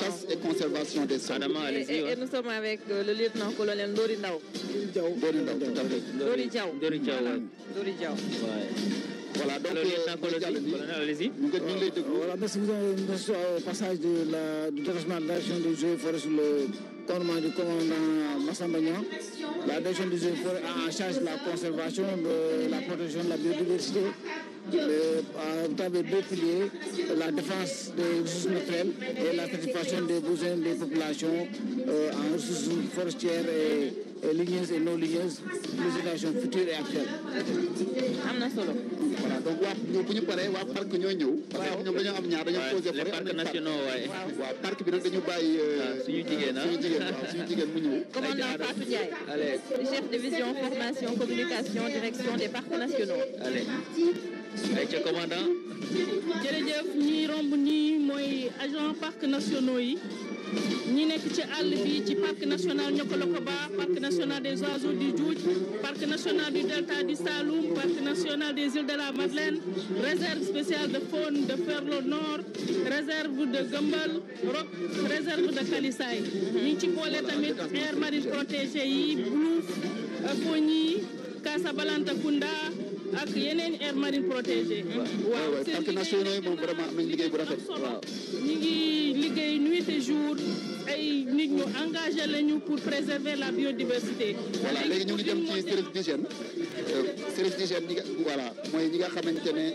chasse et conservation des sols. Et nous sommes avec le lieutenant-colonel Ndori Ndao. Ndori Diaw. Voilà, donc le lieutenant-colonel, allez-y. Voilà, merci au passage du détachement de la direction des eaux et forêts sous le commandement du commandant Massamba Niang. La direction des eaux et forêts a en charge de la conservation, de la protection de la biodiversité, à travers deux piliers, la défense des ressources naturelles et la satisfaction des besoins des populations en ressources forestières et ligneuses et non ligneuses, les générations futures et actuelles. Voilà, donc bu ñu paree waa parc ñooy ñëw. parce que ñoom dañoo am ñaar dañoo posé forêt. les parcs nationaux waaye. waaw parc bi nag dañu bàyyi. suñu jigéen mu ñëw. Commandant Fatou Ndiaye. Chef division formation communication direction des parcs nationaux. Allez. Aïcha, commandant. jërëjëf ñi romb nii mooy agent parcs nationaux yi. ñi nekk ci àll bi ci parc national Niokolo-Koba, parc national des oiseaux du Djoudj, parc national du delta du Saloum, parc national des îles de la Madeleine, réserve spéciale de faune de Ferlo Nord, réserve de Gumbel, Rock, réserve de Kalisay. ñi ci boole tamit aire marine protégée yi Blouf, Fogny, Casablanca Kunda ak yeneen aire marine protégée. waaw parc national yi moom vraiment am nañ liggéey bu rafet. waaw ñu ngi liggéey nuit et jour ay nit ñu engagé lañu pour préserver la biodiversité. voilà léegi ñu ngi dem ci service d'hygiène. Service d'hygiène voilà mooy ñi nga xamante ne.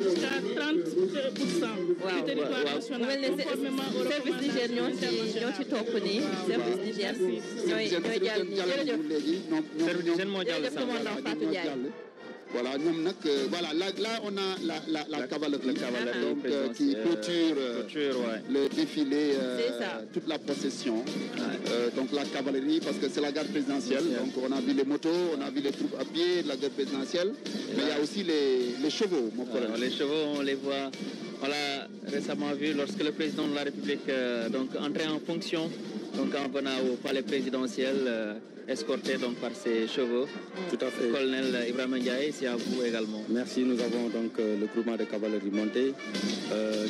jusqu'à 30%. waaw du territoire national. conformément au service d'hygiène ñoo ci topp nii. service d'hygiène ñooy jàll nii jërëjëf. service d'hygiène moo jàll sànq. Voilà, là on a la cavalerie, donc, qui clôture le défilé, toute la procession. Donc la cavalerie, parce que c'est la garde présidentielle. Donc on a vu les motos, on a vu les troupes à pied de la garde présidentielle. Mais il y a aussi les chevaux, mon collègue. Les chevaux, on les voit. On l'a récemment vu lorsque le président de la République entrait en fonction, donc en venant au palais présidentiel, escorté donc par ses chevaux. Tout à fait. Colonel Ibrahim Ndiaye, c'est à vous également. Merci. Nous avons donc le groupement de cavalerie montée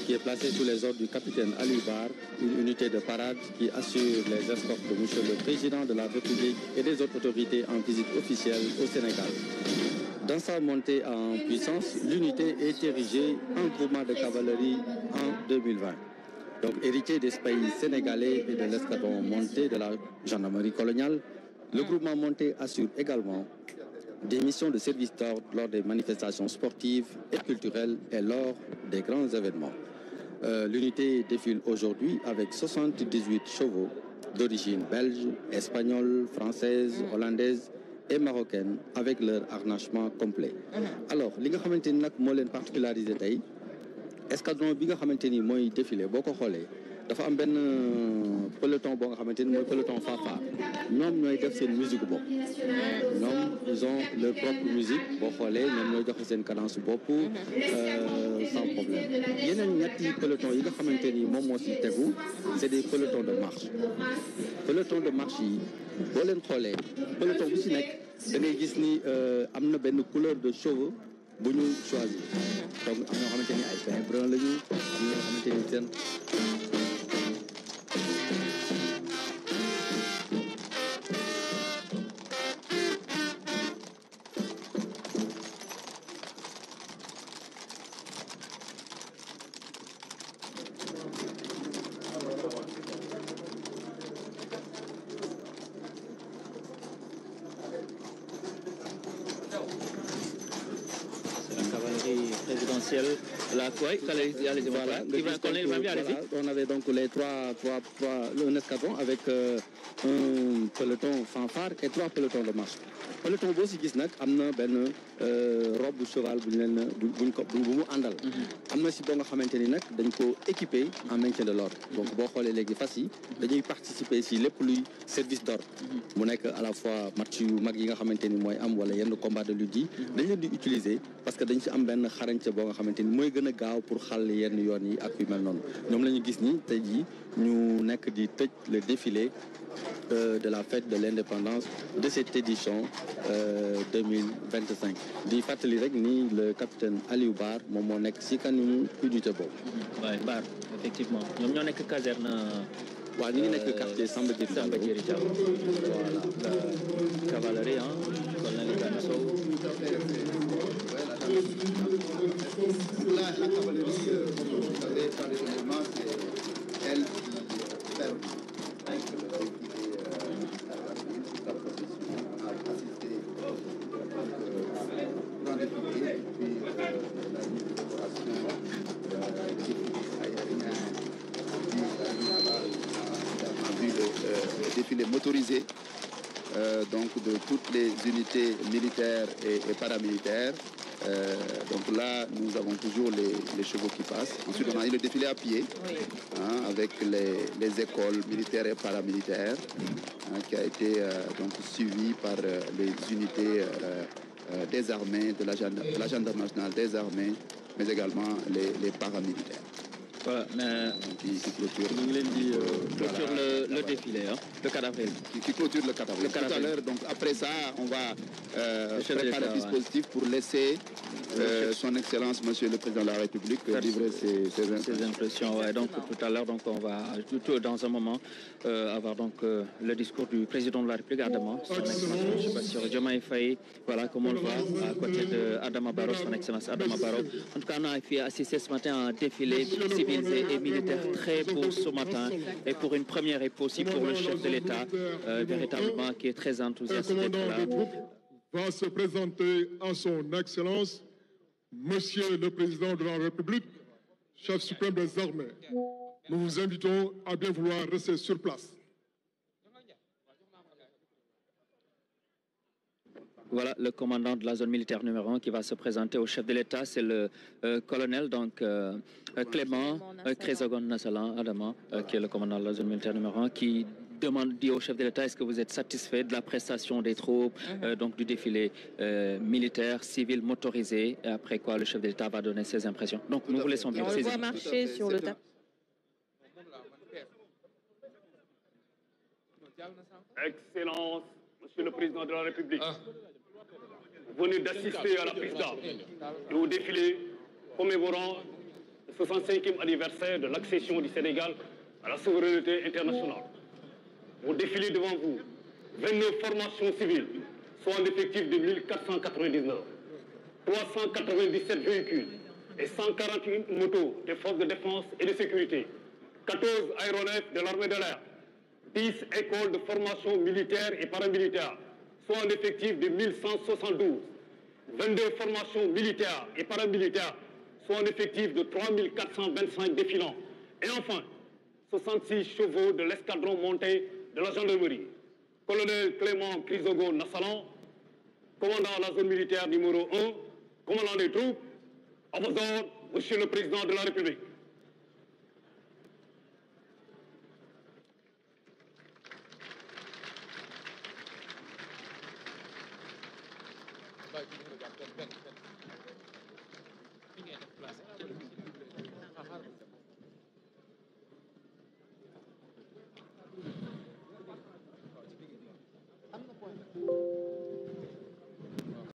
qui est placé sous les ordres du capitaine Ali Bar, une unité de parade qui assure les escortes de monsieur le président de la République et des autres autorités en visite officielle au Sénégal. Dans sa montée en puissance, l'unité est érigée en groupement de cavalerie en 2020. Donc héritier des pays sénégalais et de l'escadron monté de la gendarmerie coloniale, le groupement monté assure également des missions de service d'ordre lors des manifestations sportives et culturelles et lors des grands événements. L'unité défile aujourd'hui avec 78 chevaux d'origine belge, espagnole, française, hollandaise et marocaine avec leur harnachement complet. Alors, li nga xamante ni nag moo leen particularisé tey escadron bi nga xamante ni mooy défilé boo ko xoolee dafa am benn peloton boo nga xamante ni mooy peloton fanfare ñoom ñooy def seen musique bopp ñoom ils ont leur propre musique boo xoolee ñoom ñooy joxe seen cadence bopp sans problème yeneen ñetti peloton yi nga xamante ni moom moo si tegu c'est des pelotons de marche yi boo leen xoolee peloton bu si nekk da ngay gis ni am na benn couleur de cheveux bu ñu choisir donc am na xamante ni ay fin brun la ñu am na xamante ni seen on avait donc les trois un escadron avec un peloton fanfare et 3 pelotons de marche. Peloton boo si gis nag am na benn robe cheval bu mu àndal. am na si boo nga xamante ni nag dañ ko équipé en maintien de l'ordre. donc boo xoolee léegi fas yi dañuy participer si lépp luy service d'ordre. mu nekk à la fois match yu mag yi nga xamante ni mooy am wala yenn combat de lutte yi dañ leen di utiliser parce que dañ si am benn xarañte boo nga xamante ni mooy gën a gaaw pour xàll yenn yoon yi ak yu mel noonu ñoom la ñu gis ni tey jii ñu nekk di tëj le défilé de la fête de l'indépendance de cette édition 2025 di fàttali rek ni le capitaine Aliou Bar moom moo nekk si kanamu unité boobu. waaw Bar effectivement ñoom ñoo nekk caserne. waaw ñu ngi nekk quartier Samba Diéry Diallo voilà cavalerie colonel Ibrahima Sow. La cavalerie, vous savez, traditionnellement, c'est elle qui ferme. Défilé motorisé donc de toutes les unités militaires et paramilitaires. Donc là, nous avons toujours les chevaux qui passent. Ensuite, on a eu le défilé à pied, avec les écoles militaires et paramilitaires, qui a été donc suivi par les unités des armées, de la gendarmerie nationale des armées, mais également les paramilitaires. Voilà, mais qui clôture le défilé, le 4 avril. Qui clôture le 4 avril. Tout à l'heure, donc après ça, on va préparer le dispositif pour laisser son Excellence, Monsieur le Président de la République, livrer ses impressions. Ouais, donc tout à l'heure, donc on va dans un moment avoir donc le discours du Président de la République, Adama, son Excellence, je sais pas si Diomaye Faye, voilà comme on le voit, à côté de Adama Barrow, son Excellence Adama Barrow. En tout cas, on a fait assister ce matin à un défilé civil et militaire très beau ce matin, et pour une première et aussi pour le chef de l'État, véritablement qui est très enthousiaste d'être là. Va se présenter à son Excellence, Monsieur le Président de la République, chef suprême des armées. Nous vous invitons à bien vouloir rester sur place. Voilà le commandant de la zone militaire numéro 1 qui va se présenter au chef de l'État, c'est le colonel donc Clément Crézogon Nassalan Adama, qui est le commandant de la zone militaire numéro 1, qui dit au chef de l'État est-ce que vous êtes satisfait de la prestation des troupes, donc du défilé militaire, civil, motorisé, et après quoi le chef de l'État va donner ses impressions. Donc nous vous laissons bien. On le voit marcher sur le tapis. Excellence, Monsieur le Président de la République, venez d'assister à la prise d'armes et au défilé commémorant le 65e anniversaire de l'accession du Sénégal à la souveraineté internationale. Au défilé devant vous, 29 formations civiles, soit un effectif de 1499, 397 véhicules et 148 motos des forces de défense et de sécurité, 14 aéronefs de l'armée de l'air, 10 écoles de formation militaire et paramilitaire, soit un effectif de 1172. 22 formations militaires et paramilitaires, soit un effectif de 3425 défilants. Et enfin, 66 chevaux de l'escadron monté de la gendarmerie. Colonel Clément Crisogo Nassalan, commandant la zone militaire numéro 1, commandant des troupes, à vos ordres, Monsieur le Président de la République.